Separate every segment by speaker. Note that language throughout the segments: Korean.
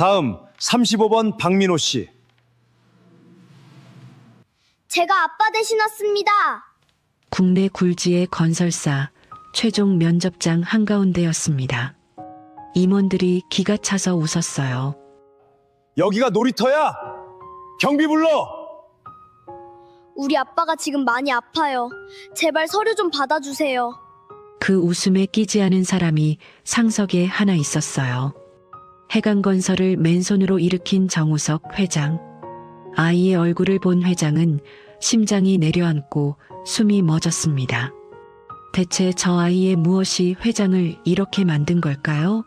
Speaker 1: 다음 35번 박민호 씨.
Speaker 2: 제가 아빠 대신 왔습니다.
Speaker 3: 국내 굴지의 건설사 최종 면접장 한가운데였습니다. 임원들이 기가 차서 웃었어요.
Speaker 1: 여기가 놀이터야? 경비 불러!
Speaker 2: 우리 아빠가 지금 많이 아파요. 제발 서류 좀 받아주세요.
Speaker 3: 그 웃음에 끼지 않은 사람이 상석에 하나 있었어요. 해강건설을 맨손으로 일으킨 정우석 회장. 아이의 얼굴을 본 회장은 심장이 내려앉고 숨이 멎었습니다. 대체 저 아이의 무엇이 회장을 이렇게 만든 걸까요?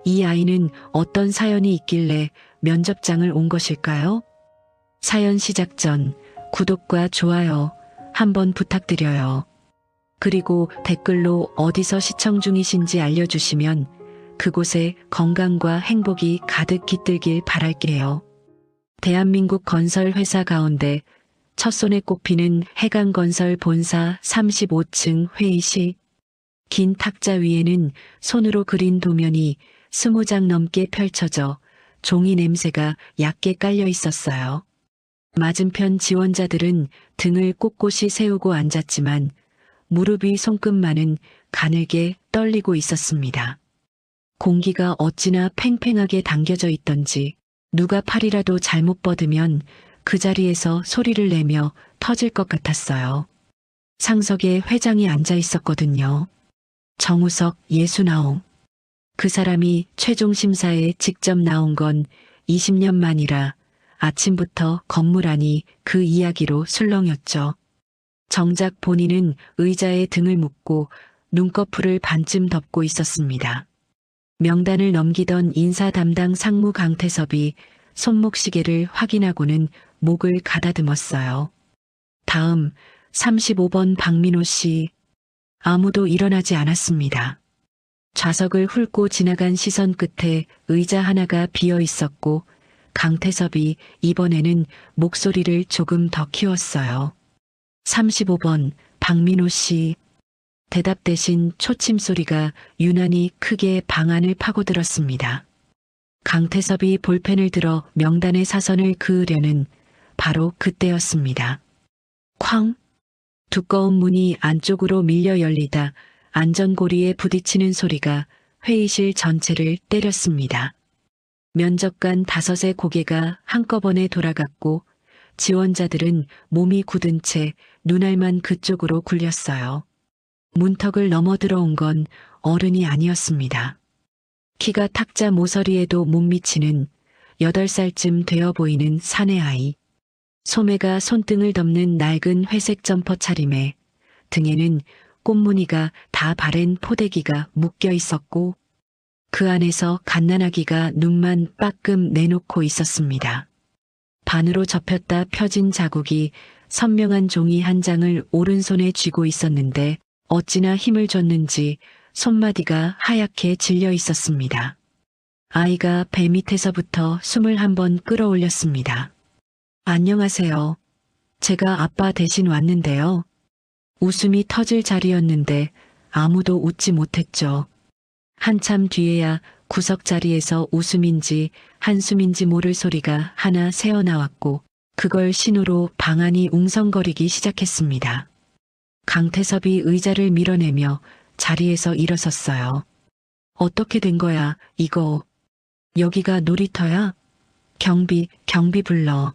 Speaker 3: 이 아이는 어떤 사연이 있길래 면접장을 온 것일까요? 사연 시작 전 구독과 좋아요 한번 부탁드려요. 그리고 댓글로 어디서 시청 중이신지 알려주시면 그곳에 건강과 행복이 가득 깃들길 바랄게요. 대한민국 건설 회사 가운데 첫손에 꼽히는 해강건설 본사 35층 회의실. 긴 탁자 위에는 손으로 그린 도면이 20장 넘게 펼쳐져 종이 냄새가 얕게 깔려 있었어요. 맞은편 지원자들은 등을 꼿꼿이 세우고 앉았지만 무릎 위 손끝만은 가늘게 떨리고 있었습니다. 공기가 어찌나 팽팽하게 당겨져 있던지 누가 팔이라도 잘못 뻗으면 그 자리에서 소리를 내며 터질 것 같았어요. 상석에 회장이 앉아 있었거든요. 정우석 69. 그 사람이 최종 심사에 직접 나온 건 20년 만이라 아침부터 건물 안이 그 이야기로 술렁였죠. 정작 본인은 의자에 등을 묶고 눈꺼풀을 반쯤 덮고 있었습니다. 명단을 넘기던 인사 담당 상무 강태섭이 손목시계를 확인하고는 목을 가다듬었어요. 다음 35번 박민호 씨. 아무도 일어나지 않았습니다. 좌석을 훑고 지나간 시선 끝에 의자 하나가 비어 있었고 강태섭이 이번에는 목소리를 조금 더 키웠어요. 35번 박민호 씨. 대답 대신 초침 소리가 유난히 크게 방 안을 파고들었습니다. 강태섭이 볼펜을 들어 명단의 사선을 그으려는 바로 그때였습니다. 쾅! 두꺼운 문이 안쪽으로 밀려 열리다 안전고리에 부딪히는 소리가 회의실 전체를 때렸습니다. 면접관 5의 고개가 한꺼번에 돌아갔고 지원자들은 몸이 굳은 채 눈알만 그쪽으로 굴렸어요. 문턱을 넘어 들어온 건 어른이 아니었습니다. 키가 탁자 모서리에도 못 미치는 8살쯤 되어 보이는 사내 아이. 소매가 손등을 덮는 낡은 회색 점퍼 차림에 등에는 꽃무늬가 다 바랜 포대기가 묶여 있었고 그 안에서 갓난아기가 눈만 빠끔 내놓고 있었습니다. 반으로 접혔다 펴진 자국이 선명한 종이 한 장을 오른손에 쥐고 있었는데 어찌나 힘을 줬는지 손마디가 하얗게 질려 있었습니다. 아이가 배 밑에서부터 숨을 한번 끌어올렸습니다. 안녕하세요. 제가 아빠 대신 왔는데요. 웃음이 터질 자리였는데 아무도 웃지 못했죠. 한참 뒤에야 구석 자리에서 웃음인지 한숨인지 모를 소리가 하나 새어나왔고 그걸 신호로 방 안이 웅성거리기 시작했습니다. 강태섭이 의자를 밀어내며 자리에서 일어섰어요. 어떻게 된 거야, 이거. 여기가 놀이터야? 경비 불러.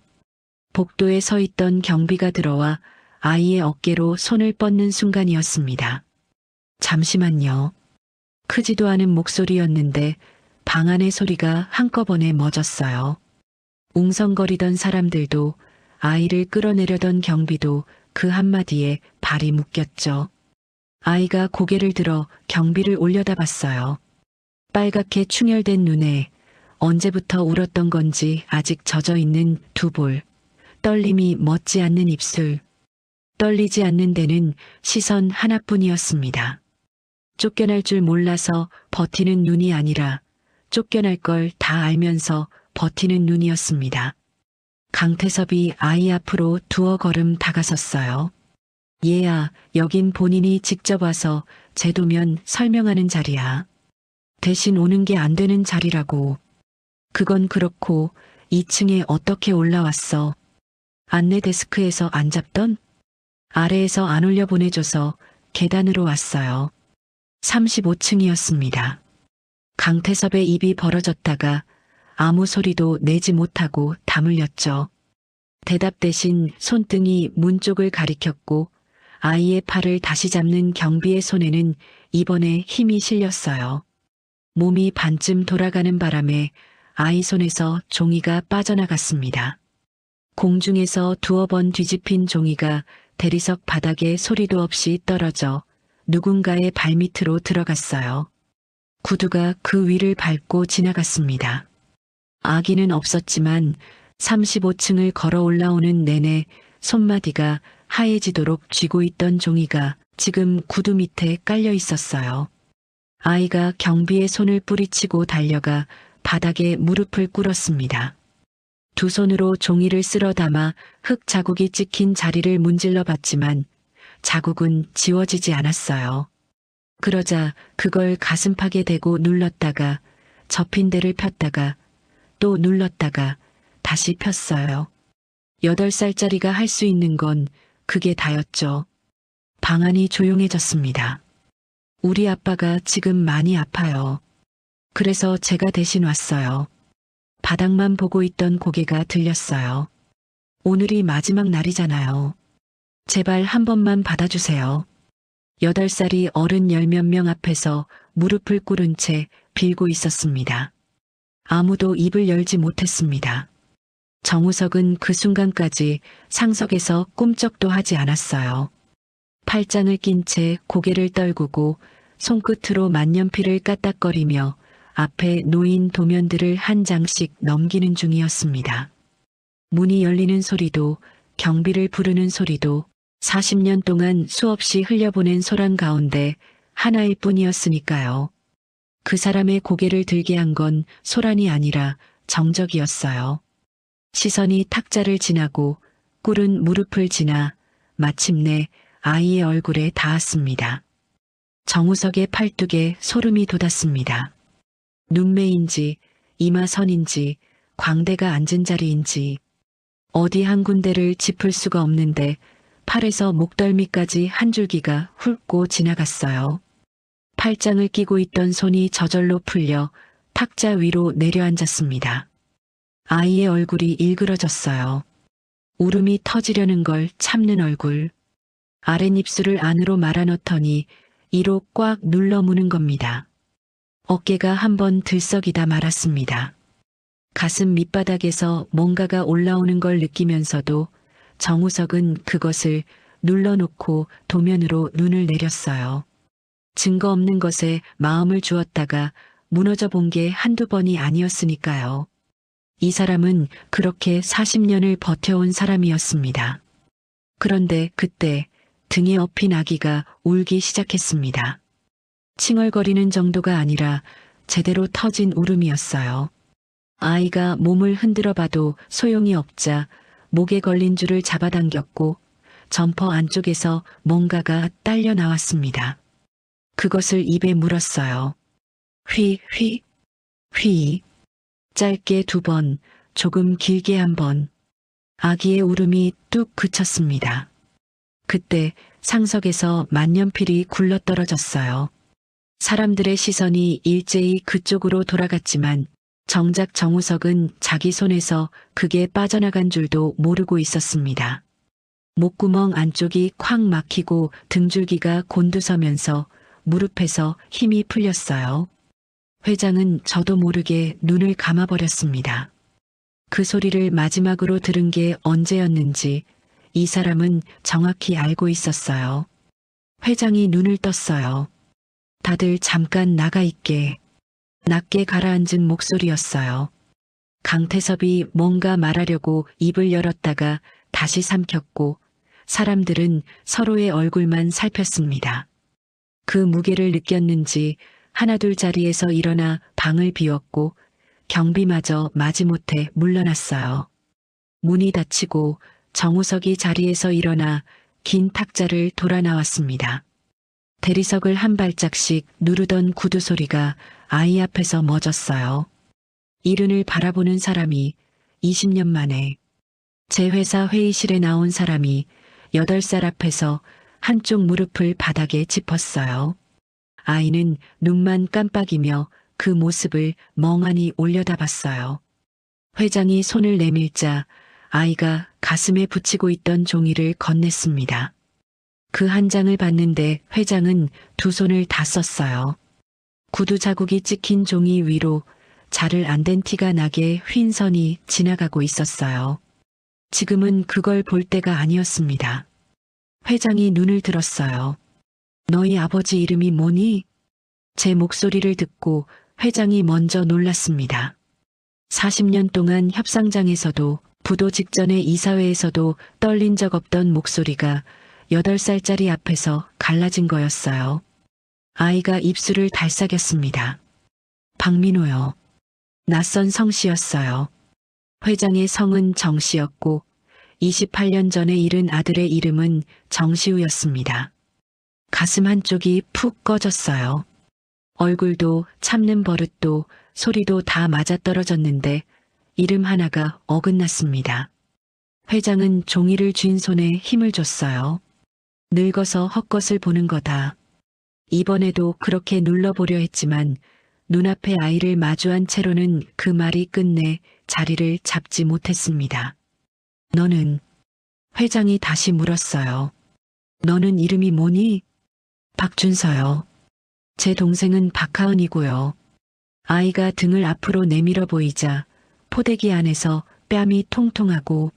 Speaker 3: 복도에 서 있던 경비가 들어와 아이의 어깨로 손을 뻗는 순간이었습니다. 잠시만요. 크지도 않은 목소리였는데 방 안의 소리가 한꺼번에 멎었어요. 웅성거리던 사람들도 아이를 끌어내려던 경비도 그 한마디에 발이 묶였죠. 아이가 고개를 들어 경비를 올려다봤어요. 빨갛게 충혈된 눈에 언제부터 울었던 건지 아직 젖어있는 두 볼, 떨림이 멎지 않는 입술, 떨리지 않는 데는 시선 하나뿐이었습니다. 쫓겨날 줄 몰라서 버티는 눈이 아니라 쫓겨날 걸 다 알면서 버티는 눈이었습니다. 강태섭이 아이 앞으로 두어 걸음 다가섰어요. 얘야, 여긴 본인이 직접 와서 제도면 설명하는 자리야. 대신 오는 게 안 되는 자리라고. 그건 그렇고 2층에 어떻게 올라왔어? 안내 데스크에서 안 잡던? 아래에서 안 올려 보내줘서 계단으로 왔어요. 35층이었습니다. 강태섭의 입이 벌어졌다가 아무 소리도 내지 못하고 다물렸죠. 대답 대신 손등이 문 쪽을 가리켰고 아이의 팔을 다시 잡는 경비의 손에는 이번에 힘이 실렸어요. 몸이 반쯤 돌아가는 바람에 아이 손에서 종이가 빠져나갔습니다. 공중에서 두어 번 뒤집힌 종이가 대리석 바닥에 소리도 없이 떨어져 누군가의 발밑으로 들어갔어요. 구두가 그 위를 밟고 지나갔습니다. 아기는 없었지만 35층을 걸어 올라오는 내내 손마디가 하얘지도록 쥐고 있던 종이가 지금 구두 밑에 깔려 있었어요. 아이가 경비의 손을 뿌리치고 달려가 바닥에 무릎을 꿇었습니다. 두 손으로 종이를 쓸어 담아 흙 자국이 찍힌 자리를 문질러 봤지만 자국은 지워지지 않았어요. 그러자 그걸 가슴팍에 대고 눌렀다가 접힌 데를 폈다가 또 눌렀다가 다시 폈어요. 8살짜리가 할 수 있는 건 그게 다였죠. 방 안이 조용해졌습니다. 우리 아빠가 지금 많이 아파요. 그래서 제가 대신 왔어요. 바닥만 보고 있던 고개가 들렸어요. 오늘이 마지막 날이잖아요. 제발 한 번만 받아주세요. 8살이 어른 10몇 명 앞에서 무릎을 꿇은 채 빌고 있었습니다. 아무도 입을 열지 못했습니다. 정우석은 그 순간까지 상석에서 꿈쩍도 하지 않았어요. 팔짱을 낀 채 고개를 떨구고 손끝으로 만년필을 까딱거리며 앞에 놓인 도면들을 한 장씩 넘기는 중이었습니다. 문이 열리는 소리도 경비를 부르는 소리도 40년 동안 수없이 흘려보낸 소란 가운데 하나일 뿐이었으니까요. 그 사람의 고개를 들게 한 건 소란이 아니라 정적이었어요. 시선이 탁자를 지나고 꿇은 무릎을 지나 마침내 아이의 얼굴에 닿았습니다. 정우석의 팔뚝에 소름이 돋았습니다. 눈매인지 이마선인지 광대가 앉은 자리인지 어디 한 군데를 짚을 수가 없는데 팔에서 목덜미까지 한 줄기가 훑고 지나갔어요. 팔짱을 끼고 있던 손이 저절로 풀려 탁자 위로 내려앉았습니다. 아이의 얼굴이 일그러졌어요. 울음이 터지려는 걸 참는 얼굴. 아랫입술을 안으로 말아넣더니 이로 꽉 눌러 무는 겁니다. 어깨가 한번 들썩이다 말았습니다. 가슴 밑바닥에서 뭔가가 올라오는 걸 느끼면서도 정우석은 그것을 눌러놓고 도면으로 눈을 내렸어요. 증거 없는 것에 마음을 주었다가 무너져 본 게 한두 번이 아니었으니까요. 이 사람은 그렇게 40년을 버텨온 사람이었습니다. 그런데 그때 등에 업힌 아기가 울기 시작했습니다. 칭얼거리는 정도가 아니라 제대로 터진 울음이었어요. 아이가 몸을 흔들어 봐도 소용이 없자 목에 걸린 줄을 잡아당겼고 점퍼 안쪽에서 뭔가가 딸려 나왔습니다. 그것을 입에 물었어요. 휘, 휘, 휘. 짧게 2번, 조금 길게 1번. 아기의 울음이 뚝 그쳤습니다. 그때 상석에서 만년필이 굴러떨어졌어요. 사람들의 시선이 일제히 그쪽으로 돌아갔지만 정작 정우석은 자기 손에서 그게 빠져나간 줄도 모르고 있었습니다. 목구멍 안쪽이 콱 막히고 등줄기가 곤두서면서 무릎에서 힘이 풀렸어요. 회장은 저도 모르게 눈을 감아버렸습니다. 그 소리를 마지막으로 들은 게 언제였는지 이 사람은 정확히 알고 있었어요. 회장이 눈을 떴어요. 다들 잠깐 나가 있게. 낮게 가라앉은 목소리였어요. 강태섭이 뭔가 말하려고 입을 열었다가 다시 삼켰고 사람들은 서로의 얼굴만 살폈습니다. 그 무게를 느꼈는지 하나둘 자리에서 일어나 방을 비웠고 경비마저 마지못해 물러났어요. 문이 닫히고 정우석이 자리에서 일어나 긴 탁자를 돌아 나왔습니다. 대리석을 한 발짝씩 누르던 구두 소리가 아이 앞에서 멎었어요. 이른을 바라보는 사람이 20년 만에, 제 회사 회의실에 나온 사람이 8살 앞에서 한쪽 무릎을 바닥에 짚었어요. 아이는 눈만 깜빡이며 그 모습을 멍하니 올려다봤어요. 회장이 손을 내밀자 아이가 가슴에 붙이고 있던 종이를 건넸습니다. 그 한 장을 봤는데 회장은 두 손을 다 썼어요. 구두 자국이 찍힌 종이 위로 자를 안 댄 티가 나게 휜 선이 지나가고 있었어요. 지금은 그걸 볼 때가 아니었습니다. 회장이 눈을 들었어요. 너희 아버지 이름이 뭐니? 제 목소리를 듣고 회장이 먼저 놀랐습니다. 40년 동안 협상장에서도 부도 직전의 이사회에서도 떨린 적 없던 목소리가 8살짜리 앞에서 갈라진 거였어요. 아이가 입술을 달싹였습니다. 박민호요. 낯선 성씨였어요. 회장의 성은 정씨였고 28년 전에 잃은 아들의 이름은 정시우였습니다. 가슴 한쪽이 푹 꺼졌어요. 얼굴도 참는 버릇도 소리도 다 맞아떨어졌는데 이름 하나가 어긋났습니다. 회장은 종이를 쥔 손에 힘을 줬어요. 늙어서 헛것을 보는 거다. 이번에도 그렇게 눌러보려 했지만 눈앞에 아이를 마주한 채로는 그 말이 끝내 자리를 잡지 못했습니다. 너는? 회장이 다시 물었어요. 너는 이름이 뭐니? 박준서요. 제 동생은 박하은이고요. 아이가 등을 앞으로 내밀어 보이자 포대기 안에서 뺨이 통통하고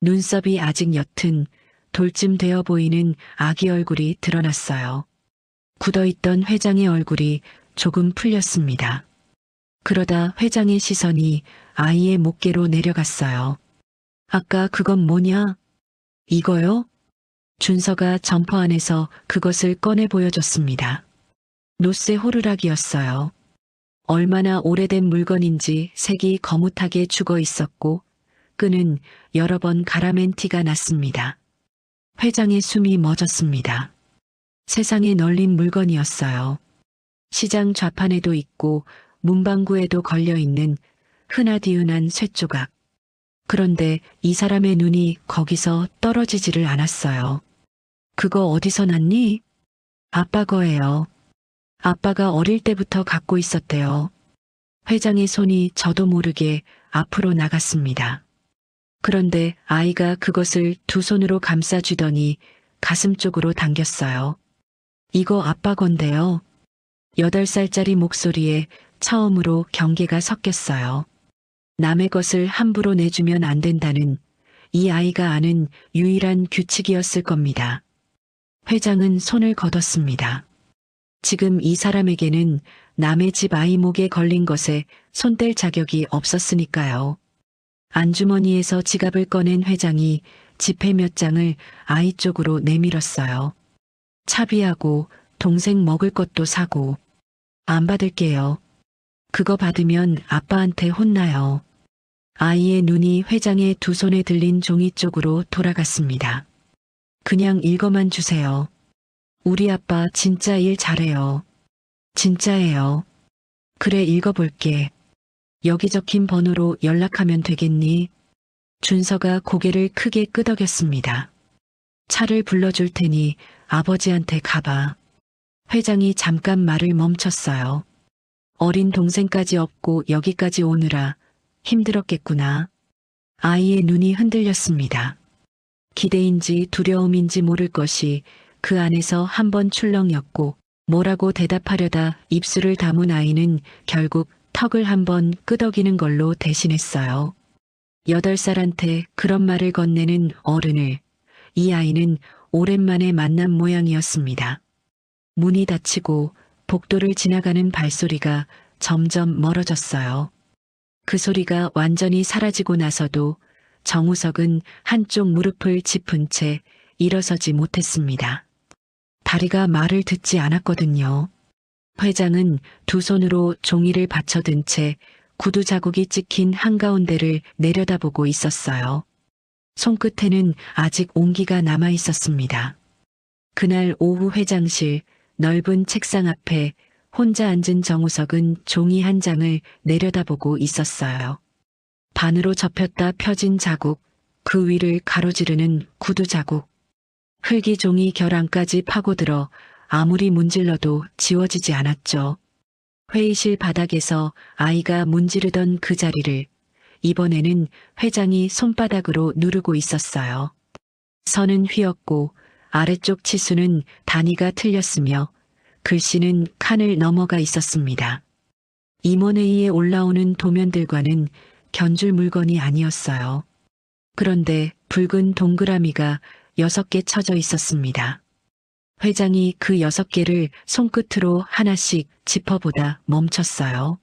Speaker 3: 눈썹이 아직 옅은 돌쯤 되어 보이는 아기 얼굴이 드러났어요. 굳어있던 회장의 얼굴이 조금 풀렸습니다. 그러다 회장의 시선이 아이의 목계로 내려갔어요. 아까 그건 뭐냐? 이거요? 준서가 점퍼 안에서 그것을 꺼내 보여줬습니다. 노쇠 호루라기였어요. 얼마나 오래된 물건인지 색이 거뭇하게 죽어 있었고 끈은 여러 번 갈아맨 티가 났습니다. 회장의 숨이 멎었습니다. 세상에 널린 물건이었어요. 시장 좌판에도 있고 문방구에도 걸려있는 흔하디흔한 쇠조각. 그런데 이 사람의 눈이 거기서 떨어지지를 않았어요. 그거 어디서 났니? 아빠 거예요. 아빠가 어릴 때부터 갖고 있었대요. 회장의 손이 저도 모르게 앞으로 나갔습니다. 그런데 아이가 그것을 두 손으로 감싸주더니 가슴 쪽으로 당겼어요. 이거 아빠 건데요. 8살짜리 목소리에 처음으로 경계가 섞였어요. 남의 것을 함부로 내주면 안 된다는 이 아이가 아는 유일한 규칙이었을 겁니다. 회장은 손을 걷었습니다. 지금 이 사람에게는 남의 집 아이 목에 걸린 것에 손댈 자격이 없었으니까요. 안주머니에서 지갑을 꺼낸 회장이 지폐 몇 장을 아이 쪽으로 내밀었어요. 차비하고 동생 먹을 것도 사고. 안 받을게요. 그거 받으면 아빠한테 혼나요. 아이의 눈이 회장의 두 손에 들린 종이 쪽으로 돌아갔습니다. 그냥 읽어만 주세요. 우리 아빠 진짜 일 잘해요. 진짜예요. 그래 읽어볼게. 여기 적힌 번호로 연락하면 되겠니? 준서가 고개를 크게 끄덕였습니다. 차를 불러줄 테니 아버지한테 가봐. 회장이 잠깐 말을 멈췄어요. 어린 동생까지 업고 여기까지 오느라 힘들었겠구나. 아이의 눈이 흔들렸습니다. 기대인지 두려움인지 모를 것이 그 안에서 한번 출렁였고 뭐라고 대답하려다 입술을 다문 아이는 결국 턱을 한번 끄덕이는 걸로 대신했어요. 8살한테 그런 말을 건네는 어른을 이 아이는 오랜만에 만난 모양이었습니다. 문이 닫히고 복도를 지나가는 발소리가 점점 멀어졌어요. 그 소리가 완전히 사라지고 나서도 정우석은 한쪽 무릎을 짚은 채 일어서지 못했습니다. 다리가 말을 듣지 않았거든요. 회장은 두 손으로 종이를 받쳐든 채 구두 자국이 찍힌 한가운데를 내려다보고 있었어요. 손끝에는 아직 온기가 남아 있었습니다. 그날 오후 회장실 넓은 책상 앞에 혼자 앉은 정우석은 종이 한 장을 내려다보고 있었어요. 반으로 접혔다 펴진 자국, 그 위를 가로지르는 구두 자국. 흙이 종이 결함까지 파고들어 아무리 문질러도 지워지지 않았죠. 회의실 바닥에서 아이가 문지르던 그 자리를 이번에는 회장이 손바닥으로 누르고 있었어요. 선은 휘었고 아래쪽 치수는 단위가 틀렸으며 글씨는 칸을 넘어가 있었습니다. 임원회의에 올라오는 도면들과는 견줄 물건이 아니었어요. 그런데 붉은 동그라미가 6개 쳐져 있었습니다. 회장이 그 6개를 손끝으로 하나씩 짚어보다 멈췄어요.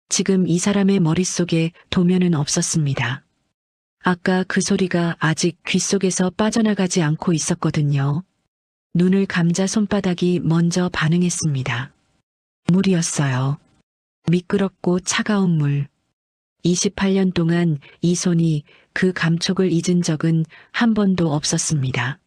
Speaker 3: 지금 이 사람의 머릿속에 도면은 없었습니다. 아까 그 소리가 아직 귓속에서 빠져나가지 않고 있었거든요. 눈을 감자 손바닥이 먼저 반응했습니다. 물이었어요. 미끄럽고 차가운 물. 28년 동안 이 손이 그 감촉을 잊은 적은 한 번도 없었습니다.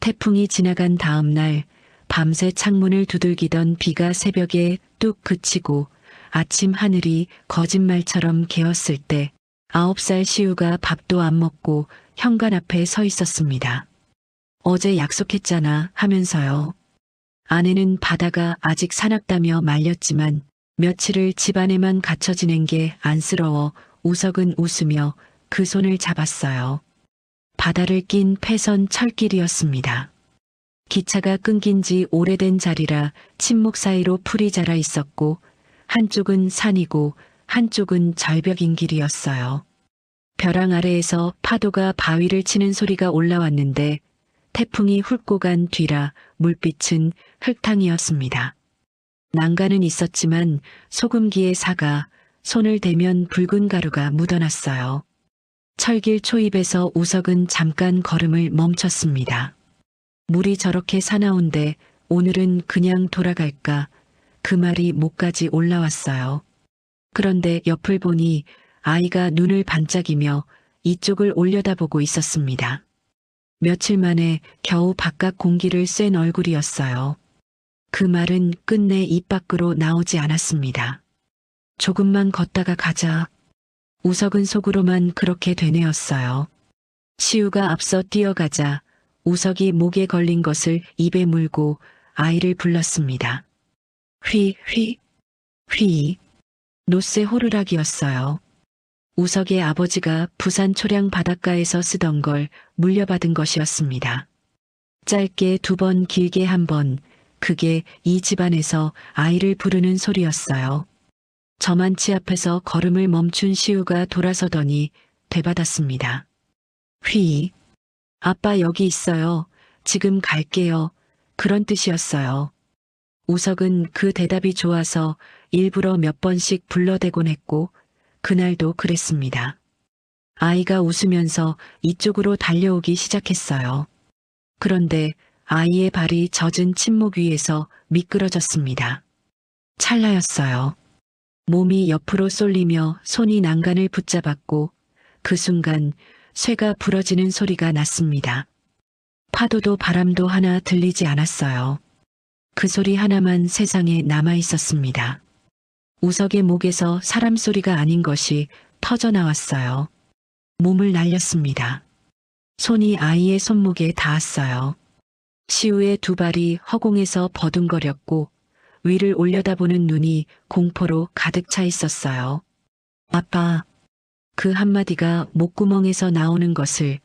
Speaker 3: 태풍이 지나간 다음 날 밤새 창문을 두들기던 비가 새벽에 뚝 그치고 아침 하늘이 거짓말처럼 개었을 때 9살 시우가 밥도 안 먹고 현관 앞에 서 있었습니다. 어제 약속했잖아 하면서요. 아내는 바다가 아직 사납다며 말렸지만 며칠을 집안에만 갇혀 지낸 게 안쓰러워 우석은 웃으며 그 손을 잡았어요. 바다를 낀 폐선 철길이었습니다. 기차가 끊긴 지 오래된 자리라 침묵 사이로 풀이 자라 있었고 한쪽은 산이고 한쪽은 절벽인 길이었어요. 벼랑 아래에서 파도가 바위를 치는 소리가 올라왔는데 태풍이 훑고 간 뒤라 물빛은 흙탕이었습니다. 난간은 있었지만 소금기에 사가 손을 대면 붉은 가루가 묻어났어요. 철길 초입에서 우석은 잠깐 걸음을 멈췄습니다. 물이 저렇게 사나운데 오늘은 그냥 돌아갈까? 그 말이 목까지 올라왔어요. 그런데 옆을 보니 아이가 눈을 반짝이며 이쪽을 올려다보고 있었습니다. 며칠 만에 겨우 바깥 공기를 쐰 얼굴이었어요. 그 말은 끝내 입 밖으로 나오지 않았습니다. 조금만 걷다가 가자. 우석은 속으로만 그렇게 되뇌었어요. 시우가 앞서 뛰어가자 우석이 목에 걸린 것을 입에 물고 아이를 불렀습니다. 휘, 휘, 휘. 노쇠 호루라기였어요. 우석의 아버지가 부산 초량 바닷가에서 쓰던 걸 물려받은 것이었습니다. 짧게 2번, 길게 1번, 그게 이 집안에서 아이를 부르는 소리였어요. 저만치 앞에서 걸음을 멈춘 시우가 돌아서더니 되받았습니다. 휘. 아빠 여기 있어요. 지금 갈게요. 그런 뜻이었어요. 우석은 그 대답이 좋아서 일부러 몇 번씩 불러대곤 했고 그날도 그랬습니다. 아이가 웃으면서 이쪽으로 달려오기 시작했어요. 그런데 아이의 발이 젖은 침묵 위에서 미끄러졌습니다. 찰나였어요. 몸이 옆으로 쏠리며 손이 난간을 붙잡았고 그 순간 쇠가 부러지는 소리가 났습니다. 파도도 바람도 하나 들리지 않았어요. 그 소리 하나만 세상에 남아 있었습니다. 우석의 목에서 사람 소리가 아닌 것이 터져나왔어요. 몸을 날렸습니다. 손이 아이의 손목에 닿았어요. 시우의 2발이 허공에서 버둥거렸고 위를 올려다보는 눈이 공포로 가득 차 있었어요. 아빠. 그 한마디가 목구멍에서 나오는 것을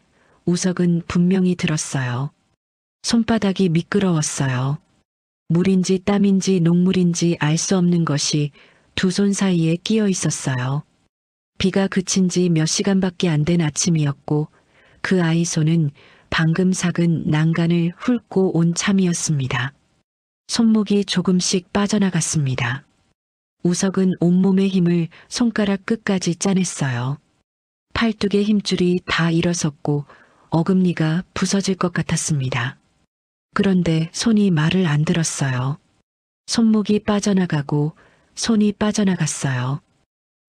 Speaker 3: 우석은 분명히 들었어요. 손바닥이 미끄러웠어요. 물인지 땀인지 녹물인지 알 수 없는 것이 2손 사이에 끼어 있었어요. 비가 그친 지 몇 시간밖에 안 된 아침이었고 그 아이 손은 방금 삭은 난간을 훑고 온 참이었습니다. 손목이 조금씩 빠져나갔습니다. 우석은 온몸의 힘을 손가락 끝까지 짜냈어요. 팔뚝의 힘줄이 다 일어섰고 어금니가 부서질 것 같았습니다. 그런데 손이 말을 안 들었어요. 손목이 빠져나가고 손이 빠져나갔어요.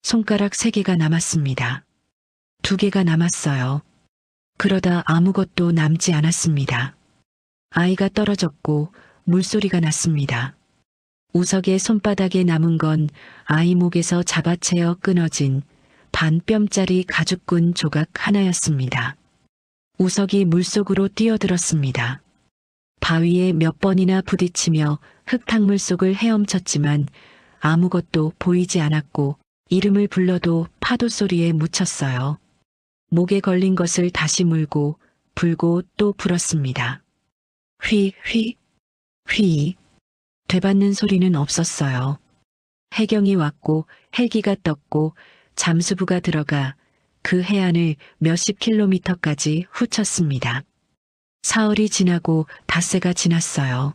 Speaker 3: 손가락 3개가 남았습니다. 2개가 남았어요. 그러다 아무것도 남지 않았습니다. 아이가 떨어졌고 물소리가 났습니다. 우석의 손바닥에 남은 건 아이 목에서 잡아채어 끊어진 반뼘짜리 가죽끈 조각 하나였습니다. 우석이 물속으로 뛰어들었습니다. 바위에 몇 번이나 부딪히며 흙탕물 속을 헤엄쳤지만 아무것도 보이지 않았고 이름을 불러도 파도 소리에 묻혔어요. 목에 걸린 것을 다시 물고 불고 또 불었습니다. 휘, 휘, 휘. 되받는 소리는 없었어요. 해경이 왔고 헬기가 떴고 잠수부가 들어가 그 해안을 몇십 킬로미터까지 훑었습니다. 사흘이 지나고 닷새가 지났어요.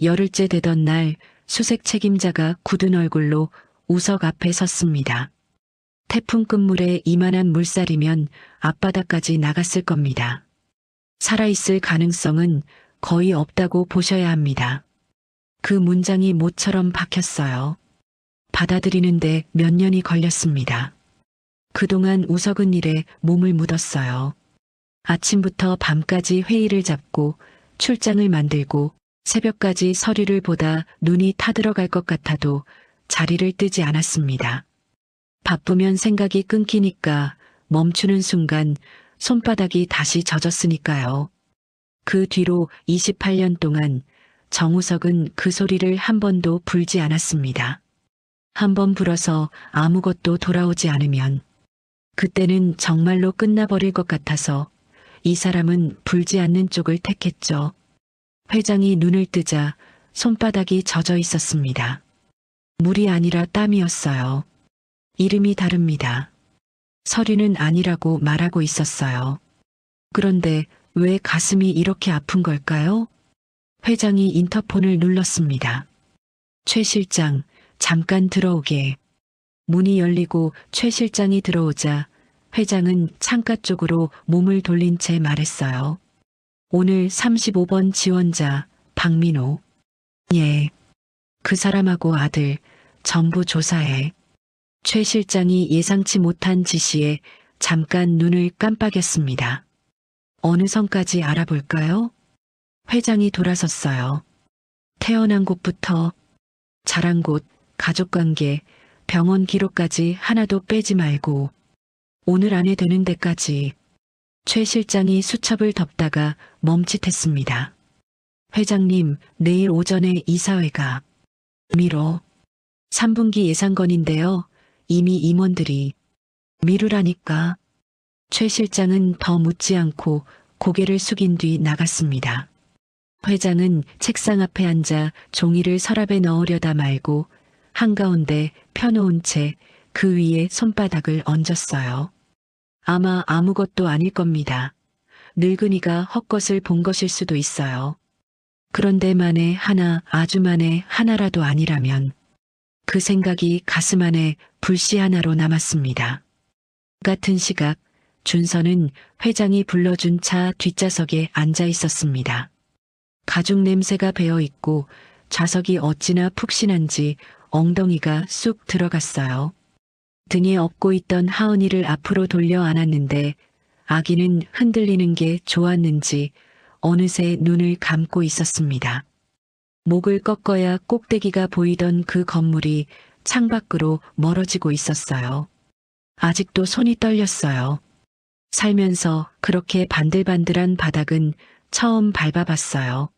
Speaker 3: 열흘째 되던 날 수색 책임자가 굳은 얼굴로 우석 앞에 섰습니다. 태풍 끝물에 이만한 물살이면 앞바다까지 나갔을 겁니다. 살아있을 가능성은 거의 없다고 보셔야 합니다. 그 문장이 모처럼 박혔어요. 받아들이는데 몇 년이 걸렸습니다. 그동안 우석은 일에 몸을 묻었어요. 아침부터 밤까지 회의를 잡고 출장을 만들고 새벽까지 서류를 보다 눈이 타들어갈 것 같아도 자리를 뜨지 않았습니다. 바쁘면 생각이 끊기니까 멈추는 순간 손바닥이 다시 젖었으니까요. 그 뒤로 28년 동안 정우석은 그 소리를 한 번도 불지 않았습니다. 한 번 불어서 아무것도 돌아오지 않으면 그때는 정말로 끝나버릴 것 같아서 이 사람은 불지 않는 쪽을 택했죠. 회장이 눈을 뜨자 손바닥이 젖어 있었습니다. 물이 아니라 땀이었어요. 이름이 다릅니다. 서류는 아니라고 말하고 있었어요. 그런데 왜 가슴이 이렇게 아픈 걸까요? 회장이 인터폰을 눌렀습니다. 최 실장, 잠깐 들어오게. 문이 열리고 최 실장이 들어오자 회장은 창가 쪽으로 몸을 돌린 채 말했어요. 오늘 35번 지원자 박민호. 예. 그 사람하고 아들 전부 조사해. 최 실장이 예상치 못한 지시에 잠깐 눈을 깜빡였습니다. 어느 선까지 알아볼까요? 회장이 돌아섰어요. 태어난 곳부터 자란 곳, 가족관계, 병원 기록까지 하나도 빼지 말고 오늘 안에 되는 데까지. 최 실장이 수첩을 덮다가 멈칫했습니다. 회장님, 내일 오전에 이사회가. 미뤄. 3분기 예산건인데요. 이미 임원들이. 미루라니까. 최 실장은 더 묻지 않고 고개를 숙인 뒤 나갔습니다. 회장은 책상 앞에 앉아 종이를 서랍에 넣으려다 말고 한가운데 펴놓은 채 그 위에 손바닥을 얹었어요. 아마 아무것도 아닐 겁니다. 늙은이가 헛것을 본 것일 수도 있어요. 그런데 만에 하나, 아주 만에 하나라도 아니라면 그 생각이 가슴 안에 불씨 하나로 남았습니다. 같은 시각 준서는 회장이 불러준 차 뒷좌석에 앉아 있었습니다. 가죽 냄새가 배어 있고 좌석이 어찌나 푹신한지 엉덩이가 쑥 들어갔어요. 등에 업고 있던 하은이를 앞으로 돌려 안았는데 아기는 흔들리는 게 좋았는지 어느새 눈을 감고 있었습니다. 목을 꺾어야 꼭대기가 보이던 그 건물이 창밖으로 멀어지고 있었어요. 아직도 손이 떨렸어요. 살면서 그렇게 반들반들한 바닥은 처음 밟아봤어요.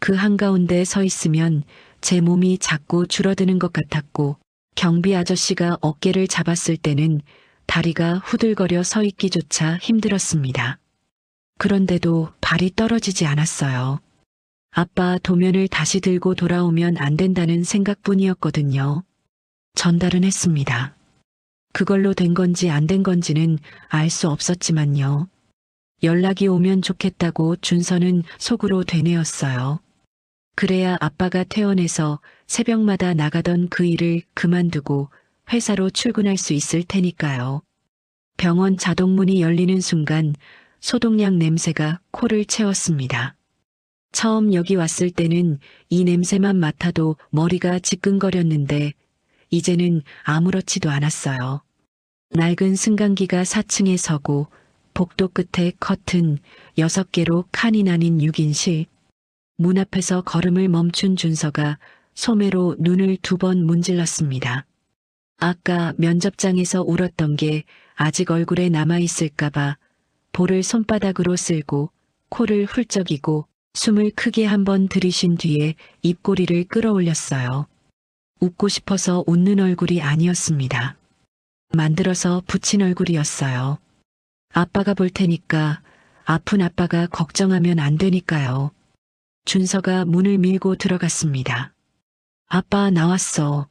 Speaker 3: 그 한가운데 서 있으면 제 몸이 자꾸 줄어드는 것 같았고 경비 아저씨가 어깨를 잡았을 때는 다리가 후들거려 서 있기조차 힘들었습니다. 그런데도 발이 떨어지지 않았어요. 아빠 도면을 다시 들고 돌아오면 안 된다는 생각뿐이었거든요. 전달은 했습니다. 그걸로 된 건지 안 된 건지는 알 수 없었지만요. 연락이 오면 좋겠다고 준서는 속으로 되뇌었어요. 그래야 아빠가 퇴원해서 새벽마다 나가던 그 일을 그만두고 회사로 출근할 수 있을 테니까요. 병원 자동문이 열리는 순간 소독약 냄새가 코를 채웠습니다. 처음 여기 왔을 때는 이 냄새만 맡아도 머리가 지끈거렸는데 이제는 아무렇지도 않았어요. 낡은 승강기가 4층에 서고 복도 끝에 커튼 6개로 칸이 나뉜 6인실. 문 앞에서 걸음을 멈춘 준서가 소매로 눈을 2번 문질렀습니다. 아까 면접장에서 울었던 게 아직 얼굴에 남아있을까봐 볼을 손바닥으로 쓸고 코를 훌쩍이고 숨을 크게 1번 들이쉰 뒤에 입꼬리를 끌어올렸어요. 웃고 싶어서 웃는 얼굴이 아니었습니다. 만들어서 붙인 얼굴이었어요. 아빠가 볼 테니까 아픈 아빠가 걱정하면 안 되니까요. 준서가 문을 밀고 들어갔습니다. 아빠 나왔어.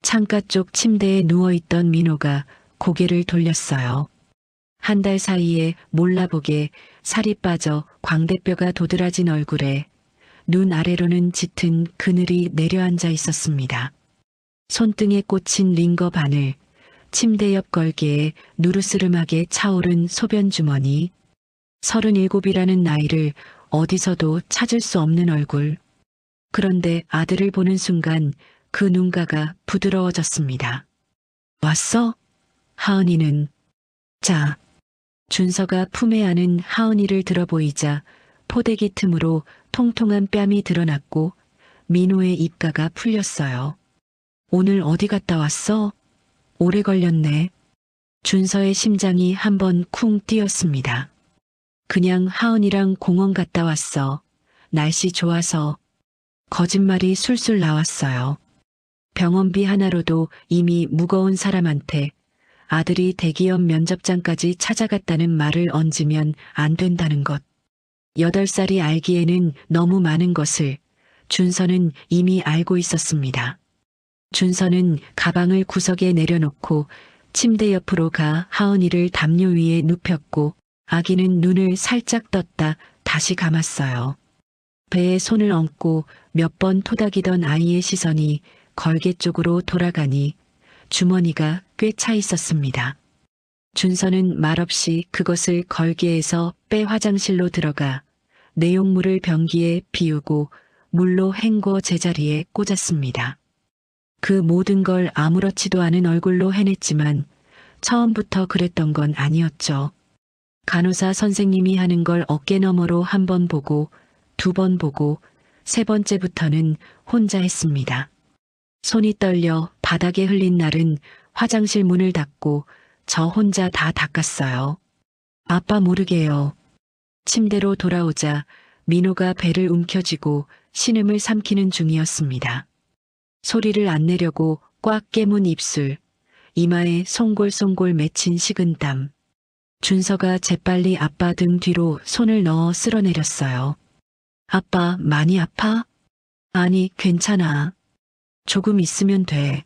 Speaker 3: 창가 쪽 침대에 누워있던 민호가 고개를 돌렸어요. 1달 사이에 몰라보게 살이 빠져 광대뼈가 도드라진 얼굴에 눈 아래로는 짙은 그늘이 내려앉아 있었습니다. 손등에 꽂힌 링거 바늘, 침대 옆 걸개에 누르스름하게 차오른 소변 주머니, 37이라는 나이를 어디서도 찾을 수 없는 얼굴. 그런데 아들을 보는 순간 그 눈가가 부드러워졌습니다. 왔어? 하은이는. 자. 준서가 품에 안은 하은이를 들어보이자 포대기 틈으로 통통한 뺨이 드러났고 민호의 입가가 풀렸어요. 오늘 어디 갔다 왔어? 오래 걸렸네. 준서의 심장이 1번 쿵 뛰었습니다. 그냥 하은이랑 공원 갔다 왔어. 날씨 좋아서. 거짓말이 술술 나왔어요. 병원비 하나로도 이미 무거운 사람한테 아들이 대기업 면접장까지 찾아갔다는 말을 얹으면 안 된다는 것. 8살이 알기에는 너무 많은 것을 준서는 이미 알고 있었습니다. 준서는 가방을 구석에 내려놓고 침대 옆으로 가 하은이를 담요 위에 눕혔고 아기는 눈을 살짝 떴다 다시 감았어요. 배에 손을 얹고 몇 번 토닥이던 아이의 시선이 걸개 쪽으로 돌아가니 주머니가 꽤 차 있었습니다. 준서는 말없이 그것을 걸개에서 빼 화장실로 들어가 내용물을 변기에 비우고 물로 헹궈 제자리에 꽂았습니다. 그 모든 걸 아무렇지도 않은 얼굴로 해냈지만 처음부터 그랬던 건 아니었죠. 간호사 선생님이 하는 걸 어깨너머로 1번 보고 2번 보고 3번째부터는 혼자 했습니다. 손이 떨려 바닥에 흘린 날은 화장실 문을 닫고 저 혼자 다 닦았어요. 아빠 모르게요. 침대로 돌아오자 민호가 배를 움켜쥐고 신음을 삼키는 중이었습니다. 소리를 안 내려고 꽉 깨문 입술, 이마에 송골송골 맺힌 식은땀. 준서가 재빨리 아빠 등 뒤로 손을 넣어 쓸어내렸어요. 아빠 많이 아파? 아니, 괜찮아. 조금 있으면 돼.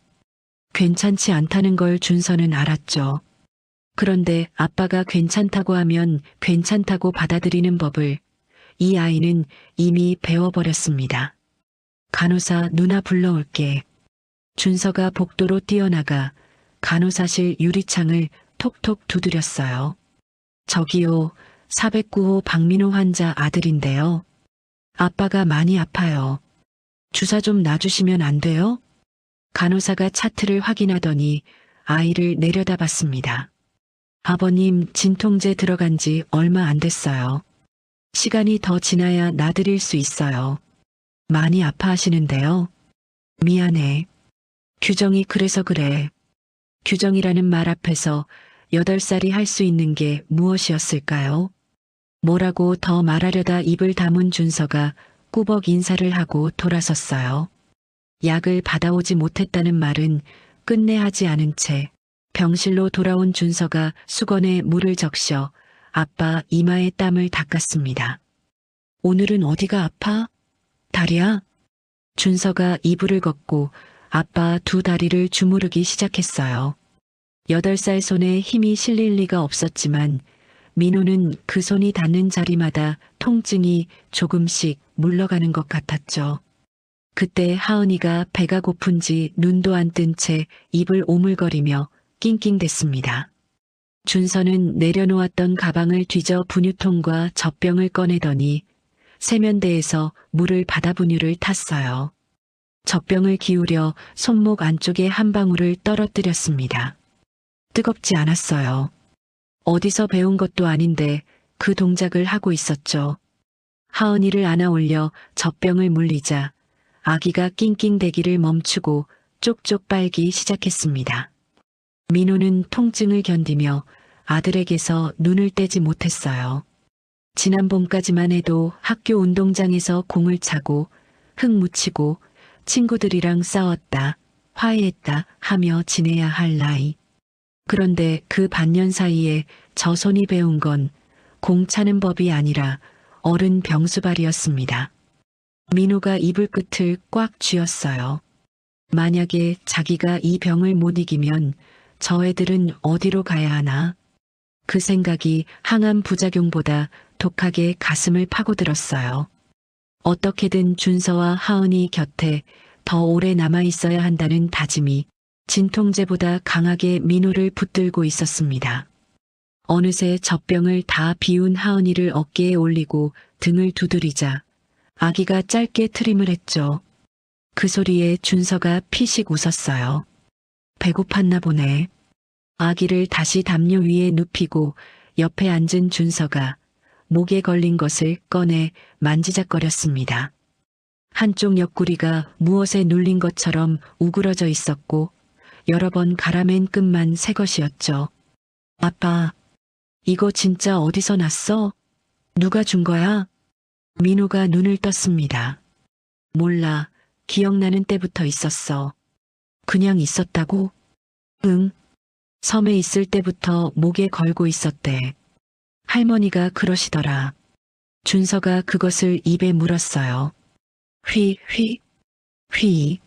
Speaker 3: 괜찮지 않다는 걸 준서는 알았죠. 그런데 아빠가 괜찮다고 하면 괜찮다고 받아들이는 법을 이 아이는 이미 배워버렸습니다. 간호사 누나 불러올게. 준서가 복도로 뛰어나가 간호사실 유리창을 톡톡 두드렸어요. 저기요, 409호 박민호 환자 아들인데요. 아빠가 많이 아파요. 주사 좀 놔주시면 안 돼요? 간호사가 차트를 확인하더니 아이를 내려다봤습니다. 아버님 진통제 들어간 지 얼마 안 됐어요. 시간이 더 지나야 놔드릴 수 있어요. 많이 아파하시는데요. 미안해. 규정이 그래서 그래. 규정이라는 말 앞에서 8살이 할 수 있는 게 무엇이었을까요? 뭐라고 더 말하려다 입을 다문 준서가 꾸벅 인사를 하고 돌아섰어요. 약을 받아오지 못했다는 말은 끝내 하지 않은 채 병실로 돌아온 준서가 수건에 물을 적셔 아빠 이마에 땀을 닦았습니다. 오늘은 어디가 아파? 다리야? 준서가 이불을 걷고 아빠 2 다리를 주무르기 시작했어요. 8살 손에 힘이 실릴 리가 없었지만 민호는 그 손이 닿는 자리마다 통증이 조금씩 물러가는 것 같았죠. 그때 하은이가 배가 고픈지 눈도 안 뜬 채 입을 오물거리며 낑낑댔습니다. 준서는 내려놓았던 가방을 뒤져 분유통과 젖병을 꺼내더니 세면대에서 물을 받아 분유를 탔어요. 젖병을 기울여 손목 안쪽에 한 방울을 떨어뜨렸습니다. 뜨겁지 않았어요. 어디서 배운 것도 아닌데 그 동작을 하고 있었죠. 하은이를 안아 올려 젖병을 물리자 아기가 낑낑대기를 멈추고 쪽쪽 빨기 시작했습니다. 민호는 통증을 견디며 아들에게서 눈을 떼지 못했어요. 지난 봄까지만 해도 학교 운동장에서 공을 차고 흙 묻히고 친구들이랑 싸웠다, 화해했다 하며 지내야 할 나이. 그런데 그 반년 사이에 저 손이 배운 건 공 차는 법이 아니라 어른 병수발이었습니다. 민호가 이불 끝을 꽉 쥐었어요. 만약에 자기가 이 병을 못 이기면 저 애들은 어디로 가야 하나? 그 생각이 항암 부작용보다 독하게 가슴을 파고들었어요. 어떻게든 준서와 하은이 곁에 더 오래 남아 있어야 한다는 다짐이 진통제보다 강하게 민호를 붙들고 있었습니다. 어느새 젖병을 다 비운 하은이를 어깨에 올리고 등을 두드리자 아기가 짧게 트림을 했죠. 그 소리에 준서가 피식 웃었어요. 배고팠나 보네. 아기를 다시 담요 위에 눕히고 옆에 앉은 준서가 목에 걸린 것을 꺼내 만지작거렸습니다. 한쪽 옆구리가 무엇에 눌린 것처럼 우그러져 있었고 여러 번 갈아맨 끝만 새 것이었죠. 아빠, 이거 진짜 어디서 났어? 누가 준 거야? 민호가 눈을 떴습니다. 몰라, 기억나는 때부터 있었어. 그냥 있었다고? 응. 섬에 있을 때부터 목에 걸고 있었대. 할머니가 그러시더라. 준서가 그것을 입에 물었어요. 휘.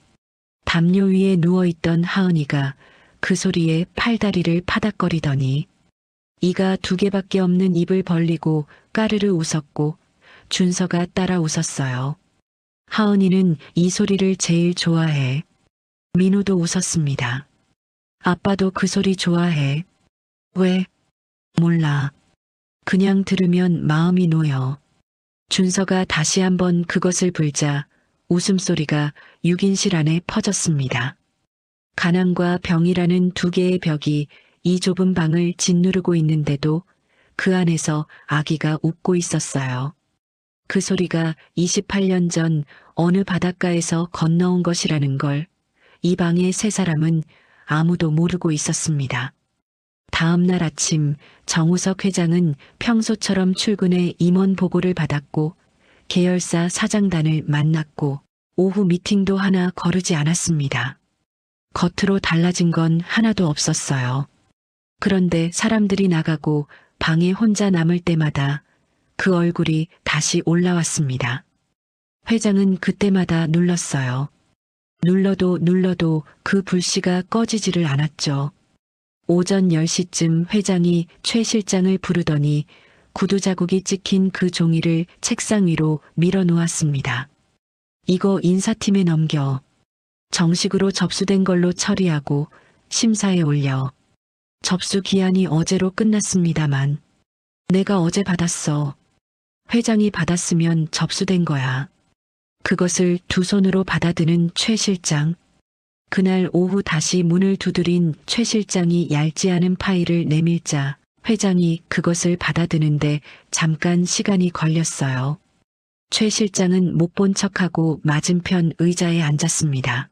Speaker 3: 담요 위에 누워있던 하은이가 그 소리에 팔다리를 파닥거리더니 이가 2개밖에 없는 입을 벌리고 까르르 웃었고 준서가 따라 웃었어요. 하은이는 이 소리를 제일 좋아해. 민호도 웃었습니다. 아빠도 그 소리 좋아해. 왜? 몰라. 그냥 들으면 마음이 놓여. 준서가 다시 한번 그것을 불자 웃음소리가 6인실 안에 퍼졌습니다. 가난과 병이라는 2개의 벽이 이 좁은 방을 짓누르고 있는데도 그 안에서 아기가 웃고 있었어요. 그 소리가 28년 전 어느 바닷가에서 건너온 것이라는 걸 이 방의 3사람은 아무도 모르고 있었습니다. 다음 날 아침 정우석 회장은 평소처럼 출근해 임원 보고를 받았고 계열사 사장단을 만났고 오후 미팅도 하나 거르지 않았습니다. 겉으로 달라진 건 하나도 없었어요. 그런데 사람들이 나가고 방에 혼자 남을 때마다 그 얼굴이 다시 올라왔습니다. 회장은 그때마다 눌렀어요. 눌러도 그 불씨가 꺼지지를 않았죠. 오전 10시쯤 회장이 최 실장을 부르더니 구두 자국이 찍힌 그 종이를 책상 위로 밀어놓았습니다. 이거 인사팀에 넘겨. 정식으로 접수된 걸로 처리하고 심사에 올려. 접수 기한이 어제로 끝났습니다만 내가 어제 받았어. 회장이 받았으면 접수된 거야. 그것을 2손으로 받아드는 최 실장. 그날 오후 다시 문을 두드린 최 실장이 얇지 않은 파일을 내밀자 회장이 그것을 받아드는데 잠깐 시간이 걸렸어요. 최 실장은 못 본 척하고 맞은편 의자에 앉았습니다.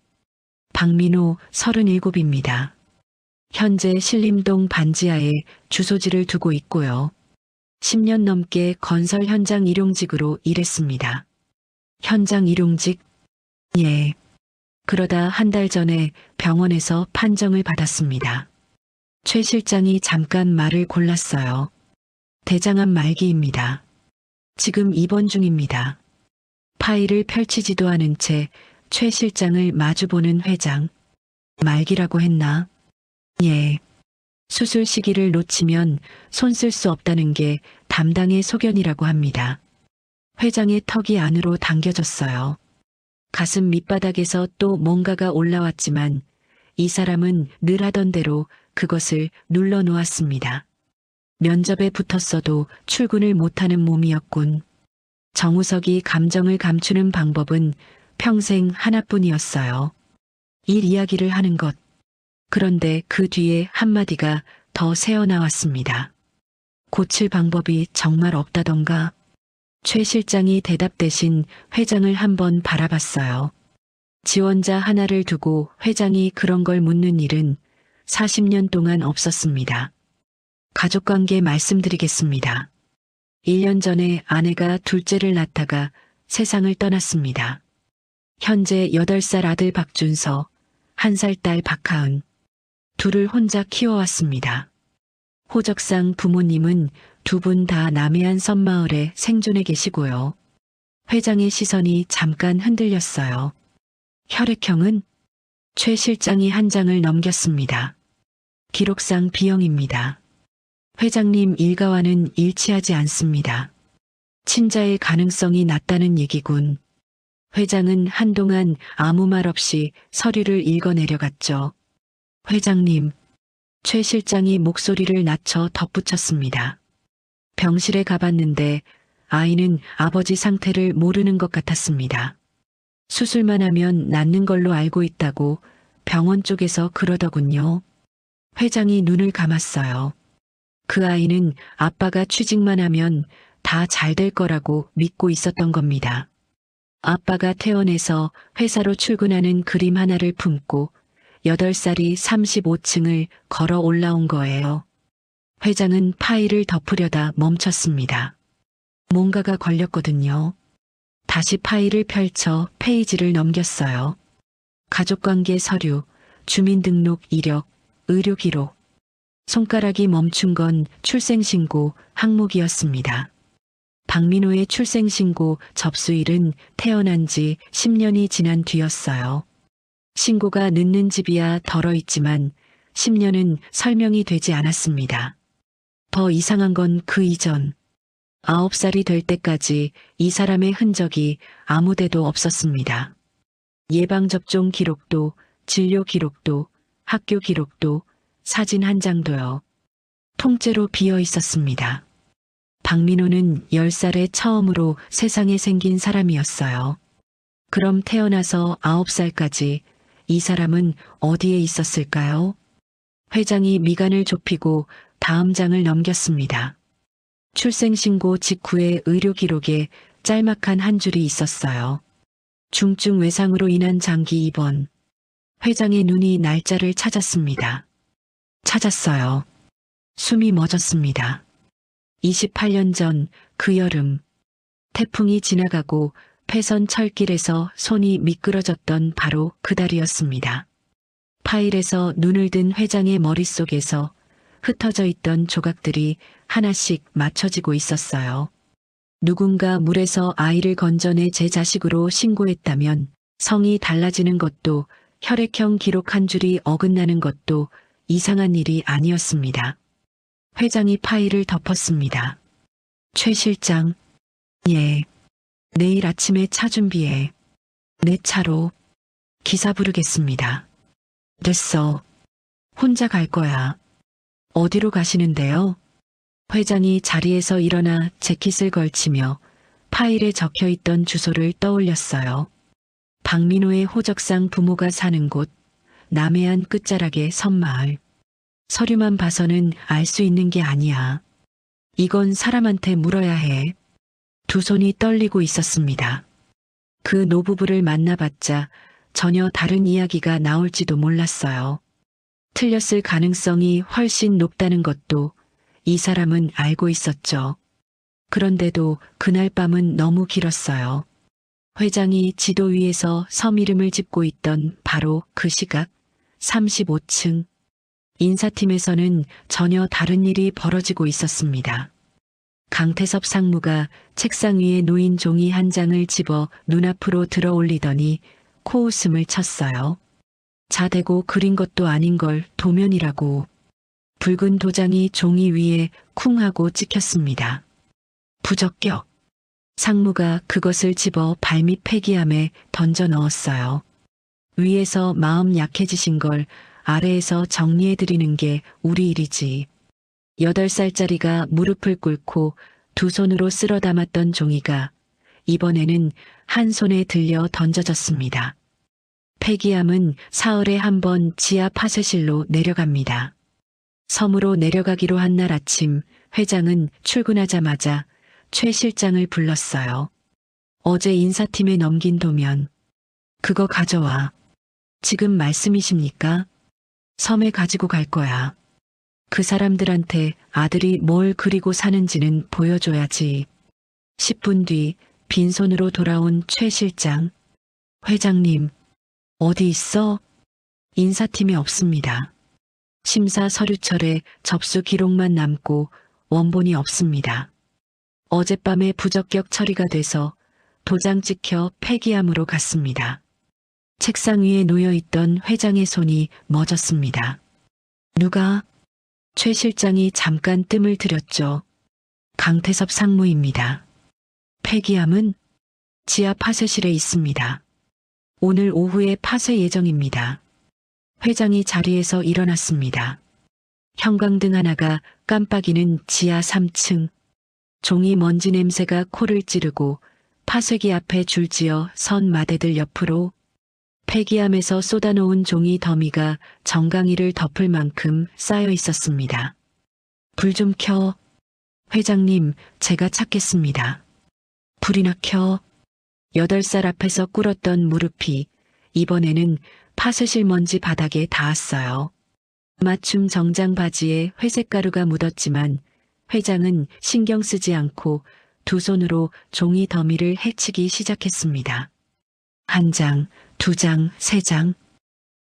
Speaker 3: 박민호 37입니다. 현재 신림동 반지하에 주소지를 두고 있고요. 10년 넘게 건설 현장 일용직으로 일했습니다. 현장 일용직? 예. 그러다 한 달 전에 병원에서 판정을 받았습니다. 최 실장이 잠깐 말을 골랐어요. 대장암 말기입니다. 지금 입원 중입니다. 파일을 펼치지도 않은 채 최 실장을 마주보는 회장. 말기라고 했나? 예. 수술 시기를 놓치면 손 쓸 수 없다는 게 담당의 소견이라고 합니다. 회장의 턱이 안으로 당겨졌어요. 가슴 밑바닥에서 또 뭔가가 올라왔지만 이 사람은 늘 하던 대로 그것을 눌러놓았습니다. 면접에 붙었어도 출근을 못하는 몸이었군. 정우석이 감정을 감추는 방법은 평생 하나뿐이었어요. 일 이야기를 하는 것. 그런데 그 뒤에 한마디가 더 새어나왔습니다. 고칠 방법이 정말 없다던가? 최 실장이 대답 대신 회장을 한번 바라봤어요. 지원자 하나를 두고 회장이 그런 걸 묻는 일은 40년 동안 없었습니다. 가족관계 말씀드리겠습니다. 1년 전에 아내가 둘째를 낳다가 세상을 떠났습니다. 현재 8살 아들 박준서, 1살 딸 박하은, 둘을 혼자 키워왔습니다. 호적상 부모님은 두 분 다 남해안 섬마을에 생존해 계시고요. 회장의 시선이 잠깐 흔들렸어요. 혈액형은? 최 실장이 한 장을 넘겼습니다. 기록상 B형입니다. 회장님 일가와는 일치하지 않습니다. 친자의 가능성이 낮다는 얘기군. 회장은 한동안 아무 말 없이 서류를 읽어내려갔죠. 회장님, 최 실장이 목소리를 낮춰 덧붙였습니다. 병실에 가봤는데 아이는 아버지 상태를 모르는 것 같았습니다. 수술만 하면 낫는 걸로 알고 있다고 병원 쪽에서 그러더군요. 회장이 눈을 감았어요. 그 아이는 아빠가 취직만 하면 다 잘 될 거라고 믿고 있었던 겁니다. 아빠가 퇴원해서 회사로 출근하는 그림 하나를 품고 8살이 35층을 걸어 올라온 거예요. 회장은 파일을 덮으려다 멈췄습니다. 뭔가가 걸렸거든요. 다시 파일을 펼쳐 페이지를 넘겼어요. 가족관계 서류, 주민등록 이력, 의료기록. 손가락이 멈춘 건 출생신고 항목이었습니다. 박민호의 출생신고 접수일은 태어난 지 10년이 지난 뒤였어요. 신고가 늦는 집이야 덜어있지만 10년은 설명이 되지 않았습니다. 더 이상한 건 그 이전 9살이 될 때까지 이 사람의 흔적이 아무데도 없었습니다. 예방접종 기록도, 진료 기록도, 학교 기록도, 사진 한 장도요. 통째로 비어 있었습니다. 박민호는 10살에 처음으로 세상에 생긴 사람이었어요. 그럼 태어나서 9살까지 이 사람은 어디에 있었을까요? 회장이 미간을 좁히고 다음 장을 넘겼습니다. 출생신고 직후의 의료기록에 짤막한 한 줄이 있었어요. 중증 외상으로 인한 장기 입원. 회장의 눈이 날짜를 찾았습니다. 찾았어요. 숨이 멎었습니다. 28년 전 그 여름, 태풍이 지나가고 폐선 철길에서 손이 미끄러졌던 바로 그달이었습니다. 파일에서 눈을 든 회장의 머릿속에서 흩어져 있던 조각들이 하나씩 맞춰지고 있었어요. 누군가 물에서 아이를 건져내 제 자식으로 신고했다면 성이 달라지는 것도 혈액형 기록 한 줄이 어긋나는 것도 이상한 일이 아니었습니다. 회장이 파일을 덮었습니다. 최 실장, 예. 내일 아침에 차 준비해. 내 차로 기사 부르겠습니다. 됐어. 혼자 갈 거야. 어디로 가시는데요? 회장이 자리에서 일어나 재킷을 걸치며 파일에 적혀있던 주소를 떠올렸어요. 박민호의 호적상 부모가 사는 곳, 남해안 끝자락의 섬마을. 서류만 봐서는 알 수 있는 게 아니야. 이건 사람한테 물어야 해. 두 손이 떨리고 있었습니다. 그 노부부를 만나봤자 전혀 다른 이야기가 나올지도 몰랐어요. 틀렸을 가능성이 훨씬 높다는 것도 이 사람은 알고 있었죠. 그런데도 그날 밤은 너무 길었어요. 회장이 지도 위에서 섬 이름을 짚고 있던 바로 그 시각, 35층. 인사팀에서는 전혀 다른 일이 벌어지고 있었습니다. 강태섭 상무가 책상 위에 놓인 종이 한 장을 집어 눈앞으로 들어 올리더니 코웃음을 쳤어요. 자대고 그린 것도 아닌 걸 도면이라고. 붉은 도장이 종이 위에 쿵 하고 찍혔습니다. 부적격. 상무가 그것을 집어 발밑 폐기함에 던져 넣었어요. 위에서 마음 약해지신 걸 아래에서 정리해드리는 게 우리 일이지. 8살짜리가 무릎을 꿇고 두 손으로 쓸어 담았던 종이가 이번에는 한 손에 들려 던져졌습니다. 폐기함은 사흘에 한 번 지하 파쇄실로 내려갑니다. 섬으로 내려가기로 한 날 아침 회장은 출근하자마자 최 실장을 불렀어요. 어제 인사팀에 넘긴 도면 그거 가져와. 지금 말씀이십니까? 섬에 가지고 갈 거야. 그 사람들한테 아들이 뭘 그리고 사는지는 보여줘야지. 10분 뒤 빈손으로 돌아온 최 실장. 회장님, 어디 있어? 인사팀이 없습니다. 심사 서류철에 접수 기록만 남고 원본이 없습니다. 어젯밤에 부적격 처리가 돼서 도장 찍혀 폐기함으로 갔습니다. 책상 위에 놓여있던 회장의 손이 멎었습니다. 누가? 최 실장이 잠깐 뜸을 들였죠. 강태섭 상무입니다. 폐기함은 지하 파쇄실에 있습니다. 오늘 오후에 파쇄 예정입니다. 회장이 자리에서 일어났습니다. 형광등 하나가 깜빡이는 지하 3층. 종이 먼지 냄새가 코를 찌르고 파쇄기 앞에 줄지어 선 마대들 옆으로 폐기함에서 쏟아놓은 종이 더미가 정강이를 덮을 만큼 쌓여 있었습니다. 불 좀 켜. 회장님, 제가 찾겠습니다. 불이나 켜. 8살 앞에서 꿇었던 무릎이 이번에는 파쇄실 먼지 바닥에 닿았어요. 맞춤 정장 바지에 회색 가루가 묻었지만 회장은 신경 쓰지 않고 두 손으로 종이 더미를 헤치기 시작했습니다. 1장, 2장, 3장.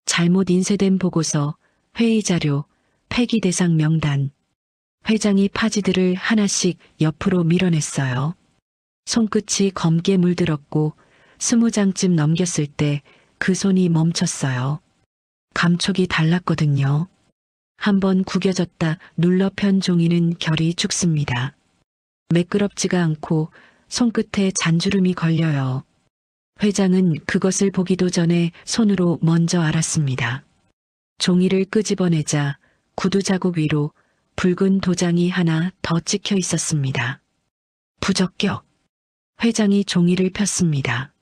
Speaker 3: 잘못 인쇄된 보고서, 회의 자료, 폐기 대상 명단. 회장이 파지들을 하나씩 옆으로 밀어냈어요. 손끝이 검게 물들었고 20장쯤 넘겼을 때 그 손이 멈췄어요. 감촉이 달랐거든요. 한번 구겨졌다 눌러 편 종이는 결이 죽습니다. 매끄럽지가 않고 손끝에 잔주름이 걸려요. 회장은 그것을 보기도 전에 손으로 먼저 알았습니다. 종이를 끄집어내자 구두 자국 위로 붉은 도장이 하나 더 찍혀 있었습니다. 부적격. 회장이 종이를 폈습니다.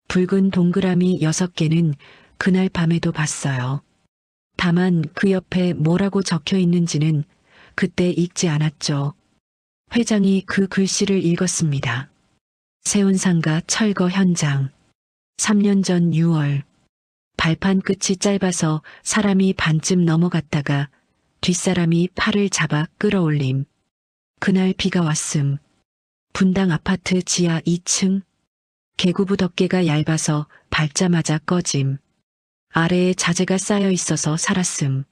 Speaker 3: 붉은 동그라미 6개는 그날 밤에도 봤어요. 다만 그 옆에 뭐라고 적혀 있는지는 그때 읽지 않았죠. 회장이 그 글씨를 읽었습니다. 세운상가 철거 현장. 3년 전 6월. 발판 끝이 짧아서 사람이 반쯤 넘어갔다가 뒷사람이 팔을 잡아 끌어올림. 그날 비가 왔음. 분당 아파트 지하 2층. 개구부 덮개가 얇아서 밟자마자 꺼짐. 아래에 자재가 쌓여 있어서 살았음.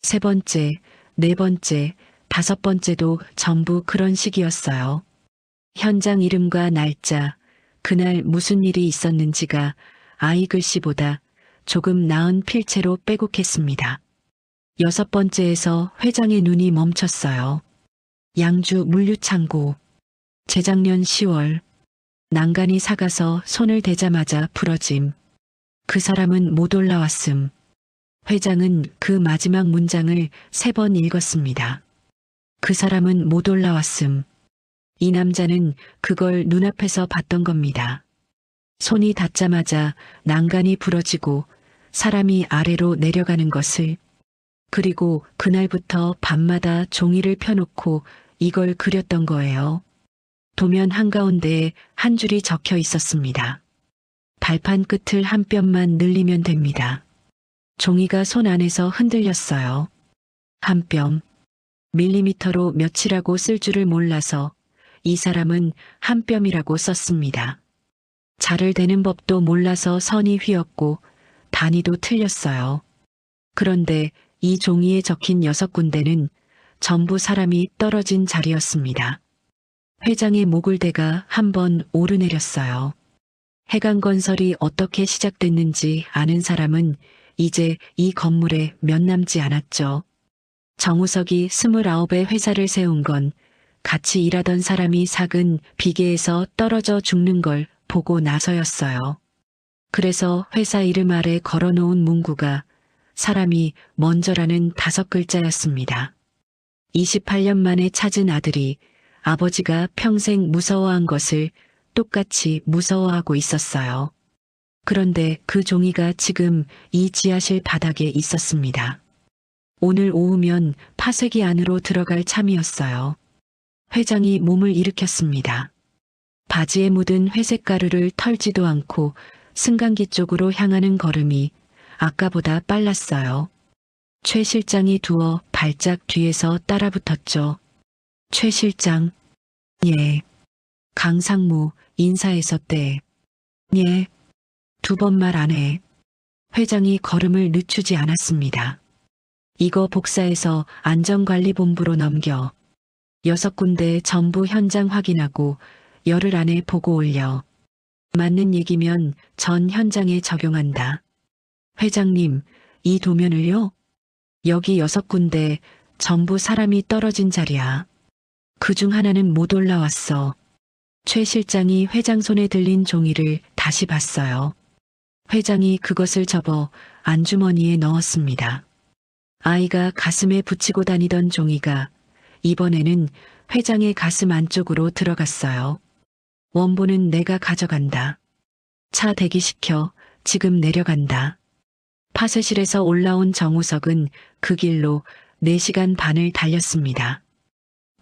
Speaker 3: 3번째, 4번째, 5번째도 전부 그런 식이었어요. 현장 이름과 날짜, 그날 무슨 일이 있었는지가 아이 글씨보다 조금 나은 필체로 빼곡했습니다. 6번째에서 회장의 눈이 멈췄어요. 양주 물류창고. 재작년 10월. 난간이 삭아서 손을 대자마자 부러짐. 그 사람은 못 올라왔음. 회장은 그 마지막 문장을 3번 읽었습니다. 그 사람은 못 올라왔음. 이 남자는 그걸 눈앞에서 봤던 겁니다. 손이 닿자마자 난간이 부러지고 사람이 아래로 내려가는 것을. 그리고 그날부터 밤마다 종이를 펴놓고 이걸 그렸던 거예요. 도면 한가운데에 한 줄이 적혀 있었습니다. 발판 끝을 한 뼘만 늘리면 됩니다. 종이가 손 안에서 흔들렸어요. 한 뼘. 밀리미터로 몇이라고 쓸 줄을 몰라서 이 사람은 한 뼘이라고 썼습니다. 자를 대는 법도 몰라서 선이 휘었고 단위도 틀렸어요. 그런데 이 종이에 적힌 6군데는 전부 사람이 떨어진 자리였습니다. 회장의 목을대가 한번 오르내렸어요. 해강건설이 어떻게 시작됐는지 아는 사람은 이제 이 건물에 몇 남지 않았죠. 정우석이 29의 회사를 세운 건 같이 일하던 사람이 삭은 비계에서 떨어져 죽는 걸 보고 나서였어요. 그래서 회사 이름 아래 걸어놓은 문구가 사람이 먼저라는 5글자였습니다. 28년 만에 찾은 아들이 아버지가 평생 무서워한 것을 똑같이 무서워하고 있었어요. 그런데 그 종이가 지금 이 지하실 바닥에 있었습니다. 오늘 오후면 파쇄기 안으로 들어갈 참이었어요. 회장이 몸을 일으켰습니다. 바지에 묻은 회색 가루를 털지도 않고 승강기 쪽으로 향하는 걸음이 아까보다 빨랐어요. 최 실장이 두어 발짝 뒤에서 따라붙었죠. 최 실장. 예. 강상무 인사했었대. 예. 두 번 말 안 해. 회장이 걸음을 늦추지 않았습니다. 이거 복사해서 안전관리본부로 넘겨. 6군데 전부 현장 확인하고 열흘 안에 보고 올려. 맞는 얘기면 전 현장에 적용한다. 회장님, 이 도면을요? 여기 6군데 전부 사람이 떨어진 자리야. 그중 하나는 못 올라왔어. 최 실장이 회장 손에 들린 종이를 다시 봤어요. 회장이 그것을 접어 안주머니에 넣었습니다. 아이가 가슴에 붙이고 다니던 종이가 이번에는 회장의 가슴 안쪽으로 들어갔어요. 원본은 내가 가져간다. 차 대기시켜 지금 내려간다. 파쇄실에서 올라온 정우석은 그 길로 4시간 반을 달렸습니다.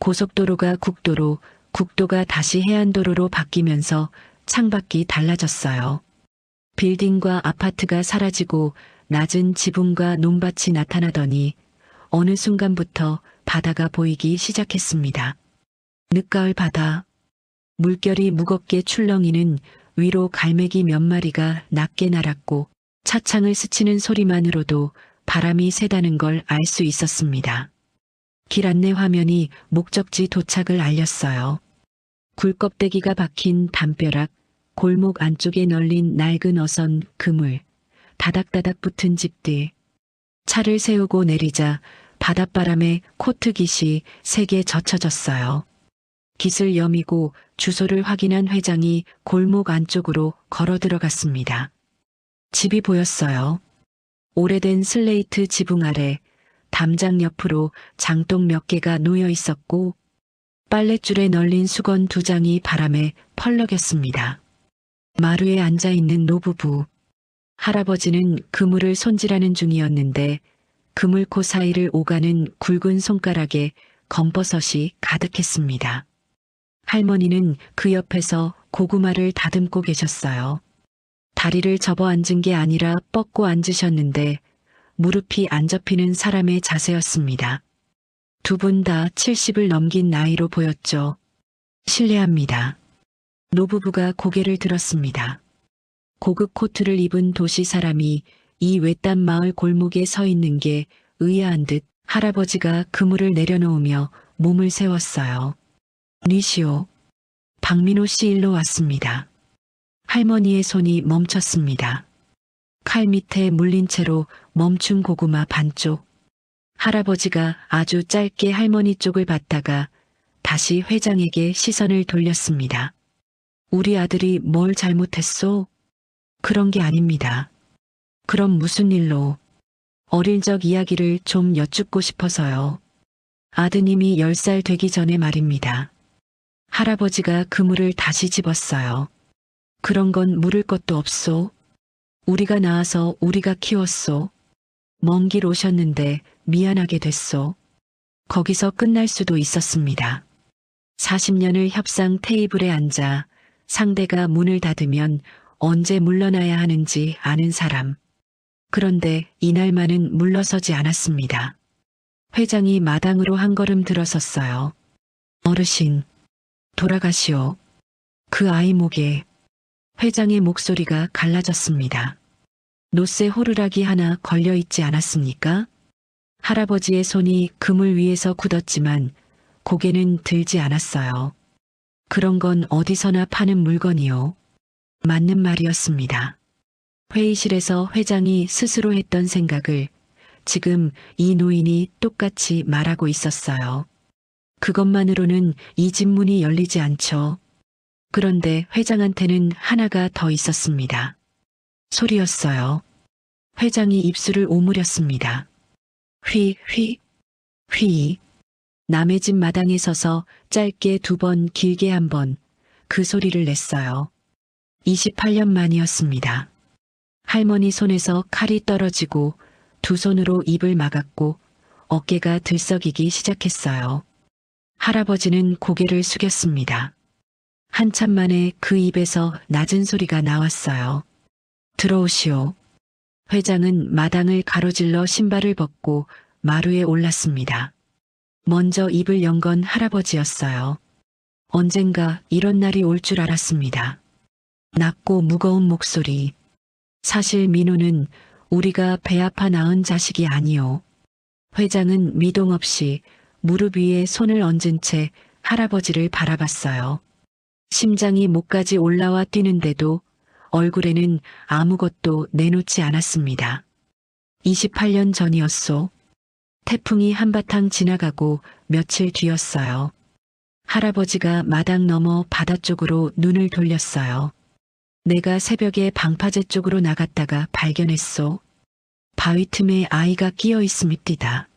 Speaker 3: 고속도로가 국도로, 국도가 다시 해안도로로 바뀌면서 창밖이 달라졌어요. 빌딩과 아파트가 사라지고 낮은 지붕과 논밭이 나타나더니 어느 순간부터 바다가 보이기 시작했습니다. 늦가을 바다. 물결이 무겁게 출렁이는 위로 갈매기 몇 마리가 낮게 날았고 차창을 스치는 소리만으로도 바람이 세다는 걸 알 수 있었습니다. 길 안내 화면이 목적지 도착을 알렸어요. 굴껍데기가 박힌 담벼락, 골목 안쪽에 널린 낡은 어선, 그물, 다닥다닥 붙은 집들. 차를 세우고 내리자 바닷바람에 코트깃이 세게 젖혀졌어요. 깃을 여미고 주소를 확인한 회장이 골목 안쪽으로 걸어 들어갔습니다. 집이 보였어요. 오래된 슬레이트 지붕 아래 담장 옆으로 장독 몇 개가 놓여 있었고 빨랫줄에 널린 수건 2장이 바람에 펄럭였습니다. 마루에 앉아있는 노부부. 할아버지는 그물을 손질하는 중이었는데 그물코 사이를 오가는 굵은 손가락에 검버섯이 가득했습니다. 할머니는 그 옆에서 고구마를 다듬고 계셨어요. 다리를 접어 앉은 게 아니라 뻗고 앉으셨는데 무릎이 안 접히는 사람의 자세였습니다. 두 분 다 70을 넘긴 나이로 보였죠. 실례합니다. 노부부가 고개를 들었습니다. 고급 코트를 입은 도시 사람이 이 외딴 마을 골목에 서 있는 게 의아한 듯 할아버지가 그물을 내려놓으며 몸을 세웠어요. 니시오. 박민호 씨 일로 왔습니다. 할머니의 손이 멈췄습니다. 칼 밑에 물린 채로 멈춘 고구마 반쪽. 할아버지가 아주 짧게 할머니 쪽을 봤다가 다시 회장에게 시선을 돌렸습니다. 우리 아들이 뭘 잘못했소? 그런 게 아닙니다. 그럼 무슨 일로? 어릴 적 이야기를 좀 여쭙고 싶어서요. 아드님이 10살 되기 전에 말입니다. 할아버지가 그물을 다시 집었어요. 그런 건 물을 것도 없소. 우리가 낳아서 우리가 키웠소. 먼 길 오셨는데 미안하게 됐소. 거기서 끝날 수도 있었습니다. 40년을 협상 테이블에 앉아 상대가 문을 닫으면 언제 물러나야 하는지 아는 사람. 그런데 이날만은 물러서지 않았습니다. 회장이 마당으로 한 걸음 들어섰어요. 어르신, 돌아가시오. 그 아이 목에. 회장의 목소리가 갈라졌습니다. 노쇠 호루라기 하나 걸려있지 않았습니까? 할아버지의 손이 그물 위에서 굳었지만 고개는 들지 않았어요. 그런 건 어디서나 파는 물건이요. 맞는 말이었습니다. 회의실에서 회장이 스스로 했던 생각을 지금 이 노인이 똑같이 말하고 있었어요. 그것만으로는 이 집 문이 열리지 않죠. 그런데 회장한테는 하나가 더 있었습니다. 소리였어요. 회장이 입술을 오므렸습니다. 휘. 남의 집 마당에 서서 짧게 2번, 길게 1번 그 소리를 냈어요. 28년 만이었습니다. 할머니 손에서 칼이 떨어지고 두 손으로 입을 막았고 어깨가 들썩이기 시작했어요. 할아버지는 고개를 숙였습니다. 한참 만에 그 입에서 낮은 소리가 나왔어요. 들어오시오. 회장은 마당을 가로질러 신발을 벗고 마루에 올랐습니다. 먼저 입을 연 건 할아버지였어요. 언젠가 이런 날이 올 줄 알았습니다. 낮고 무거운 목소리. 사실 민호는 우리가 배 아파 낳은 자식이 아니오. 회장은 미동 없이 무릎 위에 손을 얹은 채 할아버지를 바라봤어요. 심장이 목까지 올라와 뛰는데도 얼굴에는 아무것도 내놓지 않았습니다. 28년 전이었소. 태풍이 한바탕 지나가고 며칠 뒤였어요. 할아버지가 마당 너머 바다 쪽으로 눈을 돌렸어요. 내가 새벽에 방파제 쪽으로 나갔다가 발견했소. 바위 틈에 아이가 끼어 있음입디다.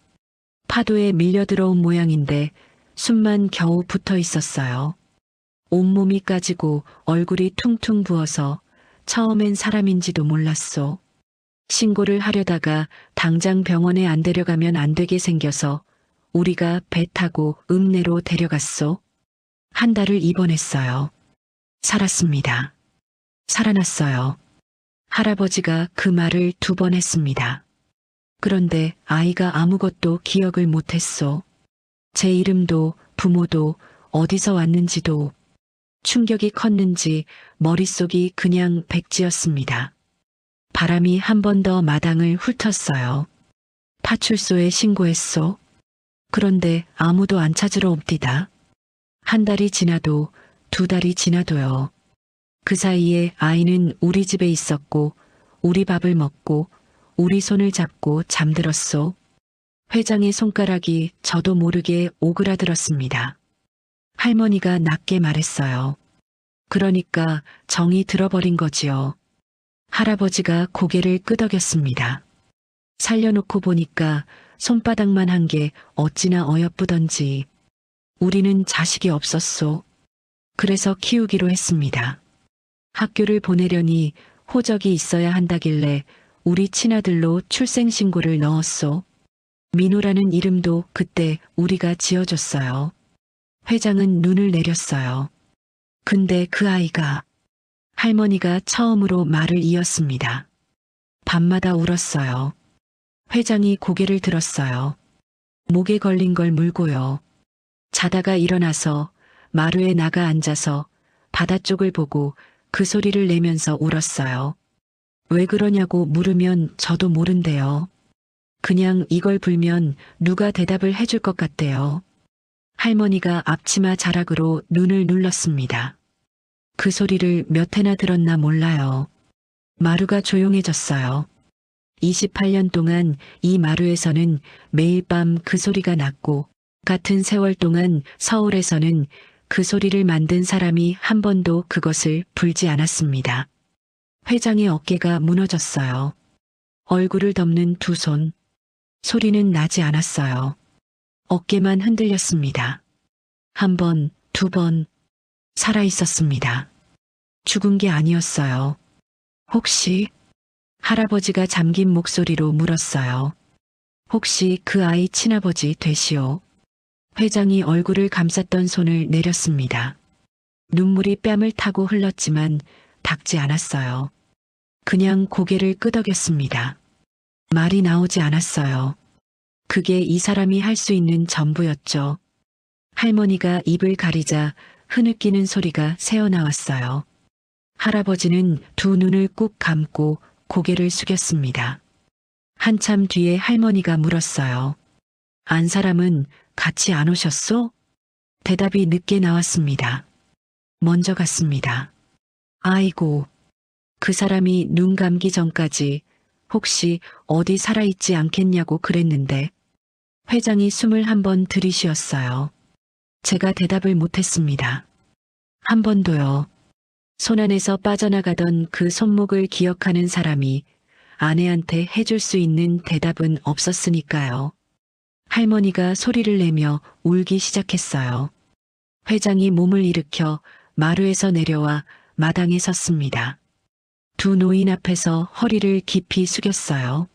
Speaker 3: 파도에 밀려들어온 모양인데 숨만 겨우 붙어 있었어요. 온몸이 까지고 얼굴이 퉁퉁 부어서 처음엔 사람인지도 몰랐소. 신고를 하려다가 당장 병원에 안 데려가면 안 되게 생겨서 우리가 배 타고 읍내로 데려갔소. 한 달을 입원했어요. 살았습니다. 살아났어요. 할아버지가 그 말을 2번 했습니다. 그런데 아이가 아무것도 기억을 못했소. 제 이름도 부모도 어디서 왔는지도. 충격이 컸는지 머릿속이 그냥 백지였습니다. 바람이 한 번 더 마당을 훑었어요. 파출소에 신고했소. 그런데 아무도 안 찾으러 옵디다. 한 달이 지나도 2달이 지나도요. 그 사이에 아이는 우리 집에 있었고 우리 밥을 먹고 우리 손을 잡고 잠들었소. 회장의 손가락이 저도 모르게 오그라들었습니다. 할머니가 낮게 말했어요. 그러니까 정이 들어버린 거지요. 할아버지가 고개를 끄덕였습니다. 살려놓고 보니까 손바닥만 한 게 어찌나 어여쁘던지. 우리는 자식이 없었소. 그래서 키우기로 했습니다. 학교를 보내려니 호적이 있어야 한다길래 우리 친아들로 출생신고를 넣었소. 민호라는 이름도 그때 우리가 지어줬어요. 회장은 눈을 내렸어요. 근데 그 아이가... 할머니가 처음으로 말을 이었습니다. 밤마다 울었어요. 회장이 고개를 들었어요. 목에 걸린 걸 물고요. 자다가 일어나서 마루에 나가 앉아서 바다 쪽을 보고 그 소리를 내면서 울었어요. 왜 그러냐고 물으면 저도 모른대요. 그냥 이걸 불면 누가 대답을 해줄 것 같대요. 할머니가 앞치마 자락으로 눈을 눌렀습니다. 그 소리를 몇 해나 들었나 몰라요. 마루가 조용해졌어요. 28년 동안 이 마루에서는 매일 밤 그 소리가 났고 같은 세월 동안 서울에서는 그 소리를 만든 사람이 한 번도 그것을 불지 않았습니다. 회장의 어깨가 무너졌어요. 얼굴을 덮는 2손. 소리는 나지 않았어요. 어깨만 흔들렸습니다. 1번, 2번. 살아있었습니다. 죽은 게 아니었어요. 혹시... 할아버지가 잠긴 목소리로 물었어요. 혹시 그 아이 친아버지 되시오? 회장이 얼굴을 감쌌던 손을 내렸습니다. 눈물이 뺨을 타고 흘렀지만 닦지 않았어요. 그냥 고개를 끄덕였습니다. 말이 나오지 않았어요. 그게 이 사람이 할 수 있는 전부였죠. 할머니가 입을 가리자 흐느끼는 소리가 새어나왔어요. 할아버지는 2 눈을 꾹 감고 고개를 숙였습니다. 한참 뒤에 할머니가 물었어요. 안 사람은 같이 안 오셨소? 대답이 늦게 나왔습니다. 먼저 갔습니다. 아이고, 그 사람이 눈 감기 전까지 혹시 어디 살아있지 않겠냐고 그랬는데 회장이 숨을 한 번 들이쉬었어요. 제가 대답을 못했습니다. 한 번도요. 손안에서 빠져나가던 그 손목을 기억하는 사람이 아내한테 해줄 수 있는 대답은 없었으니까요. 할머니가 소리를 내며 울기 시작했어요. 회장이 몸을 일으켜 마루에서 내려와 마당에 섰습니다. 2 노인 앞에서 허리를 깊이 숙였어요.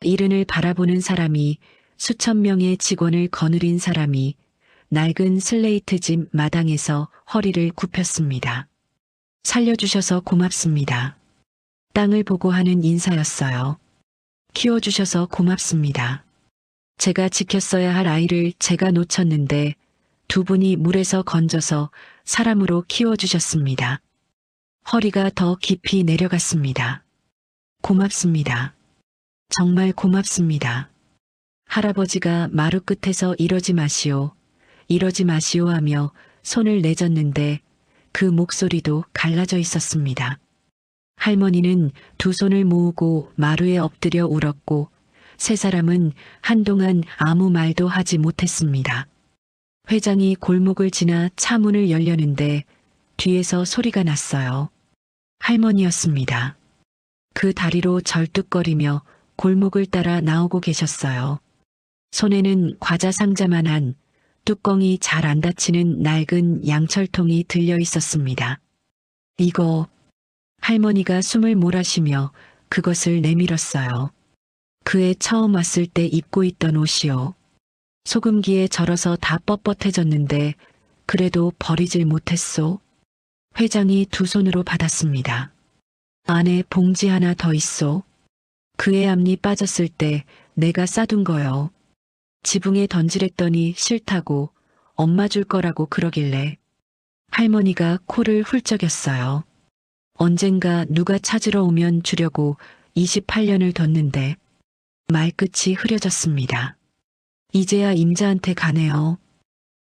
Speaker 3: 이른을 바라보는 사람이 수천 명의 직원을 거느린 사람이 낡은 슬레이트집 마당에서 허리를 굽혔습니다. 살려주셔서 고맙습니다. 땅을 보고 하는 인사였어요. 키워주셔서 고맙습니다. 제가 지켰어야 할 아이를 제가 놓쳤는데 두 분이 물에서 건져서 사람으로 키워주셨습니다. 허리가 더 깊이 내려갔습니다. 고맙습니다. 정말 고맙습니다. 할아버지가 마루 끝에서 이러지 마시오, 이러지 마시오 하며 손을 내젓는데 그 목소리도 갈라져 있었습니다. 할머니는 두 손을 모으고 마루에 엎드려 울었고 세 사람은 한동안 아무 말도 하지 못했습니다. 회장이 골목을 지나 차 문을 열려는데 뒤에서 소리가 났어요. 할머니였습니다. 그 다리로 절뚝거리며 골목을 따라 나오고 계셨어요. 손에는 과자 상자만한 뚜껑이 잘 안 닫히는 낡은 양철통이 들려 있었습니다. 이거, 할머니가 숨을 몰아쉬며 그것을 내밀었어요. 그애 처음 왔을 때 입고 있던 옷이요. 소금기에 절어서 다 뻣뻣해졌는데 그래도 버리질 못했소. 회장이 두 손으로 받았습니다. 안에 봉지 하나 더 있소. 그의 앞니 빠졌을 때 내가 싸둔 거요. 지붕에 던지랬더니 싫다고 엄마 줄 거라고 그러길래. 할머니가 코를 훌쩍였어요. 언젠가 누가 찾으러 오면 주려고 28년을 뒀는데 말끝이 흐려졌습니다. 이제야 임자한테 가네요.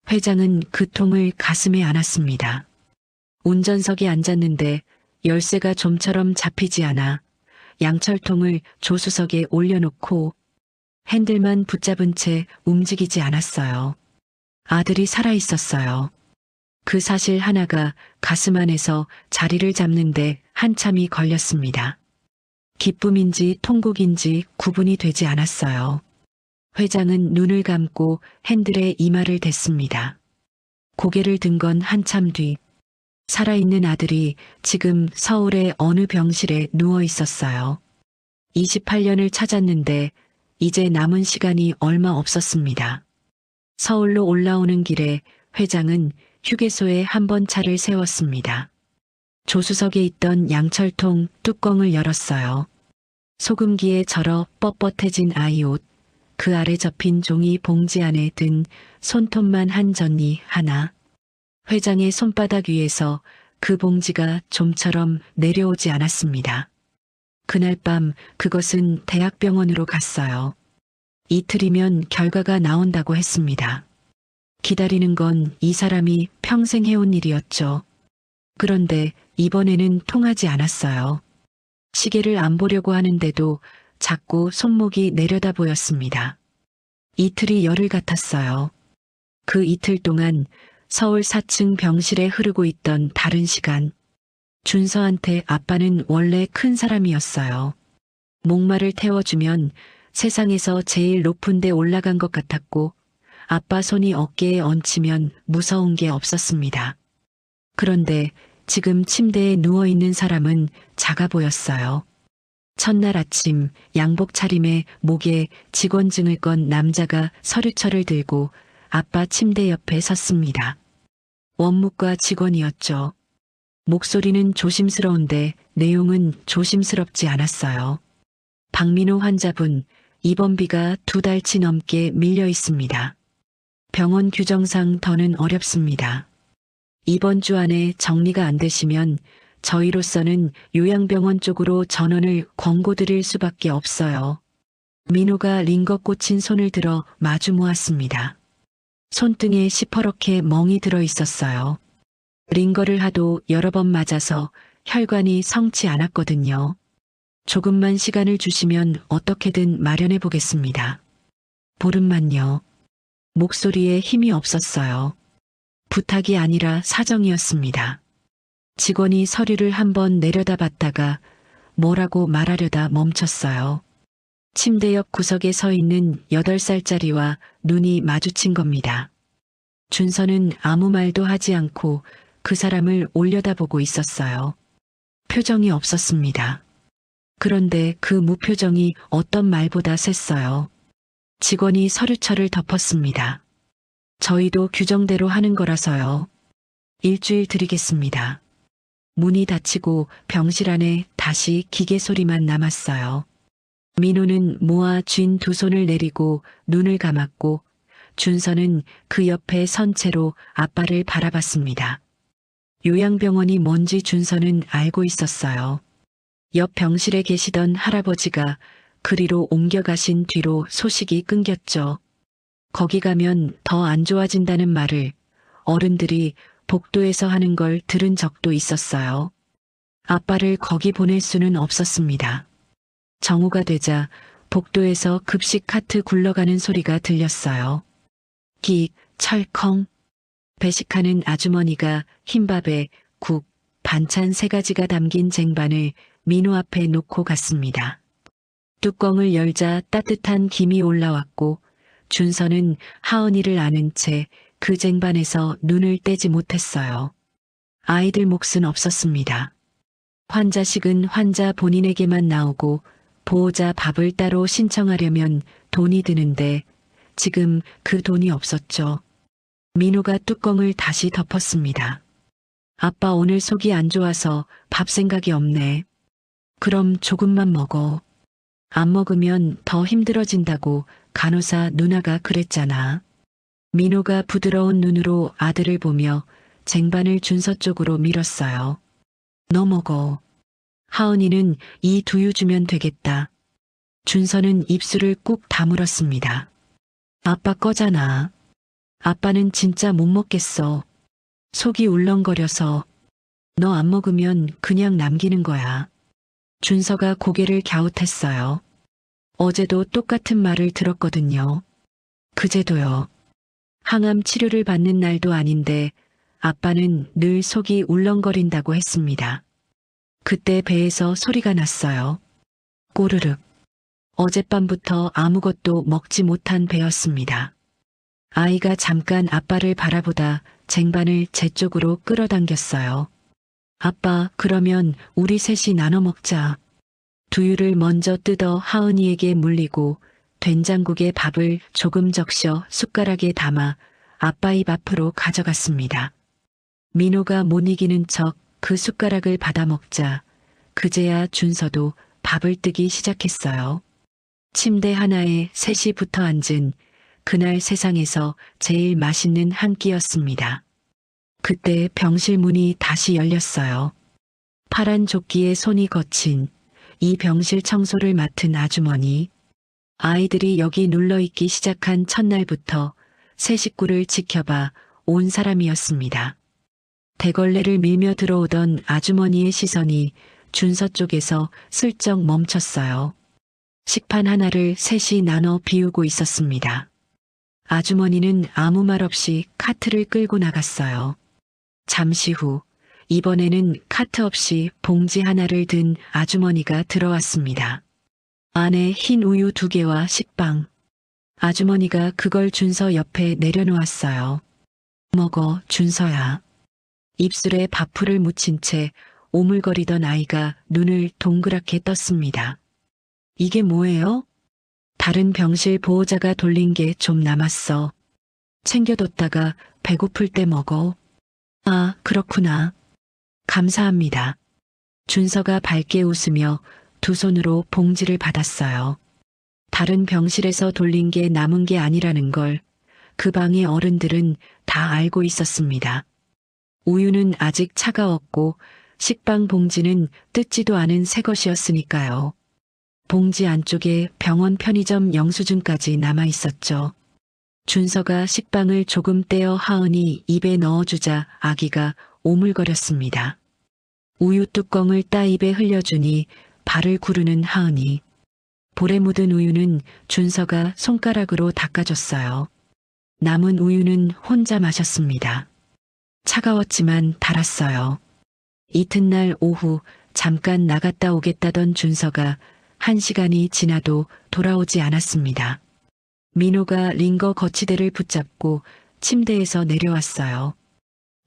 Speaker 3: 회장은 그 통을 가슴에 안았습니다. 운전석에 앉았는데 열쇠가 좀처럼 잡히지 않아 양철통을 조수석에 올려놓고 핸들만 붙잡은 채 움직이지 않았어요. 아들이 살아있었어요. 그 사실 하나가 가슴 안에서 자리를 잡는데 한참이 걸렸습니다. 기쁨인지 통곡인지 구분이 되지 않았어요. 회장은 눈을 감고 핸들에 이마를 댔습니다. 고개를 든 건 한참 뒤. 살아있는 아들이 지금 서울의 어느 병실에 누워 있었어요. 28년을 찾았는데 이제 남은 시간이 얼마 없었습니다. 서울로 올라오는 길에 회장은 휴게소에 한 번 차를 세웠습니다. 조수석에 있던 양철통 뚜껑을 열었어요. 소금기에 절어 뻣뻣해진 아이 옷, 그 아래 접힌 종이 봉지 안에 든 손톱만 한 전이 하나. 회장의 손바닥 위에서 그 봉지가 좀처럼 내려오지 않았습니다. 그날 밤 그것은 대학병원으로 갔어요. 이틀이면 결과가 나온다고 했습니다. 기다리는 건 이 사람이 평생 해온 일이었죠. 그런데 이번에는 통하지 않았어요. 시계를 안 보려고 하는데도 자꾸 손목이 내려다 보였습니다. 이틀이 열흘 같았어요. 그 이틀 동안 서울 4층 병실에 흐르고 있던 다른 시간. 준서한테 아빠는 원래 큰 사람이었어요. 목마를 태워주면 세상에서 제일 높은 데 올라간 것 같았고 아빠 손이 어깨에 얹히면 무서운 게 없었습니다. 그런데 지금 침대에 누워있는 사람은 작아 보였어요. 첫날 아침 양복 차림에 목에 직원증을 건 남자가 서류철을 들고 아빠 침대 옆에 섰습니다. 원무과 직원이었죠. 목소리는 조심스러운데 내용은 조심스럽지 않았어요. 박민호 환자분, 입원비가 2달치 넘게 밀려 있습니다. 병원 규정상 더는 어렵습니다. 이번 주 안에 정리가 안 되시면 저희로서는 요양병원 쪽으로 전원을 권고드릴 수밖에 없어요. 민호가 링거 꽂힌 손을 들어 마주 모았습니다. 손등에 시퍼렇게 멍이 들어 있었어요. 링거를 하도 여러 번 맞아서 혈관이 성치 않았거든요. 조금만 시간을 주시면 어떻게든 마련해 보겠습니다. 보름만요. 목소리에 힘이 없었어요. 부탁이 아니라 사정이었습니다. 직원이 서류를 한번 내려다봤다가 뭐라고 말하려다 멈췄어요. 침대 옆 구석에 서 있는 8살짜리와 눈이 마주친 겁니다. 준서는 아무 말도 하지 않고 그 사람을 올려다보고 있었어요. 표정이 없었습니다. 그런데 그 무표정이 어떤 말보다 셌어요. 직원이 서류철을 덮었습니다. 저희도 규정대로 하는 거라서요. 일주일 드리겠습니다. 문이 닫히고 병실 안에 다시 기계 소리만 남았어요. 민호는 모아 쥔 두 손을 내리고 눈을 감았고 준서는 그 옆에 선 채로 아빠를 바라봤습니다. 요양병원이 뭔지 준서는 알고 있었어요. 옆 병실에 계시던 할아버지가 그리로 옮겨가신 뒤로 소식이 끊겼죠. 거기 가면 더 안 좋아진다는 말을 어른들이 복도에서 하는 걸 들은 적도 있었어요. 아빠를 거기 보낼 수는 없었습니다. 정오가 되자 복도에서 급식 카트 굴러가는 소리가 들렸어요. 끽, 철컹. 배식하는 아주머니가 흰밥에 국, 반찬 3가지가 담긴 쟁반을 민호 앞에 놓고 갔습니다. 뚜껑을 열자 따뜻한 김이 올라왔고 준서는 하은이를 아는 채 그 쟁반에서 눈을 떼지 못했어요. 아이들 몫은 없었습니다. 환자식은 환자 본인에게만 나오고 보호자 밥을 따로 신청하려면 돈이 드는데 지금 그 돈이 없었죠. 민호가 뚜껑을 다시 덮었습니다. 아빠 오늘 속이 안 좋아서 밥 생각이 없네. 그럼 조금만 먹어. 안 먹으면 더 힘들어진다고 간호사 누나가 그랬잖아. 민호가 부드러운 눈으로 아들을 보며 쟁반을 준서 쪽으로 밀었어요. 너 먹어. 하은이는 이 두유 주면 되겠다. 준서는 입술을 꾹 다물었습니다. 아빠 거잖아. 아빠는 진짜 못 먹겠어. 속이 울렁거려서. 너 안 먹으면 그냥 남기는 거야. 준서가 고개를 갸웃했어요. 어제도 똑같은 말을 들었거든요. 그제도요. 항암 치료를 받는 날도 아닌데 아빠는 늘 속이 울렁거린다고 했습니다. 그때 배에서 소리가 났어요. 꼬르륵. 어젯밤부터 아무것도 먹지 못한 배였습니다. 아이가 잠깐 아빠를 바라보다 쟁반을 제 쪽으로 끌어당겼어요. 아빠, 그러면 우리 셋이 나눠 먹자. 두유를 먼저 뜯어 하은이에게 물리고 된장국에 밥을 조금 적셔 숟가락에 담아 아빠 입 앞으로 가져갔습니다. 민호가 못 이기는 척 그 숟가락을 받아 먹자 그제야 준서도 밥을 뜨기 시작했어요. 침대 하나에 셋이 붙어 앉은 그날 세상에서 제일 맛있는 한 끼였습니다. 그때 병실 문이 다시 열렸어요. 파란 조끼에 손이 거친 이 병실 청소를 맡은 아주머니. 아이들이 여기 눌러있기 시작한 첫날부터 새 식구를 지켜봐 온 사람이었습니다. 대걸레를 밀며 들어오던 아주머니의 시선이 준서 쪽에서 슬쩍 멈췄어요. 식판 하나를 셋이 나눠 비우고 있었습니다. 아주머니는 아무 말 없이 카트를 끌고 나갔어요. 잠시 후 이번에는 카트 없이 봉지 하나를 든 아주머니가 들어왔습니다. 안에 흰 우유 2개와 식빵. 아주머니가 그걸 준서 옆에 내려놓았어요. 먹어, 준서야. 입술에 밥풀을 묻힌 채 오물거리던 아이가 눈을 동그랗게 떴습니다. 이게 뭐예요? 다른 병실 보호자가 돌린 게 좀 남았어. 챙겨뒀다가 배고플 때 먹어. 아, 그렇구나. 감사합니다. 준서가 밝게 웃으며 두 손으로 봉지를 받았어요. 다른 병실에서 돌린 게 남은 게 아니라는 걸 그 방의 어른들은 다 알고 있었습니다. 우유는 아직 차가웠고 식빵 봉지는 뜯지도 않은 새 것이었으니까요. 봉지 안쪽에 병원 편의점 영수증까지 남아 있었죠. 준서가 식빵을 조금 떼어 하은이 입에 넣어주자 아기가 오물거렸습니다. 우유 뚜껑을 따 입에 흘려주니 발을 구르는 하은이. 볼에 묻은 우유는 준서가 손가락으로 닦아줬어요. 남은 우유는 혼자 마셨습니다. 차가웠지만 달았어요. 이튿날 오후 잠깐 나갔다 오겠다던 준서가 1시간이 지나도 돌아오지 않았습니다. 민호가 링거 거치대를 붙잡고 침대에서 내려왔어요.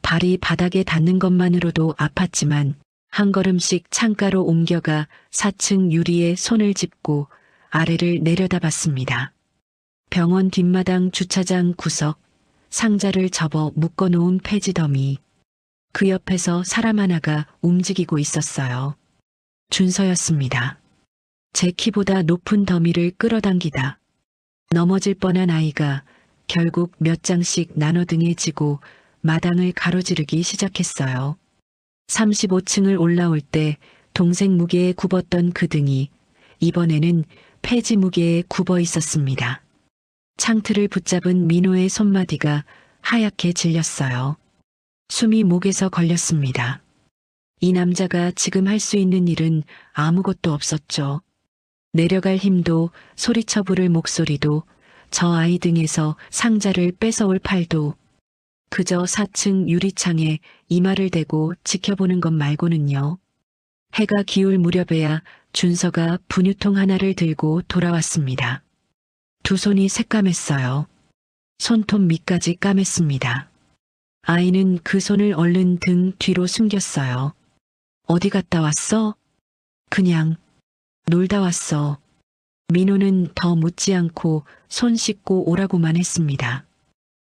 Speaker 3: 발이 바닥에 닿는 것만으로도 아팠지만 한 걸음씩 창가로 옮겨가 4층 유리에 손을 짚고 아래를 내려다봤습니다. 병원 뒷마당 주차장 구석, 상자를 접어 묶어놓은 폐지 더미. 그 옆에서 사람 하나가 움직이고 있었어요. 준서였습니다. 제 키보다 높은 더미를 끌어당기다 넘어질 뻔한 아이가 결국 몇 장씩 나눠등해지고 마당을 가로지르기 시작했어요. 35층을 올라올 때 동생 무게에 굽었던 그 등이 이번에는 폐지 무게에 굽어 있었습니다. 창틀을 붙잡은 민호의 손마디가 하얗게 질렸어요. 숨이 목에서 걸렸습니다. 이 남자가 지금 할 수 있는 일은 아무것도 없었죠. 내려갈 힘도 소리쳐 부를 목소리도 저 아이 등에서 상자를 뺏어올 팔도 그저 4층 유리창에 이마를 대고 지켜보는 것 말고는요. 해가 기울 무렵에야 준서가 분유통 하나를 들고 돌아왔습니다. 두 손이 새까맸어요. 손톱 밑까지 까맸습니다. 아이는 그 손을 얼른 등 뒤로 숨겼어요. 어디 갔다 왔어? 그냥 놀다 왔어. 민호는 더 묻지 않고 손 씻고 오라고만 했습니다.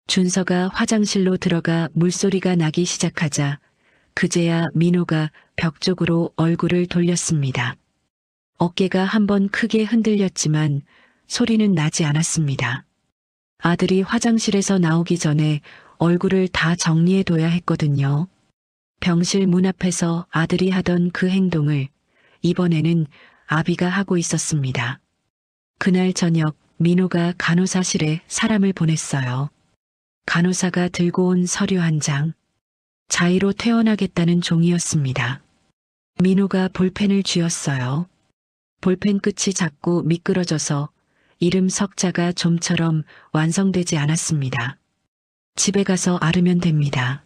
Speaker 3: 준서가 화장실로 들어가 물소리가 나기 시작하자 그제야 민호가 벽 쪽으로 얼굴을 돌렸습니다. 어깨가 한번 크게 흔들렸지만 소리는 나지 않았습니다. 아들이 화장실에서 나오기 전에 얼굴을 다 정리해둬야 했거든요. 병실 문 앞에서 아들이 하던 그 행동을 이번에는 아비가 하고 있었습니다. 그날 저녁 민호가 간호사실에 사람을 보냈어요. 간호사가 들고 온 서류 한 장. 자의로 퇴원하겠다는 종이었습니다. 민호가 볼펜을 쥐었어요. 볼펜 끝이 자꾸 미끄러져서 이름 석자가 좀처럼 완성되지 않았습니다. 집에 가서 앓으면 됩니다.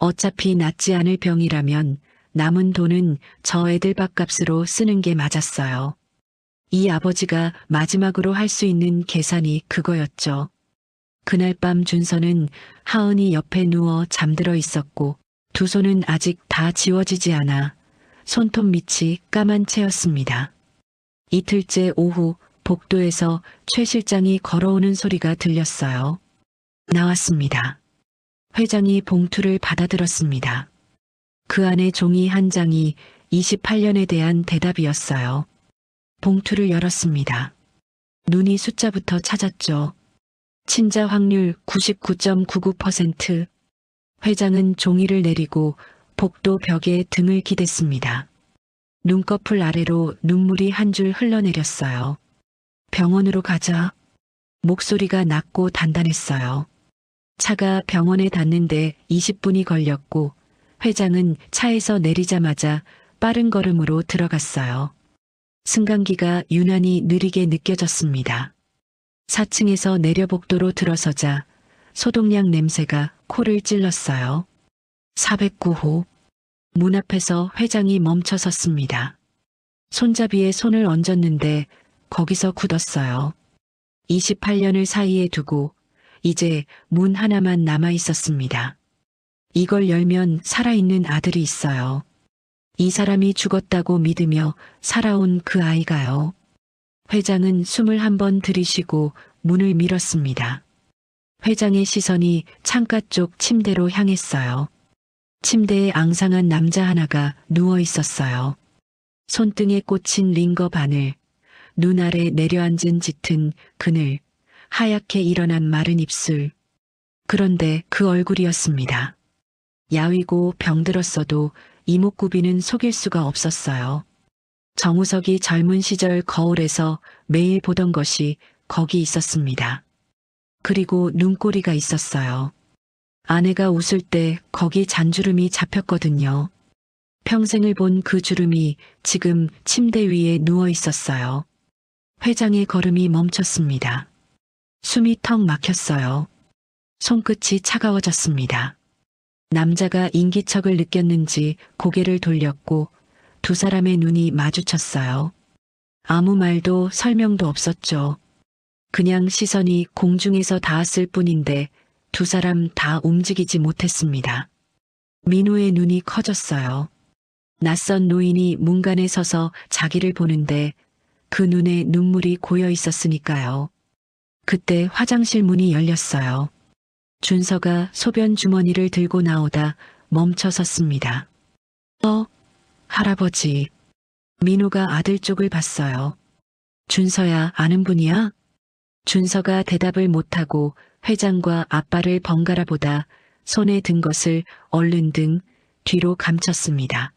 Speaker 3: 어차피 낫지 않을 병이라면 남은 돈은 저 애들 밥값으로 쓰는 게 맞았어요. 이 아버지가 마지막으로 할 수 있는 계산이 그거였죠. 그날 밤 준서는 하은이 옆에 누워 잠들어 있었고 두 손은 아직 다 지워지지 않아 손톱 밑이 까만 채였습니다. 이틀째 오후 복도에서 최 실장이 걸어오는 소리가 들렸어요. 나왔습니다. 회장이 봉투를 받아들었습니다. 그 안에 종이 한 장이 28년에 대한 대답이었어요. 봉투를 열었습니다. 눈이 숫자부터 찾았죠. 친자 확률 99.99%. 회장은 종이를 내리고 복도 벽에 등을 기댔습니다. 눈꺼풀 아래로 눈물이 한 줄 흘러내렸어요. 병원으로 가자. 목소리가 낮고 단단했어요. 차가 병원에 닿는데 20분이 걸렸고 회장은 차에서 내리자마자 빠른 걸음으로 들어갔어요. 승강기가 유난히 느리게 느껴졌습니다. 4층에서 내려복도로 들어서자 소독약 냄새가 코를 찔렀어요. 409호. 문 앞에서 회장이 멈춰 섰습니다. 손잡이에 손을 얹었는데 거기서 굳었어요. 28년을 사이에 두고 이제 문 하나만 남아 있었습니다. 이걸 열면 살아있는 아들이 있어요. 이 사람이 죽었다고 믿으며 살아온 그 아이가요. 회장은 숨을 한번 들이쉬고 문을 밀었습니다. 회장의 시선이 창가 쪽 침대로 향했어요. 침대에 앙상한 남자 하나가 누워 있었어요. 손등에 꽂힌 링거 바늘, 눈 아래 내려앉은 짙은 그늘, 하얗게 일어난 마른 입술. 그런데 그 얼굴이었습니다. 야위고 병들었어도 이목구비는 속일 수가 없었어요. 정우석이 젊은 시절 거울에서 매일 보던 것이 거기 있었습니다. 그리고 눈꼬리가 있었어요. 아내가 웃을 때 거기 잔주름이 잡혔거든요. 평생을 본 그 주름이 지금 침대 위에 누워 있었어요. 회장의 걸음이 멈췄습니다. 숨이 턱 막혔어요. 손끝이 차가워졌습니다. 남자가 인기척을 느꼈는지 고개를 돌렸고 두 사람의 눈이 마주쳤어요. 아무 말도 설명도 없었죠. 그냥 시선이 공중에서 닿았을 뿐인데 두 사람 다 움직이지 못했습니다. 민호의 눈이 커졌어요. 낯선 노인이 문간에 서서 자기를 보는데 그 눈에 눈물이 고여 있었으니까요. 그때 화장실 문이 열렸어요. 준서가 소변 주머니를 들고 나오다 멈춰 섰습니다. 할아버지. 민호가 아들 쪽을 봤어요. 준서야, 아는 분이야? 준서가 대답을 못하고 회장과 아빠를 번갈아 보다 손에 든 것을 얼른 등 뒤로 감췄습니다.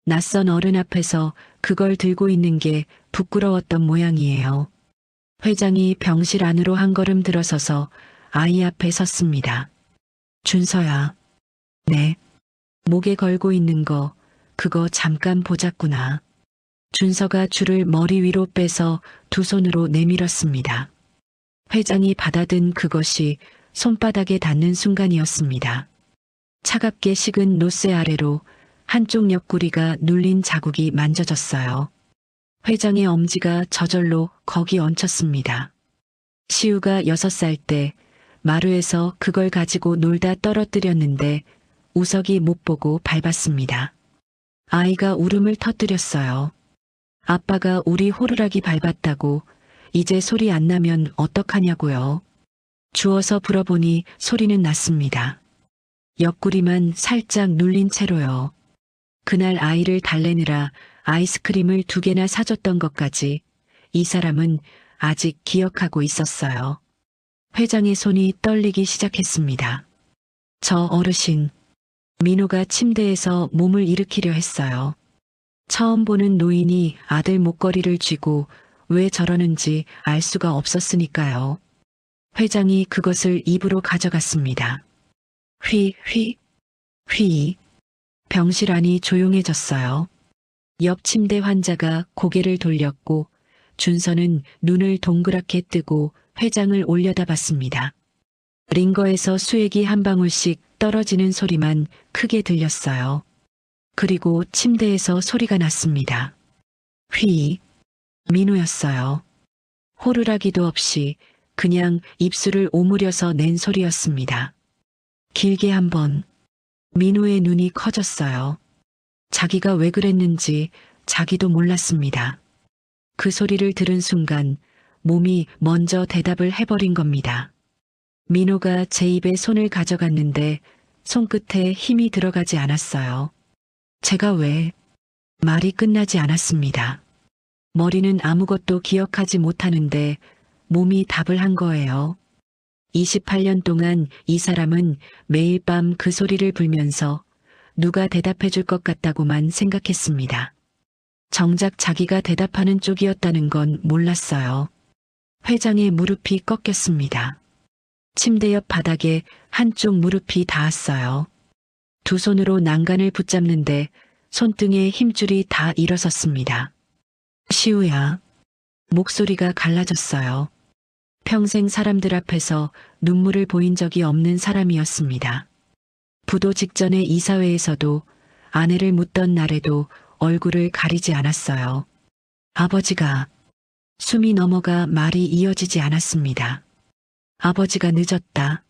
Speaker 3: 낯선 어른 앞에서 그걸 들고 있는 게 부끄러웠던 모양이에요. 회장이 병실 안으로 한 걸음 들어서서 아이 앞에 섰습니다. 준서야. 네. 목에 걸고 있는 거, 그거 잠깐 보자꾸나. 준서가 줄을 머리 위로 빼서 두 손으로 내밀었습니다. 회장이 받아든 그것이 손바닥에 닿는 순간이었습니다. 차갑게 식은 노쇠 아래로 한쪽 옆구리가 눌린 자국이 만져졌어요. 회장의 엄지가 저절로 거기 얹혔습니다. 시우가 6살 때 마루에서 그걸 가지고 놀다 떨어뜨렸는데 우석이 못 보고 밟았습니다. 아이가 울음을 터뜨렸어요. 아빠가 우리 호루라기 밟았다고 이제 소리 안 나면 어떡하냐고요. 주워서 불어보니 소리는 났습니다. 옆구리만 살짝 눌린 채로요. 그날 아이를 달래느라 아이스크림을 2개나 사줬던 것까지 이 사람은 아직 기억하고 있었어요. 회장의 손이 떨리기 시작했습니다. 저 어르신, 민호가 침대에서 몸을 일으키려 했어요. 처음 보는 노인이 아들 목걸이를 쥐고 왜 저러는지 알 수가 없었으니까요. 회장이 그것을 입으로 가져갔습니다. 휘. 병실 안이 조용해졌어요. 옆 침대 환자가 고개를 돌렸고 준서는 눈을 동그랗게 뜨고 회장을 올려다봤습니다. 링거에서 수액이 한 방울씩 떨어지는 소리만 크게 들렸어요. 그리고 침대에서 소리가 났습니다. 휘. 민호였어요. 호루라기도 없이 그냥 입술을 오므려서 낸 소리였습니다. 길게 한 번. 민호의 눈이 커졌어요. 자기가 왜 그랬는지 자기도 몰랐습니다. 그 소리를 들은 순간 몸이 먼저 대답을 해버린 겁니다. 민호가 제 입에 손을 가져갔는데 손끝에 힘이 들어가지 않았어요. 제가 왜? 말이 끝나지 않았습니다. 머리는 아무것도 기억하지 못하는데 몸이 답을 한 거예요. 28년 동안 이 사람은 매일 밤 그 소리를 불면서 누가 대답해 줄 것 같다고만 생각했습니다. 정작 자기가 대답하는 쪽이었다는 건 몰랐어요. 회장의 무릎이 꺾였습니다. 침대 옆 바닥에 한쪽 무릎이 닿았어요. 두 손으로 난간을 붙잡는데 손등에 힘줄이 다 일어섰습니다. 시우야. 목소리가 갈라졌어요. 평생 사람들 앞에서 눈물을 보인 적이 없는 사람이었습니다. 부도 직전의 이사회에서도 아내를 묻던 날에도 얼굴을 가리지 않았어요. 아버지가. 숨이 넘어가 말이 이어지지 않았습니다. 아버지가 늦었다.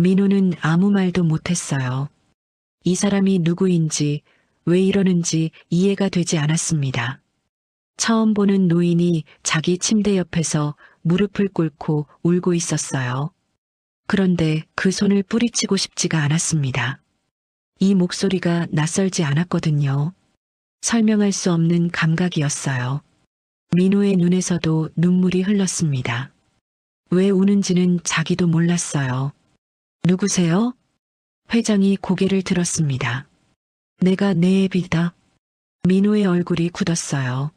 Speaker 3: 민호는 아무 말도 못했어요. 이 사람이 누구인지 왜 이러는지 이해가 되지 않았습니다. 처음 보는 노인이 자기 침대 옆에서 무릎을 꿇고 울고 있었어요. 그런데 그 손을 뿌리치고 싶지가 않았습니다. 이 목소리가 낯설지 않았거든요. 설명할 수 없는 감각이었어요. 민호의 눈에서도 눈물이 흘렀습니다. 왜 우는지는 자기도 몰랐어요. 누구세요? 회장이 고개를 들었습니다. 내가 내 애비다. 민호의 얼굴이 굳었어요.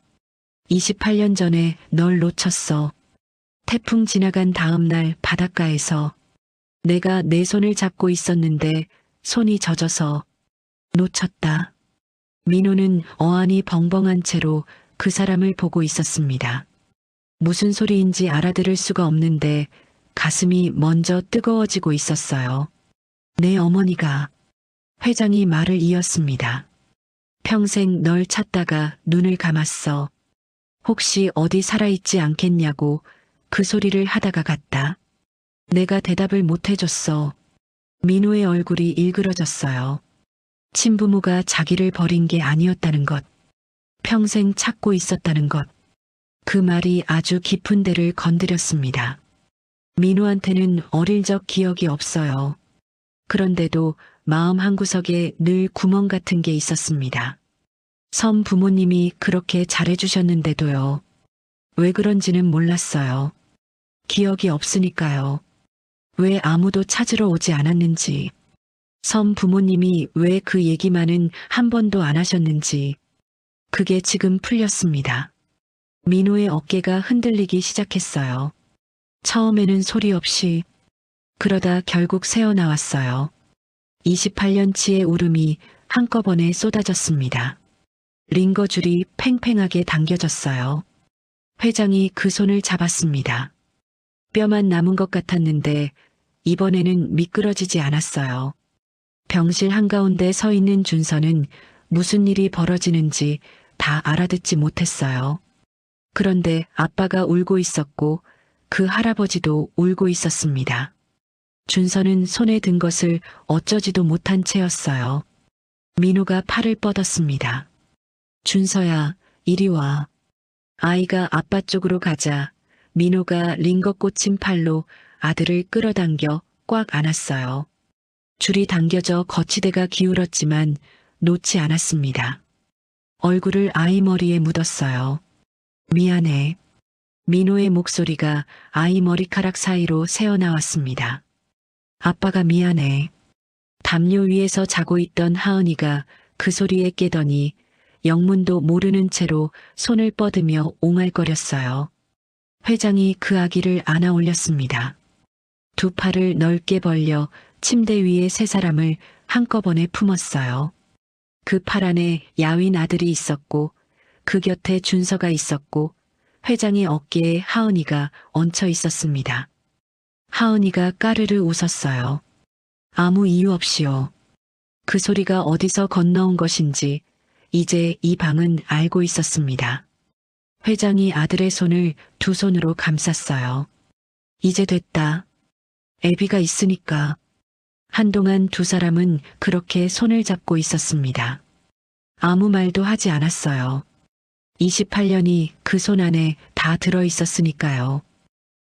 Speaker 3: 28년 전에 널 놓쳤어. 태풍 지나간 다음 날 바닷가에서 내가 내 손을 잡고 있었는데 손이 젖어서 놓쳤다. 민호는 어안이 벙벙한 채로 그 사람을 보고 있었습니다. 무슨 소리인지 알아들을 수가 없는데 가슴이 먼저 뜨거워지고 있었어요. 내 어머니가. 회장이 말을 이었습니다. 평생 널 찾다가 눈을 감았어. 혹시 어디 살아있지 않겠냐고 그 소리를 하다가 갔다. 내가 대답을 못 해줬어. 민호의 얼굴이 일그러졌어요. 친부모가 자기를 버린 게 아니었다는 것. 평생 찾고 있었다는 것. 그 말이 아주 깊은 데를 건드렸습니다. 민호한테는 어릴 적 기억이 없어요. 그런데도 마음 한구석에 늘 구멍 같은 게 있었습니다. 섬 부모님이 그렇게 잘해주셨는데도요. 왜 그런지는 몰랐어요. 기억이 없으니까요. 왜 아무도 찾으러 오지 않았는지, 섬 부모님이 왜 그 얘기만은 한 번도 안 하셨는지, 그게 지금 풀렸습니다. 민호의 어깨가 흔들리기 시작했어요. 처음에는 소리 없이, 그러다 결국 새어나왔어요. 28년치의 울음이 한꺼번에 쏟아졌습니다. 링거줄이 팽팽하게 당겨졌어요. 회장이 그 손을 잡았습니다. 뼈만 남은 것 같았는데 이번에는 미끄러지지 않았어요. 병실 한가운데 서 있는 준서는 무슨 일이 벌어지는지 다 알아듣지 못했어요. 그런데 아빠가 울고 있었고 그 할아버지도 울고 있었습니다. 준서는 손에 든 것을 어쩌지도 못한 채였어요. 민호가 팔을 뻗었습니다. 준서야, 이리 와. 아이가 아빠 쪽으로 가자 민호가 링거 꽂힌 팔로 아들을 끌어당겨 꽉 안았어요. 줄이 당겨져 거치대가 기울었지만 놓지 않았습니다. 얼굴을 아이 머리에 묻었어요. 미안해. 민호의 목소리가 아이 머리카락 사이로 새어나왔습니다. 아빠가 미안해. 담요 위에서 자고 있던 하은이가 그 소리에 깨더니 영문도 모르는 채로 손을 뻗으며 옹알거렸어요. 회장이 그 아기를 안아 올렸습니다. 두 팔을 넓게 벌려 침대 위에 세 사람을 한꺼번에 품었어요. 그 팔 안에 야윈 아들이 있었고 그 곁에 준서가 있었고 회장의 어깨에 하은이가 얹혀 있었습니다. 하은이가 까르르 웃었어요. 아무 이유 없이요. 그 소리가 어디서 건너온 것인지 이제 이 방은 알고 있었습니다. 회장이 아들의 손을 두 손으로 감쌌어요. 이제 됐다. 애비가 있으니까. 한동안 두 사람은 그렇게 손을 잡고 있었습니다. 아무 말도 하지 않았어요. 28년이 그 손 안에 다 들어 있었으니까요.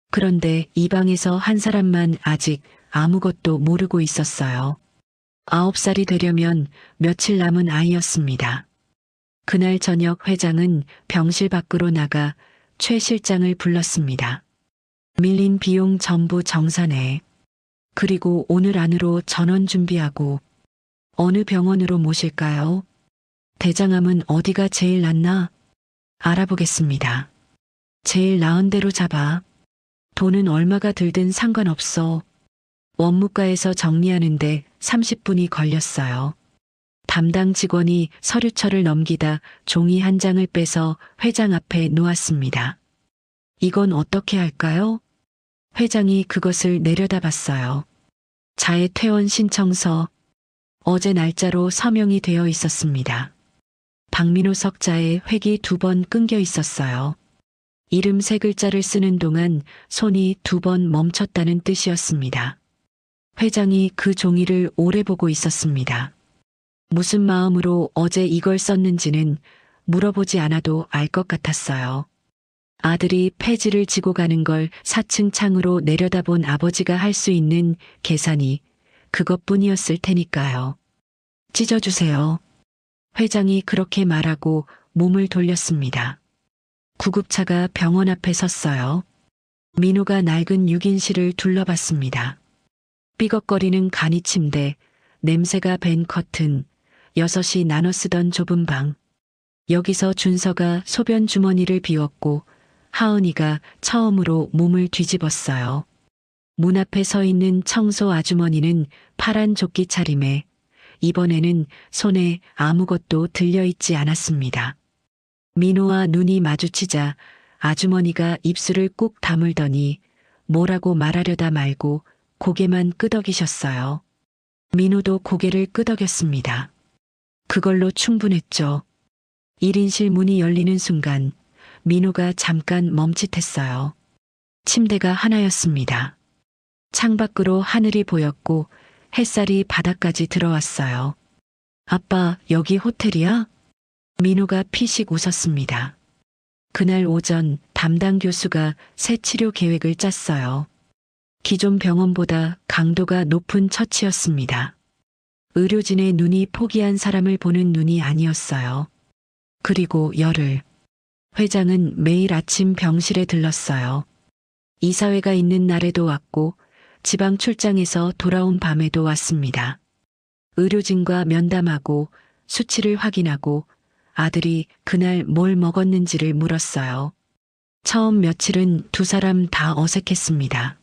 Speaker 3: 그런데 이 방에서 한 사람만 아직 아무것도 모르고 있었어요. 9살이 되려면 며칠 남은 아이였습니다. 그날 저녁 회장은 병실 밖으로 나가 최 실장을 불렀습니다. 밀린 비용 전부 정산해. 그리고 오늘 안으로 전원 준비하고 어느 병원으로 모실까요? 대장암은 어디가 제일 낫나? 알아보겠습니다. 제일 나은 대로 잡아. 돈은 얼마가 들든 상관없어. 원무과에서 정리하는데 30분이 걸렸어요. 담당 직원이 서류철을 넘기다 종이 한 장을 빼서 회장 앞에 놓았습니다. 이건 어떻게 할까요? 회장이 그것을 내려다봤어요. 자해 퇴원 신청서. 어제 날짜로 서명이 되어 있었습니다. 박민호 석자에 획이 2번 끊겨 있었어요. 이름 3글자를 쓰는 동안 손이 2번 멈췄다는 뜻이었습니다. 회장이 그 종이를 오래 보고 있었습니다. 무슨 마음으로 어제 이걸 썼는지는 물어보지 않아도 알 것 같았어요. 아들이 폐지를 지고 가는 걸 4층 창으로 내려다본 아버지가 할 수 있는 계산이 그것뿐이었을 테니까요. 찢어주세요. 회장이 그렇게 말하고 몸을 돌렸습니다. 구급차가 병원 앞에 섰어요. 민호가 낡은 6인실을 둘러봤습니다. 삐걱거리는 간이 침대, 냄새가 밴 커튼, 6이 나눠 쓰던 좁은 방. 여기서 준서가 소변 주머니를 비웠고 하은이가 처음으로 몸을 뒤집었어요. 문 앞에 서 있는 청소 아주머니는 파란 조끼 차림에 이번에는 손에 아무것도 들려있지 않았습니다. 민호와 눈이 마주치자 아주머니가 입술을 꾹 다물더니 뭐라고 말하려다 말고 고개만 끄덕이셨어요. 민호도 고개를 끄덕였습니다. 그걸로 충분했죠. 1인실 문이 열리는 순간 민호가 잠깐 멈칫했어요. 침대가 하나였습니다. 창밖으로 하늘이 보였고 햇살이 바닥까지 들어왔어요. 아빠, 여기 호텔이야? 민호가 피식 웃었습니다. 그날 오전 담당 교수가 새 치료 계획을 짰어요. 기존 병원보다 강도가 높은 처치였습니다. 의료진의 눈이 포기한 사람을 보는 눈이 아니었어요. 그리고 열흘. 회장은 매일 아침 병실에 들렀어요. 이사회가 있는 날에도 왔고 지방 출장에서 돌아온 밤에도 왔습니다. 의료진과 면담하고 수치를 확인하고 아들이 그날 뭘 먹었는지를 물었어요. 처음 며칠은 두 사람 다 어색했습니다.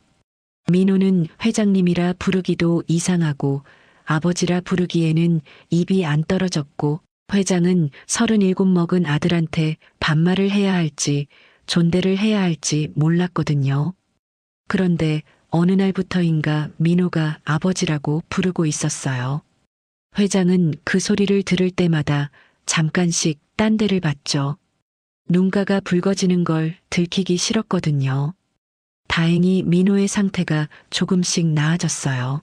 Speaker 3: 민호는 회장님이라 부르기도 이상하고 아버지라 부르기에는 입이 안 떨어졌고 회장은 37 먹은 아들한테 반말을 해야 할지 존대를 해야 할지 몰랐거든요. 그런데 어느 날부터인가 민호가 아버지라고 부르고 있었어요. 회장은 그 소리를 들을 때마다 잠깐씩 딴 데를 봤죠. 눈가가 붉어지는 걸 들키기 싫었거든요. 다행히 민호의 상태가 조금씩 나아졌어요.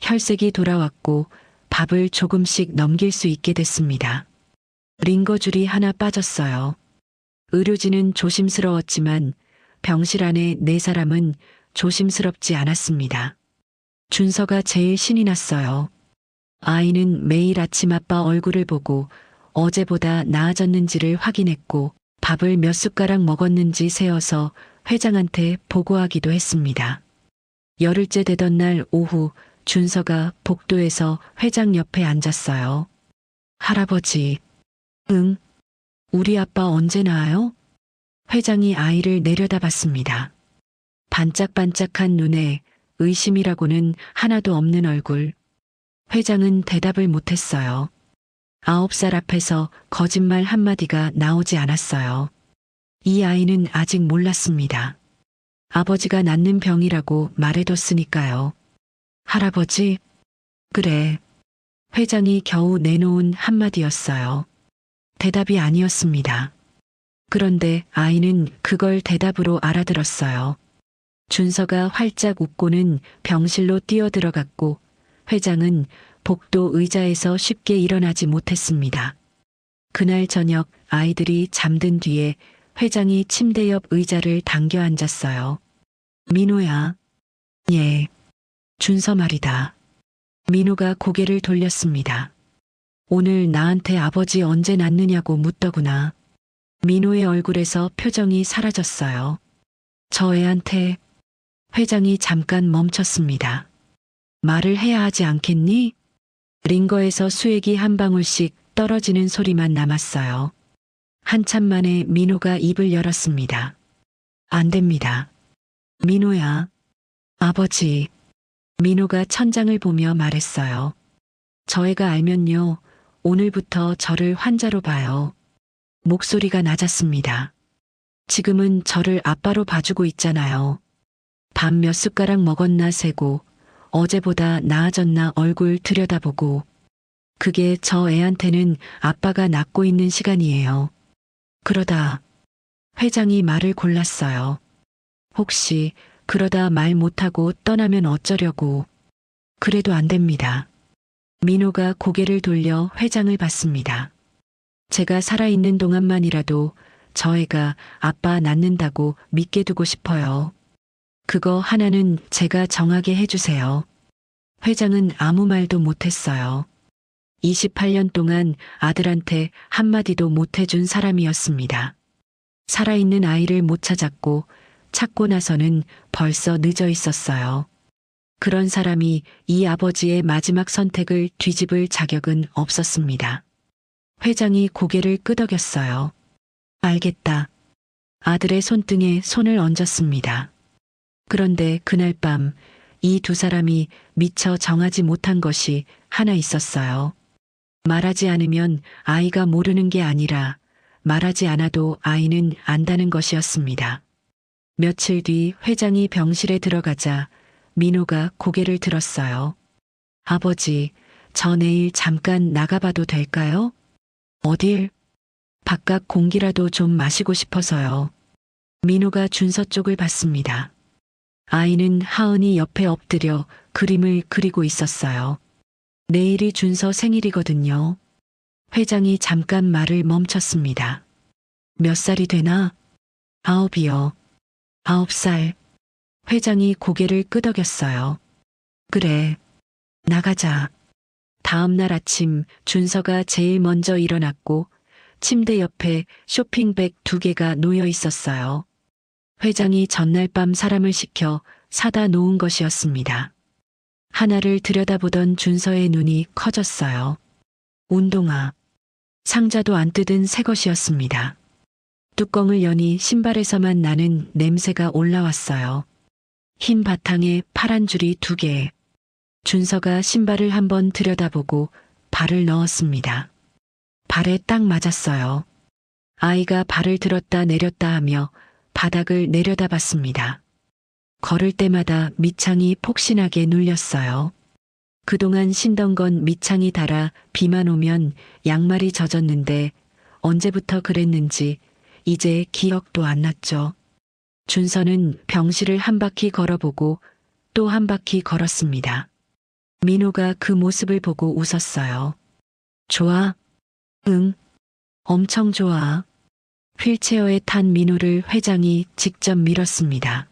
Speaker 3: 혈색이 돌아왔고 밥을 조금씩 넘길 수 있게 됐습니다. 링거줄이 하나 빠졌어요. 의료진은 조심스러웠지만 병실 안에 4사람은 조심스럽지 않았습니다. 준서가 제일 신이 났어요. 아이는 매일 아침 아빠 얼굴을 보고 어제보다 나아졌는지를 확인했고 밥을 몇 숟가락 먹었는지 세어서 회장한테 보고하기도 했습니다. 열흘째 되던 날 오후 준서가 복도에서 회장 옆에 앉았어요. 할아버지, 응? 우리 아빠 언제 나아요? 회장이 아이를 내려다봤습니다. 반짝반짝한 눈에 의심이라고는 하나도 없는 얼굴. 회장은 대답을 못했어요. 9살 앞에서 거짓말 한마디가 나오지 않았어요. 이 아이는 아직 몰랐습니다. 아버지가 낫는 병이라고 말해뒀으니까요. 할아버지? 그래. 회장이 겨우 내놓은 한마디였어요. 대답이 아니었습니다. 그런데 아이는 그걸 대답으로 알아들었어요. 준서가 활짝 웃고는 병실로 뛰어들어갔고 회장은 복도 의자에서 쉽게 일어나지 못했습니다. 그날 저녁 아이들이 잠든 뒤에 회장이 침대 옆 의자를 당겨 앉았어요. 민호야. 예. 준서 말이다. 민호가 고개를 돌렸습니다. 오늘 나한테 아버지 언제 낳느냐고 묻더구나. 민호의 얼굴에서 표정이 사라졌어요. 저 애한테. 회장이 잠깐 멈췄습니다. 말을 해야 하지 않겠니? 링거에서 수액이 한 방울씩 떨어지는 소리만 남았어요. 한참 만에 민호가 입을 열었습니다. 안 됩니다. 민호야. 아버지. 민호가 천장을 보며 말했어요. 저 애가 알면요. 오늘부터 저를 환자로 봐요. 목소리가 낮았습니다. 지금은 저를 아빠로 봐주고 있잖아요. 밥 몇 숟가락 먹었나 세고 어제보다 나아졌나 얼굴 들여다보고 그게 저 애한테는 아빠가 낳고 있는 시간이에요. 그러다 회장이 말을 골랐어요. 혹시 그러다 말 못하고 떠나면 어쩌려고. 그래도 안 됩니다. 민호가 고개를 돌려 회장을 봤습니다. 제가 살아있는 동안만이라도 저 애가 아빠 낳는다고 믿게 두고 싶어요. 그거 하나는 제가 정하게 해주세요. 회장은 아무 말도 못했어요. 28년 동안 아들한테 한마디도 못해준 사람이었습니다. 살아있는 아이를 못 찾았고 찾고 나서는 벌써 늦어 있었어요. 그런 사람이 이 아버지의 마지막 선택을 뒤집을 자격은 없었습니다. 회장이 고개를 끄덕였어요. 알겠다. 아들의 손등에 손을 얹었습니다. 그런데 그날 밤 이 두 사람이 미처 정하지 못한 것이 하나 있었어요. 말하지 않으면 아이가 모르는 게 아니라 말하지 않아도 아이는 안다는 것이었습니다. 며칠 뒤 회장이 병실에 들어가자 민호가 고개를 들었어요. 아버지, 저 내일 잠깐 나가봐도 될까요? 어딜? 바깥 공기라도 좀 마시고 싶어서요. 민호가 준서 쪽을 봤습니다. 아이는 하은이 옆에 엎드려 그림을 그리고 있었어요. 내일이 준서 생일이거든요. 회장이 잠깐 말을 멈췄습니다. 몇 살이 되나? 9이요. 9살. 회장이 고개를 끄덕였어요. 그래. 나가자. 다음 날 아침 준서가 제일 먼저 일어났고 침대 옆에 쇼핑백 2개가 놓여 있었어요. 회장이 전날 밤 사람을 시켜 사다 놓은 것이었습니다. 하나를 들여다보던 준서의 눈이 커졌어요. 운동화. 상자도 안 뜯은 새 것이었습니다. 뚜껑을 여니 신발에서만 나는 냄새가 올라왔어요. 흰 바탕에 파란 줄이 2개. 준서가 신발을 한번 들여다보고 발을 넣었습니다. 발에 딱 맞았어요. 아이가 발을 들었다 내렸다 하며 바닥을 내려다봤습니다. 걸을 때마다 밑창이 폭신하게 눌렸어요. 그동안 신던 건 밑창이 닳아 비만 오면 양말이 젖었는데 언제부터 그랬는지 이제 기억도 안 났죠. 준서는 병실을 한 바퀴 걸어보고 또 한 바퀴 걸었습니다. 민호가 그 모습을 보고 웃었어요. 좋아? 응. 엄청 좋아. 휠체어에 탄 민호를 회장이 직접 밀었습니다.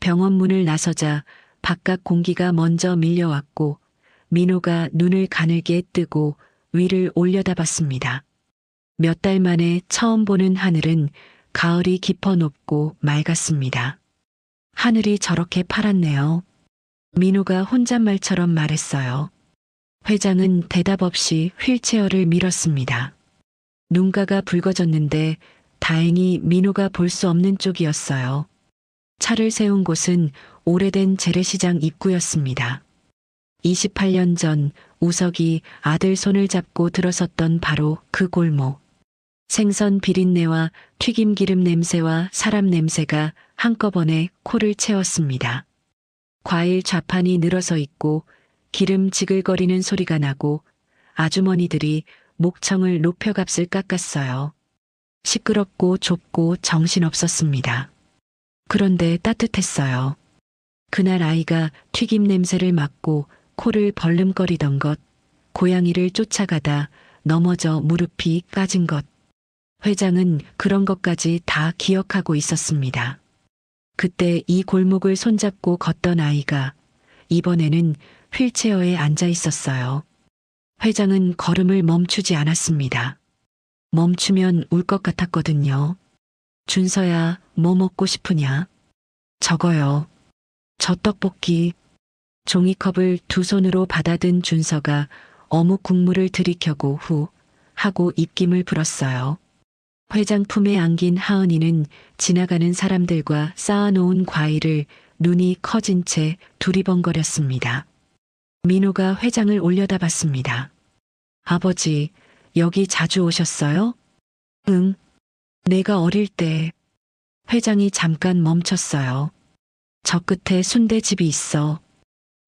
Speaker 3: 병원 문을 나서자 바깥 공기가 먼저 밀려왔고 민호가 눈을 가늘게 뜨고 위를 올려다봤습니다. 몇 달 만에 처음 보는 하늘은 가을이 깊어 높고 맑았습니다. 하늘이 저렇게 파랗네요. 민호가 혼잣말처럼 말했어요. 회장은 대답 없이 휠체어를 밀었습니다. 눈가가 붉어졌는데 다행히 민호가 볼 수 없는 쪽이었어요. 차를 세운 곳은 오래된 재래시장 입구였습니다. 28년 전 우석이 아들 손을 잡고 들어섰던 바로 그 골목. 생선 비린내와 튀김 기름 냄새와 사람 냄새가 한꺼번에 코를 채웠습니다. 과일 좌판이 늘어서 있고 기름 지글거리는 소리가 나고 아주머니들이 목청을 높여 값을 깎았어요. 시끄럽고 좁고 정신없었습니다. 그런데 따뜻했어요. 그날 아이가 튀김 냄새를 맡고 코를 벌름거리던 것, 고양이를 쫓아가다 넘어져 무릎이 까진 것. 회장은 그런 것까지 다 기억하고 있었습니다. 그때 이 골목을 손잡고 걷던 아이가 이번에는 휠체어에 앉아 있었어요. 회장은 걸음을 멈추지 않았습니다. 멈추면 울 것 같았거든요. 준서야, 뭐 먹고 싶으냐? 저거요. 저 떡볶이. 종이컵을 2손으로 받아든 준서가 어묵 국물을 들이켜고 후 하고 입김을 불었어요. 회장 품에 안긴 하은이는 지나가는 사람들과 쌓아놓은 과일을 눈이 커진 채 두리번거렸습니다. 민호가 회장을 올려다봤습니다. 아버지, 여기 자주 오셨어요? 응. 내가 어릴 때. 회장이 잠깐 멈췄어요. 저 끝에 순대집이 있어.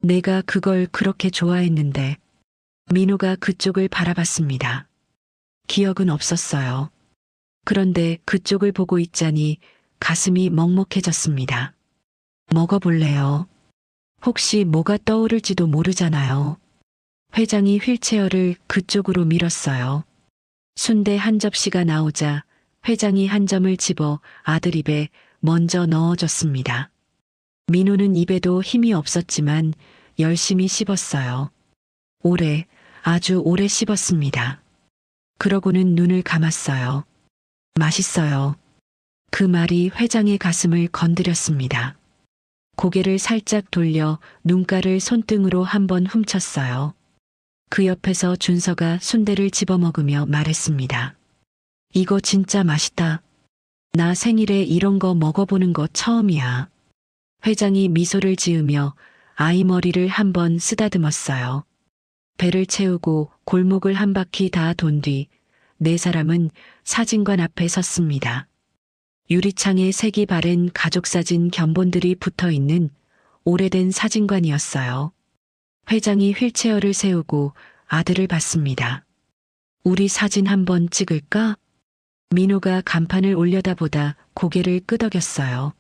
Speaker 3: 내가 그걸 그렇게 좋아했는데. 민호가 그쪽을 바라봤습니다. 기억은 없었어요. 그런데 그쪽을 보고 있자니 가슴이 먹먹해졌습니다. 먹어볼래요? 혹시 뭐가 떠오를지도 모르잖아요. 회장이 휠체어를 그쪽으로 밀었어요. 순대 한 접시가 나오자 회장이 한 점을 집어 아들 입에 먼저 넣어줬습니다. 민호는 입에도 힘이 없었지만 열심히 씹었어요. 오래, 아주 오래 씹었습니다. 그러고는 눈을 감았어요. 맛있어요. 그 말이 회장의 가슴을 건드렸습니다. 고개를 살짝 돌려 눈가를 손등으로 한번 훔쳤어요. 그 옆에서 준서가 순대를 집어먹으며 말했습니다. 이거 진짜 맛있다. 나 생일에 이런 거 먹어보는 거 처음이야. 회장이 미소를 지으며 아이 머리를 한번 쓰다듬었어요. 배를 채우고 골목을 한 바퀴 다 돈 뒤 네 사람은 사진관 앞에 섰습니다. 유리창에 색이 바랜 가족사진 견본들이 붙어있는 오래된 사진관이었어요. 회장이 휠체어를 세우고 아들을 봤습니다. 우리 사진 한번 찍을까? 민호가 간판을 올려다보다 고개를 끄덕였어요.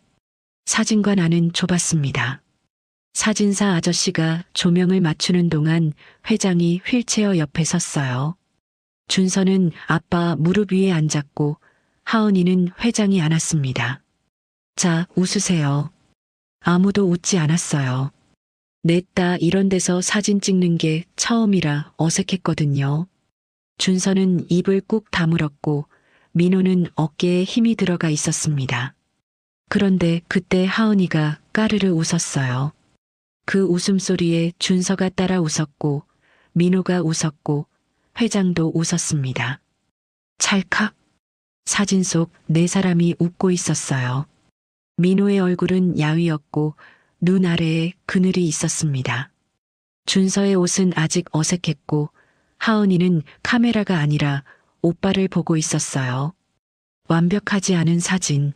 Speaker 3: 사진관 안은 좁았습니다. 사진사 아저씨가 조명을 맞추는 동안 회장이 휠체어 옆에 섰어요. 준서는 아빠 무릎 위에 앉았고 하은이는 회장이 안았습니다. 자, 웃으세요. 아무도 웃지 않았어요. 냈다 이런 데서 사진 찍는 게 처음이라 어색했거든요. 준서는 입을 꾹 다물었고 민호는 어깨에 힘이 들어가 있었습니다. 그런데 그때 하은이가 까르르 웃었어요. 그 웃음소리에 준서가 따라 웃었고 민호가 웃었고 회장도 웃었습니다. 찰칵. 사진 속 네 사람이 웃고 있었어요. 민호의 얼굴은 야위었고 눈 아래에 그늘이 있었습니다. 준서의 옷은 아직 어색했고 하은이는 카메라가 아니라 오빠를 보고 있었어요. 완벽하지 않은 사진.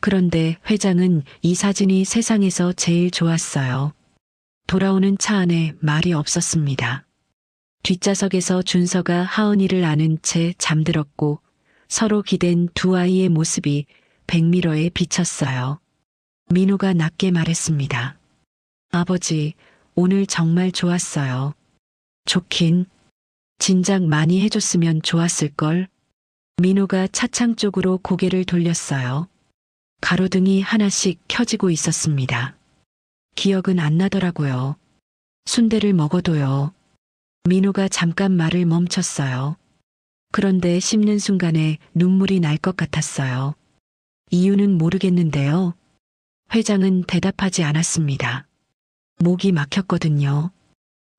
Speaker 3: 그런데 회장은 이 사진이 세상에서 제일 좋았어요. 돌아오는 차 안에 말이 없었습니다. 뒷좌석에서 준서가 하은이를 안은 채 잠들었고 서로 기댄 두 아이의 모습이 백미러에 비쳤어요. 민호가 낮게 말했습니다. 아버지, 오늘 정말 좋았어요. 좋긴. 진작 많이 해줬으면 좋았을걸. 민호가 차창 쪽으로 고개를 돌렸어요. 가로등이 하나씩 켜지고 있었습니다. 기억은 안 나더라고요. 순대를 먹어도요. 민호가 잠깐 말을 멈췄어요. 그런데 씹는 순간에 눈물이 날 것 같았어요. 이유는 모르겠는데요. 회장은 대답하지 않았습니다. 목이 막혔거든요.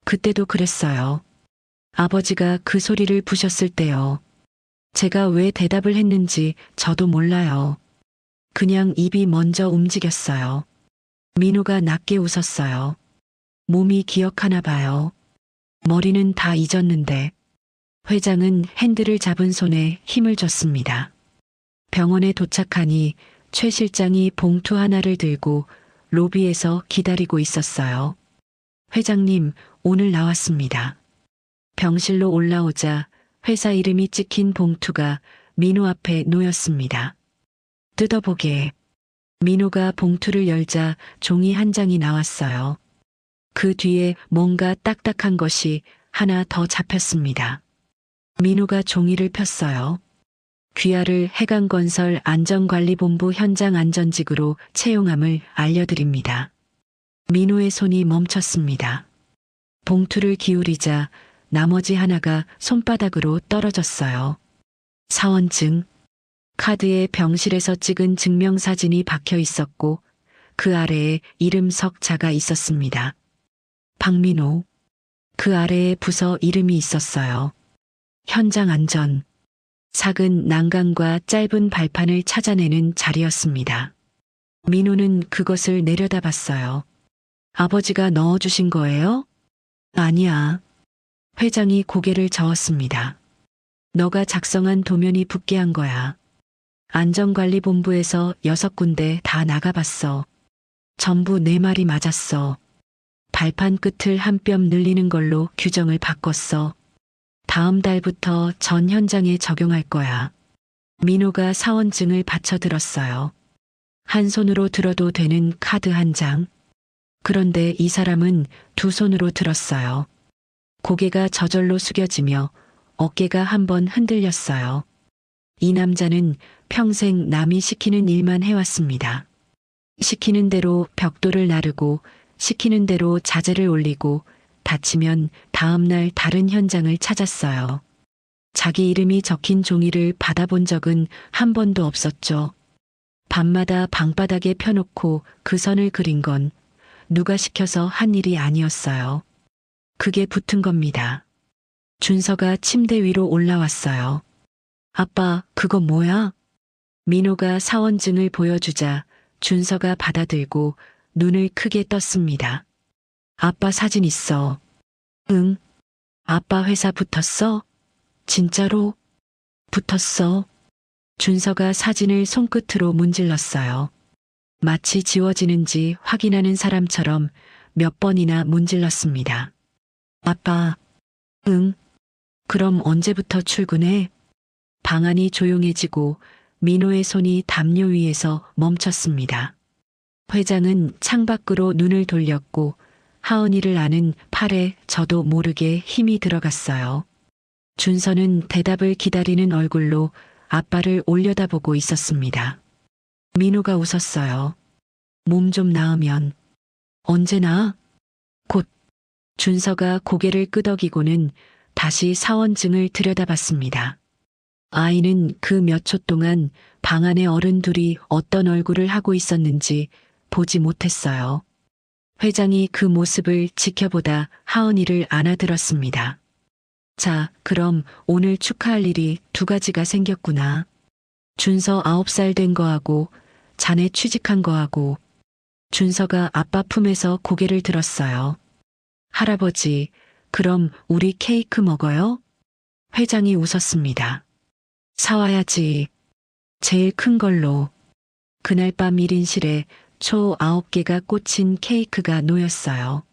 Speaker 3: 그때도 그랬어요. 아버지가 그 소리를 부셨을 때요. 제가 왜 대답을 했는지 저도 몰라요. 그냥 입이 먼저 움직였어요. 민호가 낮게 웃었어요. 몸이 기억하나 봐요. 머리는 다 잊었는데. 회장은 핸들을 잡은 손에 힘을 줬습니다. 병원에 도착하니 최 실장이 봉투 하나를 들고 로비에서 기다리고 있었어요. 회장님, 오늘 나왔습니다. 병실로 올라오자 회사 이름이 찍힌 봉투가 민호 앞에 놓였습니다. 뜯어보게. 민호가 봉투를 열자 종이 한 장이 나왔어요. 그 뒤에 뭔가 딱딱한 것이 하나 더 잡혔습니다. 민호가 종이를 폈어요. 귀하를 해강건설 안전관리본부 현장 안전직으로 채용함을 알려드립니다. 민호의 손이 멈췄습니다. 봉투를 기울이자 나머지 하나가 손바닥으로 떨어졌어요. 사원증. 카드에 병실에서 찍은 증명사진이 박혀 있었고 그 아래에 이름 석자가 있었습니다. 박민호. 그 아래에 부서 이름이 있었어요. 현장 안전. 작은 난간과 짧은 발판을 찾아내는 자리였습니다. 민호는 그것을 내려다봤어요. 아버지가 넣어주신 거예요? 아니야. 회장이 고개를 저었습니다. 너가 작성한 도면이 붙게 한 거야. 안전관리본부에서 6군데 다 나가봤어. 전부 내 말이 맞았어. 발판 끝을 한 뼘 늘리는 걸로 규정을 바꿨어. 다음 달부터 전 현장에 적용할 거야. 민호가 사원증을 받쳐들었어요. 한 손으로 들어도 되는 카드 한 장. 그런데 이 사람은 두 손으로 들었어요. 고개가 저절로 숙여지며 어깨가 한번 흔들렸어요. 이 남자는 평생 남이 시키는 일만 해왔습니다. 시키는 대로 벽돌을 나르고 시키는 대로 자재를 올리고 다치면 다음날 다른 현장을 찾았어요. 자기 이름이 적힌 종이를 받아본 적은 한 번도 없었죠. 밤마다 방바닥에 펴놓고 그 선을 그린 건 누가 시켜서 한 일이 아니었어요. 그게 붙은 겁니다. 준서가 침대 위로 올라왔어요. 아빠, 그거 뭐야? 민호가 사원증을 보여주자 준서가 받아들고 눈을 크게 떴습니다. 아빠 사진 있어. 응. 아빠 회사 붙었어? 진짜로? 붙었어. 준서가 사진을 손끝으로 문질렀어요. 마치 지워지는지 확인하는 사람처럼 몇 번이나 문질렀습니다. 아빠. 응. 그럼 언제부터 출근해? 방안이 조용해지고 민호의 손이 담요 위에서 멈췄습니다. 회장은 창밖으로 눈을 돌렸고 하은이를 아는 팔에 저도 모르게 힘이 들어갔어요. 준서는 대답을 기다리는 얼굴로 아빠를 올려다보고 있었습니다. 민호가 웃었어요. 몸 좀 나으면. 언제 나아? 곧. 준서가 고개를 끄덕이고는 다시 사원증을 들여다봤습니다. 아이는 그 몇 초 동안 방 안에 어른 둘이 어떤 얼굴을 하고 있었는지 보지 못했어요. 회장이 그 모습을 지켜보다 하은이를 안아들었습니다. 자, 그럼 오늘 축하할 일이 두 가지가 생겼구나. 준서 9살 된 거하고 자네 취직한 거하고. 준서가 아빠 품에서 고개를 들었어요. 할아버지, 그럼 우리 케이크 먹어요? 회장이 웃었습니다. 사와야지. 제일 큰 걸로. 그날 밤 1인실에 초 9개가 꽂힌 케이크가 놓였어요.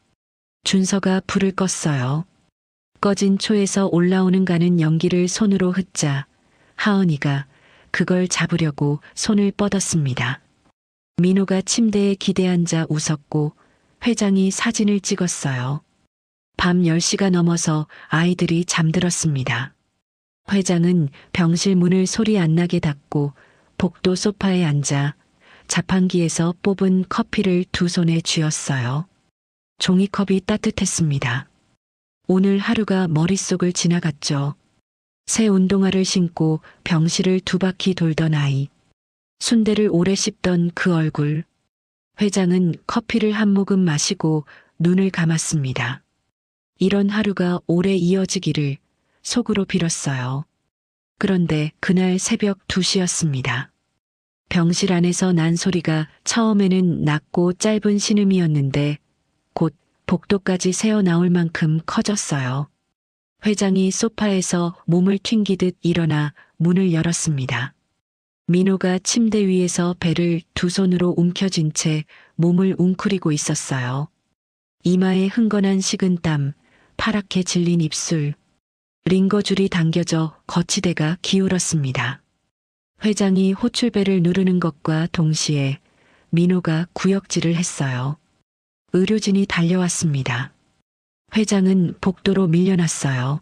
Speaker 3: 준서가 불을 껐어요. 꺼진 초에서 올라오는 가는 연기를 손으로 흩자 하은이가 그걸 잡으려고 손을 뻗었습니다. 민호가 침대에 기대앉아 웃었고 회장이 사진을 찍었어요. 밤 10시가 넘어서 아이들이 잠들었습니다. 회장은 병실 문을 소리 안 나게 닫고 복도 소파에 앉아 자판기에서 뽑은 커피를 두 손에 쥐었어요. 종이컵이 따뜻했습니다. 오늘 하루가 머릿속을 지나갔죠. 새 운동화를 신고 병실을 두 바퀴 돌던 아이. 순대를 오래 씹던 그 얼굴. 회장은 커피를 한 모금 마시고 눈을 감았습니다. 이런 하루가 오래 이어지기를 속으로 빌었어요. 그런데 그날 새벽 2시였습니다. 병실 안에서 난 소리가 처음에는 낮고 짧은 신음이었는데 곧 복도까지 새어 나올 만큼 커졌어요. 회장이 소파에서 몸을 튕기듯 일어나 문을 열었습니다. 민호가 침대 위에서 배를 두 손으로 움켜쥔 채 몸을 웅크리고 있었어요. 이마에 흥건한 식은땀, 파랗게 질린 입술, 링거줄이 당겨져 거치대가 기울었습니다. 회장이 호출벨을 누르는 것과 동시에 민호가 구역질을 했어요. 의료진이 달려왔습니다. 회장은 복도로 밀려났어요.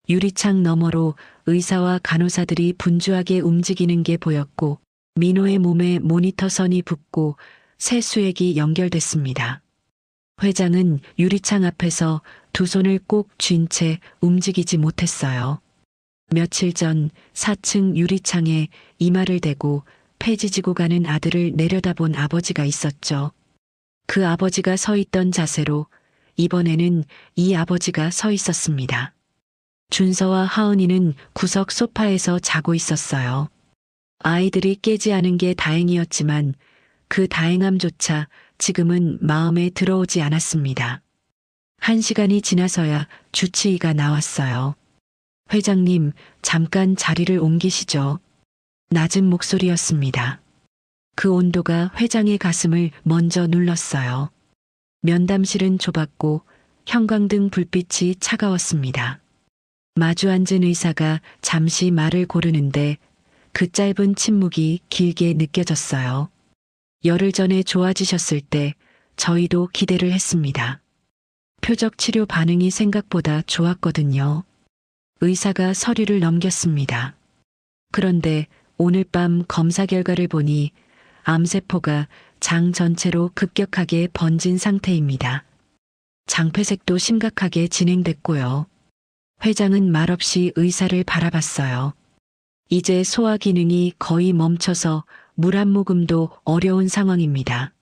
Speaker 3: 유리창 너머로 의사와 간호사들이 분주하게 움직이는 게 보였고 민호의 몸에 모니터 선이 붙고 새 수액이 연결됐습니다. 회장은 유리창 앞에서 두 손을 꼭 쥔 채 움직이지 못했어요. 며칠 전 4층 유리창에 이마를 대고 폐지지고 가는 아들을 내려다본 아버지가 있었죠. 그 아버지가 서 있던 자세로 이번에는 이 아버지가 서 있었습니다. 준서와 하은이는 구석 소파에서 자고 있었어요. 아이들이 깨지 않은 게 다행이었지만 그 다행함조차 지금은 마음에 들어오지 않았습니다. 1시간이 지나서야 주치의가 나왔어요. 회장님, 잠깐 자리를 옮기시죠. 낮은 목소리였습니다. 그 온도가 회장의 가슴을 먼저 눌렀어요. 면담실은 좁았고 형광등 불빛이 차가웠습니다. 마주 앉은 의사가 잠시 말을 고르는데 그 짧은 침묵이 길게 느껴졌어요. 열흘 전에 좋아지셨을 때 저희도 기대를 했습니다. 표적 치료 반응이 생각보다 좋았거든요. 의사가 서류를 넘겼습니다. 그런데 오늘 밤 검사 결과를 보니 암세포가 장 전체로 급격하게 번진 상태입니다. 장폐색도 심각하게 진행됐고요. 회장은 말없이 의사를 바라봤어요. 이제 소화 기능이 거의 멈춰서 물 한 모금도 어려운 상황입니다.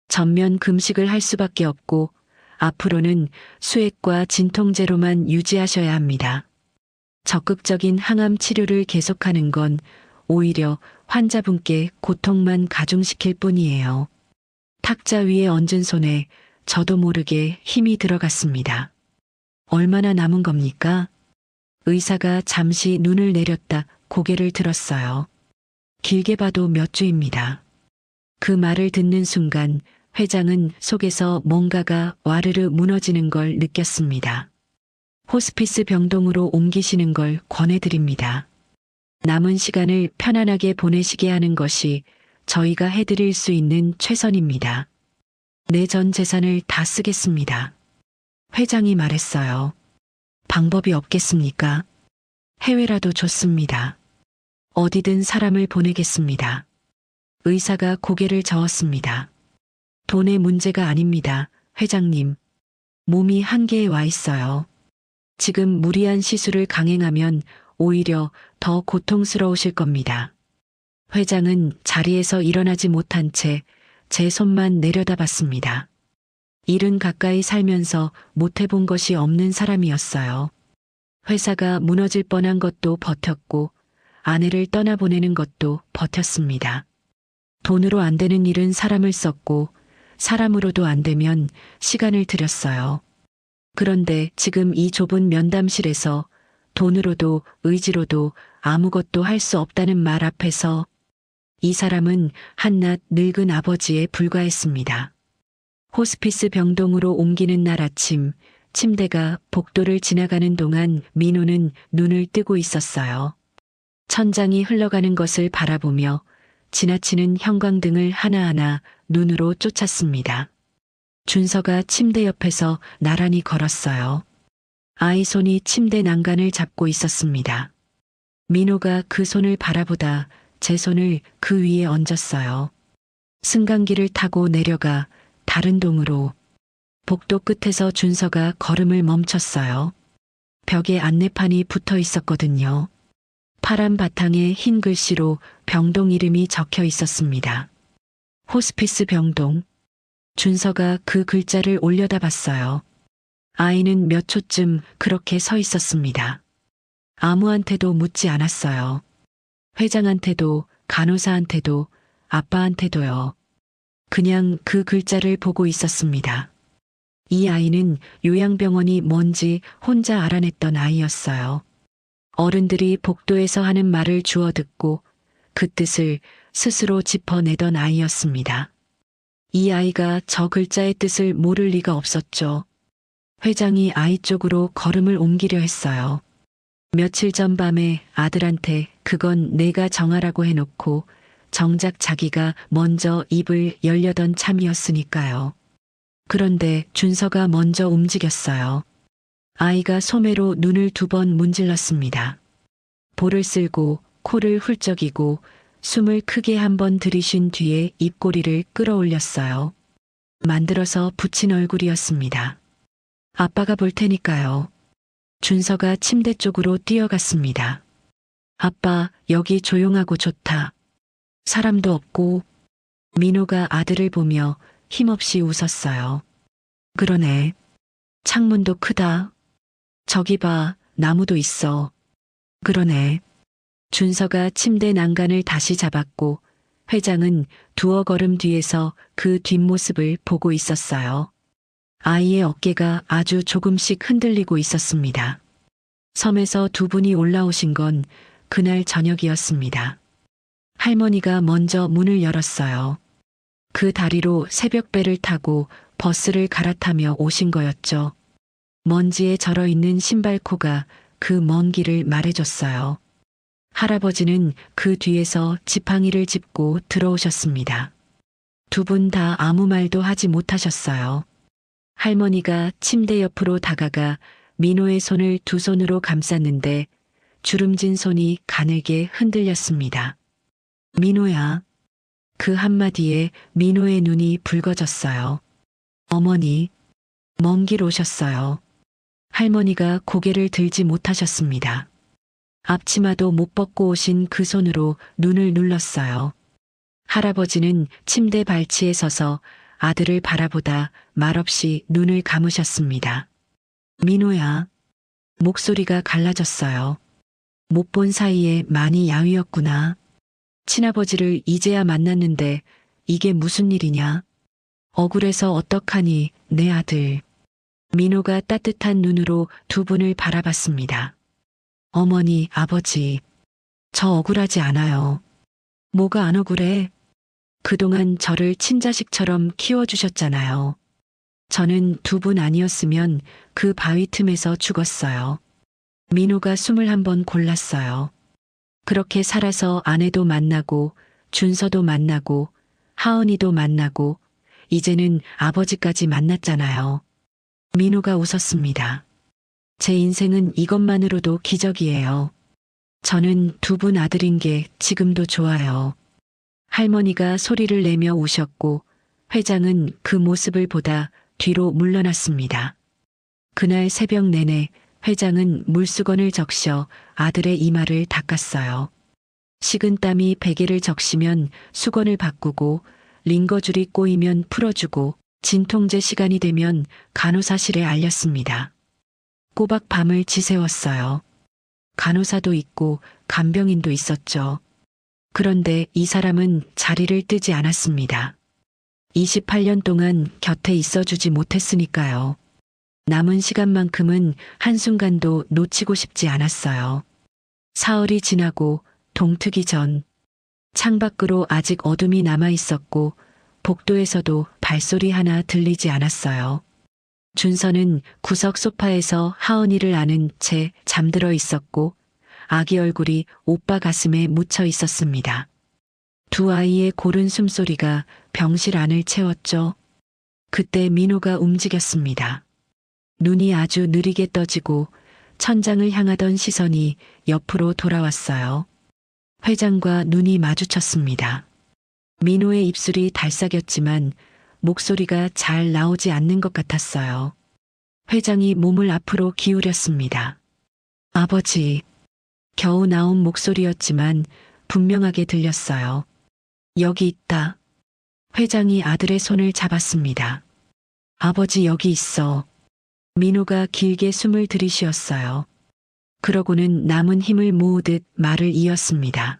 Speaker 3: 전면 금식을 할 수밖에 없고 앞으로는 수액과 진통제로만 유지하셔야 합니다. 적극적인 항암 치료를 계속하는 건 오히려 환자분께 고통만 가중시킬 뿐이에요. 탁자 위에 얹은 손에 저도 모르게 힘이 들어갔습니다. 얼마나 남은 겁니까? 의사가 잠시 눈을 내렸다 고개를 들었어요. 길게 봐도 몇 주입니다. 그 말을 듣는 순간 회장은 속에서 뭔가가 와르르 무너지는 걸 느꼈습니다. 호스피스 병동으로 옮기시는 걸 권해드립니다. 남은 시간을 편안하게 보내시게 하는 것이 저희가 해드릴 수 있는 최선입니다. 내 전 재산을 다 쓰겠습니다. 회장이 말했어요. 방법이 없겠습니까? 해외라도 좋습니다. 어디든 사람을 보내겠습니다. 의사가 고개를 저었습니다. 돈의 문제가 아닙니다, 회장님. 몸이 한계에 와 있어요. 지금 무리한 시술을 강행하면 오히려 더 고통스러우실 겁니다. 회장은 자리에서 일어나지 못한 채 제 손만 내려다봤습니다. 일은 가까이 살면서 못해본 것이 없는 사람이었어요. 회사가 무너질 뻔한 것도 버텼고 아내를 떠나보내는 것도 버텼습니다. 돈으로 안 되는 일은 사람을 썼고 사람으로도 안 되면 시간을 들였어요. 그런데 지금 이 좁은 면담실에서 돈으로도 의지로도 아무것도 할 수 없다는 말 앞에서 이 사람은 한낱 늙은 아버지에 불과했습니다. 호스피스 병동으로 옮기는 날 아침, 침대가 복도를 지나가는 동안 민호는 눈을 뜨고 있었어요. 천장이 흘러가는 것을 바라보며 지나치는 형광등을 하나하나 눈으로 쫓았습니다. 준서가 침대 옆에서 나란히 걸었어요. 아이 손이 침대 난간을 잡고 있었습니다. 민호가 그 손을 바라보다 제 손을 그 위에 얹었어요. 승강기를 타고 내려가 다른 동으로 복도 끝에서 준서가 걸음을 멈췄어요. 벽에 안내판이 붙어 있었거든요. 파란 바탕에 흰 글씨로 병동 이름이 적혀 있었습니다. 호스피스 병동. 준서가 그 글자를 올려다봤어요. 아이는 몇 초쯤 그렇게 서 있었습니다. 아무한테도 묻지 않았어요. 회장한테도 간호사한테도 아빠한테도요. 그냥 그 글자를 보고 있었습니다. 이 아이는 요양병원이 뭔지 혼자 알아냈던 아이였어요. 어른들이 복도에서 하는 말을 주워 듣고 그 뜻을 스스로 짚어내던 아이였습니다. 이 아이가 저 글자의 뜻을 모를 리가 없었죠. 회장이 아이 쪽으로 걸음을 옮기려 했어요. 며칠 전 밤에 아들한테 그건 내가 정하라고 해놓고 정작 자기가 먼저 입을 열려던 참이었으니까요. 그런데 준서가 먼저 움직였어요. 아이가 소매로 눈을 2번 문질렀습니다. 볼을 쓸고 코를 훌쩍이고 숨을 크게 1번 들이쉰 뒤에 입꼬리를 끌어올렸어요. 만들어서 붙인 얼굴이었습니다. 아빠가 볼 테니까요. 준서가 침대 쪽으로 뛰어갔습니다. 아빠, 여기 조용하고 좋다. 사람도 없고. 민호가 아들을 보며 힘없이 웃었어요. 그러네. 창문도 크다. 저기 봐, 나무도 있어. 그러네. 준서가 침대 난간을 다시 잡았고 회장은 2어 걸음 뒤에서 그 뒷모습을 보고 있었어요. 아이의 어깨가 아주 조금씩 흔들리고 있었습니다. 섬에서 2분이 올라오신 건 그날 저녁이었습니다. 할머니가 먼저 문을 열었어요. 그 다리로 새벽배를 타고 버스를 갈아타며 오신 거였죠. 먼지에 절어있는 신발코가 그 먼 길을 말해줬어요. 할아버지는 그 뒤에서 지팡이를 짚고 들어오셨습니다. 2분 다 아무 말도 하지 못하셨어요. 할머니가 침대 옆으로 다가가 민호의 손을 2 손으로 감쌌는데 주름진 손이 가늘게 흔들렸습니다. 민호야. 그 한마디에 민호의 눈이 붉어졌어요. 어머니, 먼 길 오셨어요. 할머니가 고개를 들지 못하셨습니다. 앞치마도 못 벗고 오신 그 손으로 눈을 눌렀어요. 할아버지는 침대 발치에 서서 아들을 바라보다 말없이 눈을 감으셨습니다. 민호야. 목소리가 갈라졌어요. 못 본 사이에 많이 야위었구나. 친아버지를 이제야 만났는데 이게 무슨 일이냐? 억울해서 어떡하니, 내 아들. 민호가 따뜻한 눈으로 2분을 바라봤습니다. 어머니, 아버지. 저 억울하지 않아요. 뭐가 안 억울해? 그동안 저를 친자식처럼 키워주셨잖아요. 저는 2분 아니었으면 그 바위 틈에서 죽었어요. 민호가 숨을 1번 골랐어요. 그렇게 살아서 아내도 만나고 준서도 만나고 하은이도 만나고 이제는 아버지까지 만났잖아요. 민호가 웃었습니다. 제 인생은 이것만으로도 기적이에요. 저는 2분 아들인 게 지금도 좋아요. 할머니가 소리를 내며 우셨고 회장은 그 모습을 보다 뒤로 물러났습니다. 그날 새벽 내내 회장은 물수건을 적셔 아들의 이마를 닦았어요. 식은 땀이 베개를 적시면 수건을 바꾸고 링거줄이 꼬이면 풀어주고 진통제 시간이 되면 간호사실에 알렸습니다. 꼬박 밤을 지새웠어요. 간호사도 있고 간병인도 있었죠. 그런데 이 사람은 자리를 뜨지 않았습니다. 28년 동안 곁에 있어주지 못했으니까요. 남은 시간만큼은 한순간도 놓치고 싶지 않았어요. 사흘이 지나고 동트기 전 창밖으로 아직 어둠이 남아 있었고 복도에서도 발소리 하나 들리지 않았어요. 준서는 구석 소파에서 하은이를 안은 채 잠들어 있었고 아기 얼굴이 오빠 가슴에 묻혀 있었습니다. 두 아이의 고른 숨소리가 병실 안을 채웠죠. 그때 민호가 움직였습니다. 눈이 아주 느리게 떠지고 천장을 향하던 시선이 옆으로 돌아왔어요. 회장과 눈이 마주쳤습니다. 민호의 입술이 달싹였지만 목소리가 잘 나오지 않는 것 같았어요. 회장이 몸을 앞으로 기울였습니다. 아버지. 겨우 나온 목소리였지만 분명하게 들렸어요. 여기 있다. 회장이 아들의 손을 잡았습니다. 아버지 여기 있어. 민호가 길게 숨을 들이쉬었어요. 그러고는 남은 힘을 모으듯 말을 이었습니다.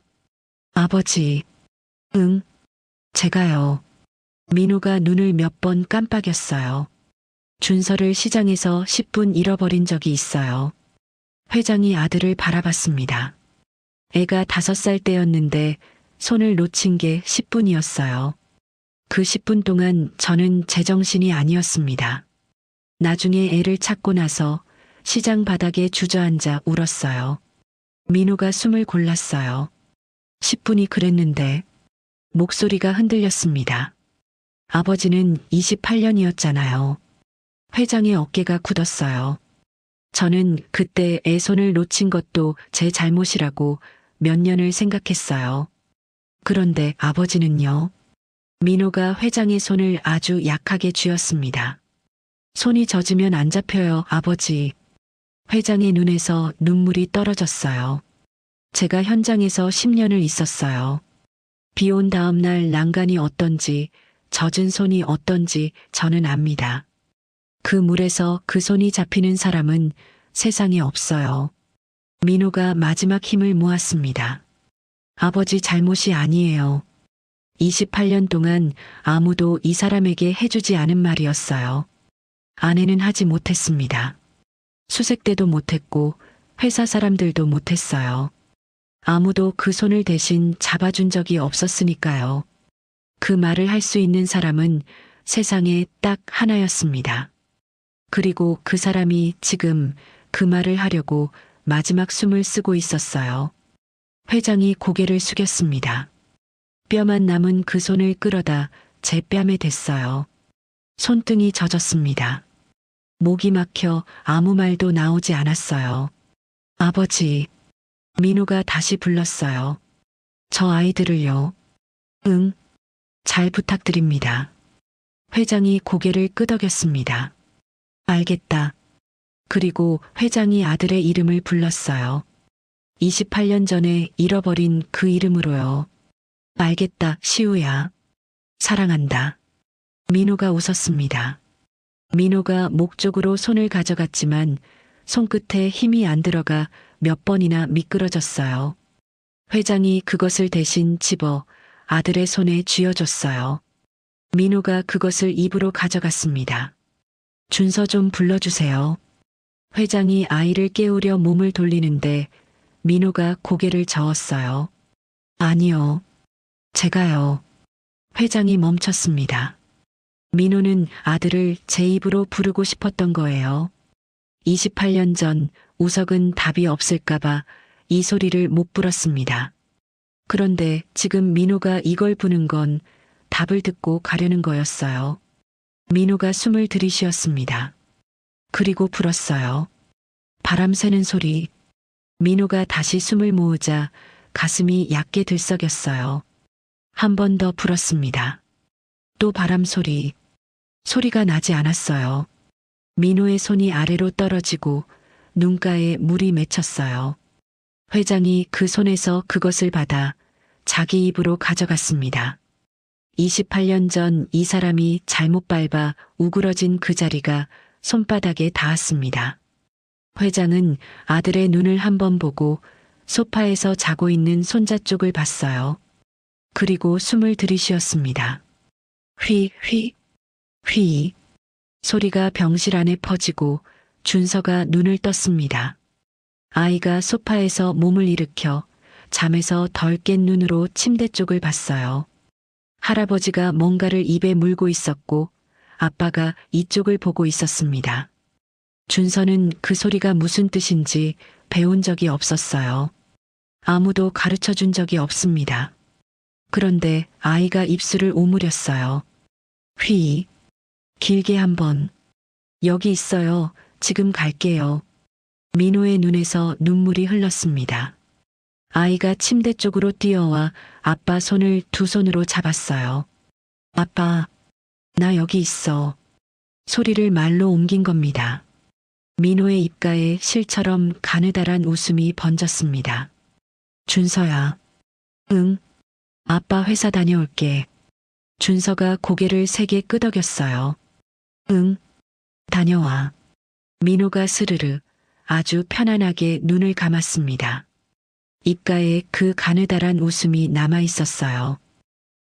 Speaker 3: 아버지. 응. 제가요. 민호가 눈을 몇 번 깜빡였어요. 준서를 시장에서 10분 잃어버린 적이 있어요. 회장이 아들을 바라봤습니다. 애가 5살 때였는데 손을 놓친 게 10분이었어요. 그 10분 동안 저는 제정신이 아니었습니다. 나중에 애를 찾고 나서 시장 바닥에 주저앉아 울었어요. 민호가 숨을 골랐어요. 10분이 그랬는데 목소리가 흔들렸습니다. 아버지는 28년이었잖아요. 회장의 어깨가 굳었어요. 저는 그때 애 손을 놓친 것도 제 잘못이라고 몇 년을 생각했어요. 그런데 아버지는요? 민호가 회장의 손을 아주 약하게 쥐었습니다. 손이 젖으면 안 잡혀요, 아버지. 회장의 눈에서 눈물이 떨어졌어요. 제가 현장에서 10년을 있었어요. 비 온 다음 날 난간이 어떤지, 젖은 손이 어떤지 저는 압니다. 그 물에서 그 손이 잡히는 사람은 세상에 없어요. 민호가 마지막 힘을 모았습니다. 아버지 잘못이 아니에요. 28년 동안 아무도 이 사람에게 해주지 않은 말이었어요. 아내는 하지 못했습니다. 수색대도 못했고 회사 사람들도 못했어요. 아무도 그 손을 대신 잡아준 적이 없었으니까요. 그 말을 할 수 있는 사람은 세상에 딱 하나였습니다. 그리고 그 사람이 지금 그 말을 하려고 마지막 숨을 쓰고 있었어요. 회장이 고개를 숙였습니다. 뼈만 남은 그 손을 끌어다 제 뺨에 댔어요. 손등이 젖었습니다. 목이 막혀 아무 말도 나오지 않았어요. 아버지. 민호가 다시 불렀어요. 저 아이들을요. 응. 잘 부탁드립니다. 회장이 고개를 끄덕였습니다. 알겠다. 그리고 회장이 아들의 이름을 불렀어요. 28년 전에 잃어버린 그 이름으로요. 알겠다, 시우야. 사랑한다. 민호가 웃었습니다. 민호가 목 쪽으로 손을 가져갔지만 손끝에 힘이 안 들어가 몇 번이나 미끄러졌어요. 회장이 그것을 대신 집어 아들의 손에 쥐어줬어요. 민호가 그것을 입으로 가져갔습니다. 준서 좀 불러주세요. 회장이 아이를 깨우려 몸을 돌리는데 민호가 고개를 저었어요. 아니요. 제가요. 회장이 멈췄습니다. 민호는 아들을 제 입으로 부르고 싶었던 거예요. 28년 전 우석은 답이 없을까봐 이 소리를 못 불었습니다. 그런데 지금 민호가 이걸 부는 건 답을 듣고 가려는 거였어요. 민호가 숨을 들이쉬었습니다. 그리고 불었어요. 바람 새는 소리. 민호가 다시 숨을 모으자 가슴이 얕게 들썩였어요. 한 번 더 불었습니다. 또 바람 소리. 소리가 나지 않았어요. 민호의 손이 아래로 떨어지고 눈가에 물이 맺혔어요. 회장이 그 손에서 그것을 받아 자기 입으로 가져갔습니다. 28년 전 이 사람이 잘못 밟아 우그러진 그 자리가 손바닥에 닿았습니다. 회장은 아들의 눈을 한번 보고 소파에서 자고 있는 손자 쪽을 봤어요. 그리고 숨을 들이쉬었습니다. 휘, 휘, 휘. 소리가 병실 안에 퍼지고 준서가 눈을 떴습니다. 아이가 소파에서 몸을 일으켜 잠에서 덜 깬 눈으로 침대 쪽을 봤어요. 할아버지가 뭔가를 입에 물고 있었고 아빠가 이쪽을 보고 있었습니다. 준서는 그 소리가 무슨 뜻인지 배운 적이 없었어요. 아무도 가르쳐 준 적이 없습니다. 그런데 아이가 입술을 오므렸어요. 휘. 길게 한번. 여기 있어요. 지금 갈게요. 민호의 눈에서 눈물이 흘렀습니다. 아이가 침대 쪽으로 뛰어와 아빠 손을 두 손으로 잡았어요. 아빠, 나 여기 있어. 소리를 말로 옮긴 겁니다. 민호의 입가에 실처럼 가느다란 웃음이 번졌습니다. 준서야. 응. 아빠 회사 다녀올게. 준서가 고개를 세게 끄덕였어요. 응. 다녀와. 민호가 스르르 아주 편안하게 눈을 감았습니다. 입가에 그 가느다란 웃음이 남아 있었어요.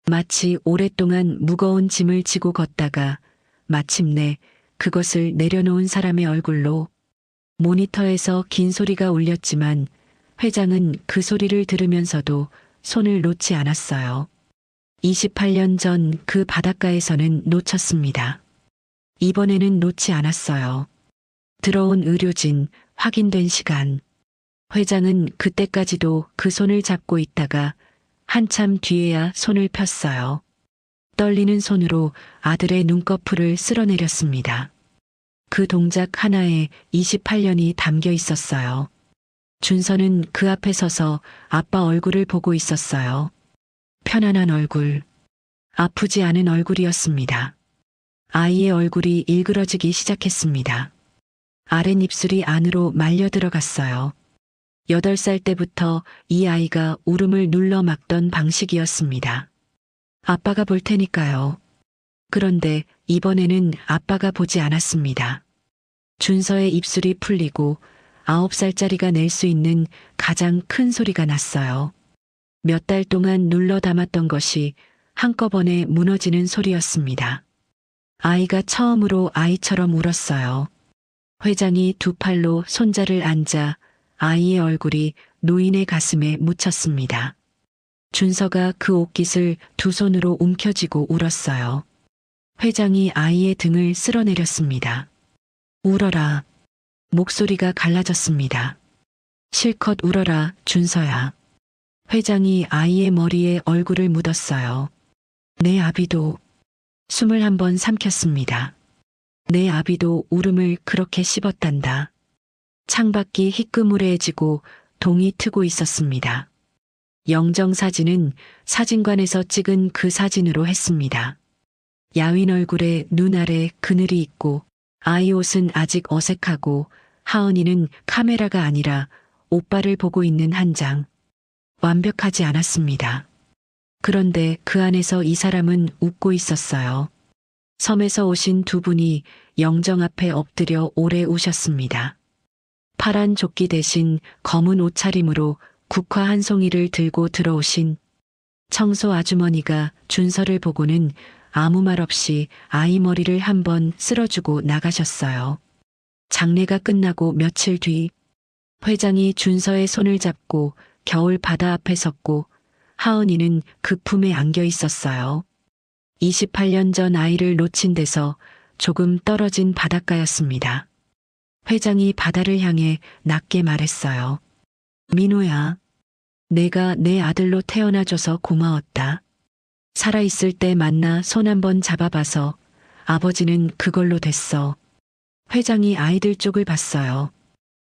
Speaker 3: 마치 오랫동안 무거운 짐을 지고 걷다가 마침내 그것을 내려놓은 사람의 얼굴로. 모니터에서 긴 소리가 울렸지만 회장은 그 소리를 들으면서도 손을 놓지 않았어요. 28년 전 그 바닷가에서는 놓쳤습니다. 이번에는 놓지 않았어요. 들어온 의료진, 확인된 시간. 회장은 그때까지도 그 손을 잡고 있다가 한참 뒤에야 손을 폈어요. 떨리는 손으로 아들의 눈꺼풀을 쓸어내렸습니다. 그 동작 하나에 28년이 담겨 있었어요. 준서는 그 앞에 서서 아빠 얼굴을 보고 있었어요. 편안한 얼굴, 아프지 않은 얼굴이었습니다. 아이의 얼굴이 일그러지기 시작했습니다. 아랫입술이 안으로 말려 들어갔어요. 8살 때부터 이 아이가 울음을 눌러 막던 방식이었습니다. 아빠가 볼 테니까요. 그런데 이번에는 아빠가 보지 않았습니다. 준서의 입술이 풀리고 9살짜리가 낼 수 있는 가장 큰 소리가 났어요. 몇 달 동안 눌러 담았던 것이 한꺼번에 무너지는 소리였습니다. 아이가 처음으로 아이처럼 울었어요. 회장이 두 팔로 손자를 앉아 아이의 얼굴이 노인의 가슴에 묻혔습니다. 준서가 그 옷깃을 두 손으로 움켜쥐고 울었어요. 회장이 아이의 등을 쓸어내렸습니다. 울어라. 목소리가 갈라졌습니다. 실컷 울어라, 준서야. 회장이 아이의 머리에 얼굴을 묻었어요. 내 아비도. 숨을 한번 삼켰습니다. 내 아비도 울음을 그렇게 씹었단다. 창밖이 희끄무레해지고 동이 트고 있었습니다. 영정사진은 사진관에서 찍은 그 사진으로 했습니다. 야윈 얼굴에 눈 아래 그늘이 있고 아이 옷은 아직 어색하고 하은이는 카메라가 아니라 오빠를 보고 있는 한 장. 완벽하지 않았습니다. 그런데 그 안에서 이 사람은 웃고 있었어요. 섬에서 오신 두 분이 영정 앞에 엎드려 오래 우셨습니다. 파란 조끼 대신 검은 옷차림으로 국화 한 송이를 들고 들어오신 청소 아주머니가 준서를 보고는 아무 말 없이 아이 머리를 한번 쓸어주고 나가셨어요. 장례가 끝나고 며칠 뒤 회장이 준서의 손을 잡고 겨울 바다 앞에 섰고 하은이는 그 품에 안겨 있었어요. 28년 전 아이를 놓친 데서 조금 떨어진 바닷가였습니다. 회장이 바다를 향해 낮게 말했어요. 민호야, 내가 내 아들로 태어나줘서 고마웠다. 살아있을 때 만나 손 한번 잡아봐서 아버지는 그걸로 됐어. 회장이 아이들 쪽을 봤어요.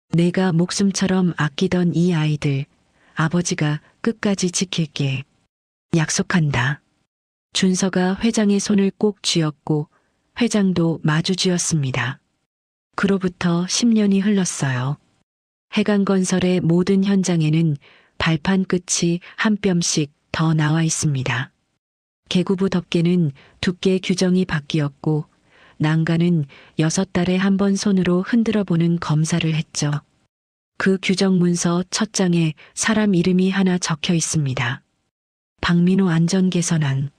Speaker 3: 내가 목숨처럼 아끼던 이 아이들, 아버지가 끝까지 지킬게. 약속한다. 준서가 회장의 손을 꼭 쥐었고 회장도 마주 쥐었습니다. 그로부터 10년이 흘렀어요. 해강건설의 모든 현장에는 발판 끝이 한 뼘씩 더 나와 있습니다. 개구부 덮개는 두께 규정이 바뀌었고 난간은 6달에 한 번 손으로 흔들어 보는 검사를 했죠. 그 규정 문서 첫 장에 사람 이름이 하나 적혀 있습니다. 박민호 안전개선안.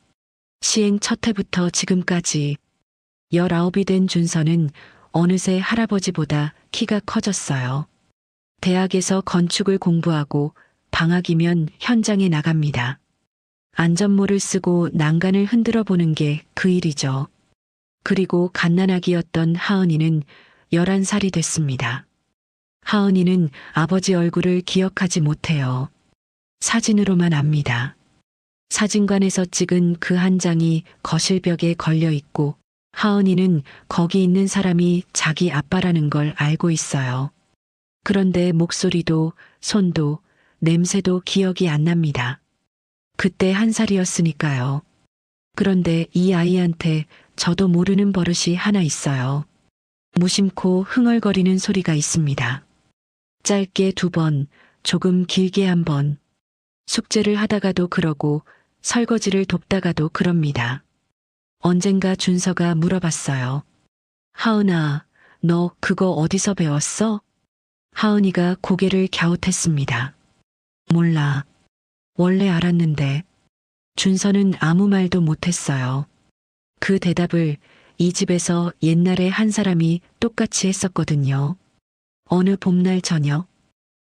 Speaker 3: 시행 첫 해부터 지금까지 19이 된 준서는 어느새 할아버지보다 키가 커졌어요. 대학에서 건축을 공부하고 방학이면 현장에 나갑니다. 안전모를 쓰고 난간을 흔들어 보는 게 그 일이죠. 그리고 갓난아기였던 하은이는 11살이 됐습니다. 하은이는 아버지 얼굴을 기억하지 못해요. 사진으로만 압니다. 사진관에서 찍은 그 한 장이 거실벽에 걸려 있고 하은이는 거기 있는 사람이 자기 아빠라는 걸 알고 있어요. 그런데 목소리도 손도 냄새도 기억이 안 납니다. 그때 1살이었으니까요. 그런데 이 아이한테 저도 모르는 버릇이 하나 있어요. 무심코 흥얼거리는 소리가 있습니다. 짧게 2번, 조금 길게 1번. 숙제를 하다가도 그러고 설거지를 돕다가도 그럽니다. 언젠가 준서가 물어봤어요. 하은아, 너 그거 어디서 배웠어? 하은이가 고개를 갸웃했습니다. 몰라. 원래 알았는데. 준서는 아무 말도 못했어요. 그 대답을 이 집에서 옛날에 한 사람이 똑같이 했었거든요. 어느 봄날 저녁,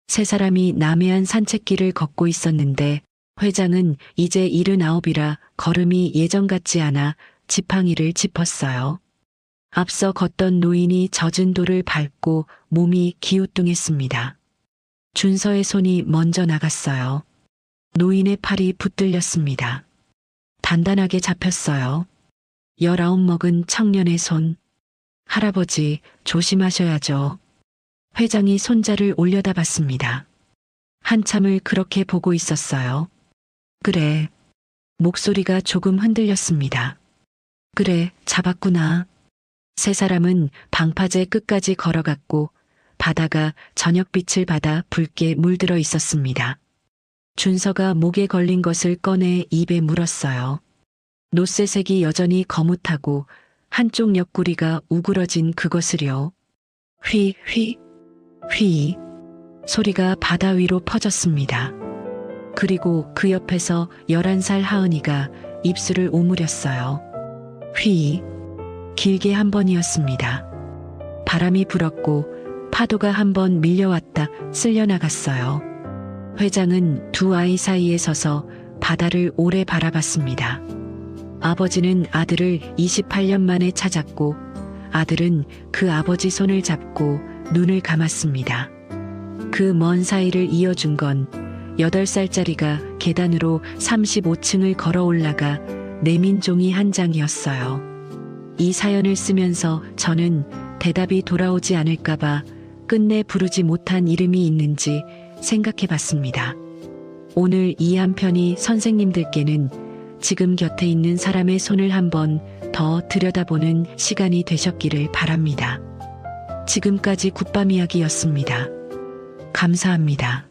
Speaker 3: 3사람이 남해안 산책길을 걷고 있었는데 회장은 이제 79이라 걸음이 예전 같지 않아 지팡이를 짚었어요. 앞서 걷던 노인이 젖은 돌을 밟고 몸이 기우뚱했습니다. 준서의 손이 먼저 나갔어요. 노인의 팔이 붙들렸습니다. 단단하게 잡혔어요. 19 먹은 청년의 손. 할아버지, 조심하셔야죠. 회장이 손자를 올려다 봤습니다. 한참을 그렇게 보고 있었어요. 그래. 목소리가 조금 흔들렸습니다. 그래, 잡았구나. 3사람은 방파제 끝까지 걸어갔고 바다가 저녁빛을 받아 붉게 물들어 있었습니다. 준서가 목에 걸린 것을 꺼내 입에 물었어요. 노쇠색이 여전히 거뭇하고 한쪽 옆구리가 우그러진 그것을요. 휘, 휘, 휘. 소리가 바다 위로 퍼졌습니다. 그리고 그 옆에서 11살 하은이가 입술을 오므렸어요. 휘. 길게 1번이었습니다. 바람이 불었고 파도가 1번 밀려왔다 쓸려나갔어요. 회장은 2 아이 사이에 서서 바다를 오래 바라봤습니다. 아버지는 아들을 28년 만에 찾았고 아들은 그 아버지 손을 잡고 눈을 감았습니다. 그 먼 사이를 이어준 건 8살짜리가 계단으로 35층을 걸어 올라가 내민 종이 한 장이었어요. 이 사연을 쓰면서 저는 대답이 돌아오지 않을까봐 끝내 부르지 못한 이름이 있는지 생각해 봤습니다. 오늘 이 한 편이 선생님들께는 지금 곁에 있는 사람의 손을 한번 더 들여다보는 시간이 되셨기를 바랍니다. 지금까지 굿밤 이야기였습니다. 감사합니다.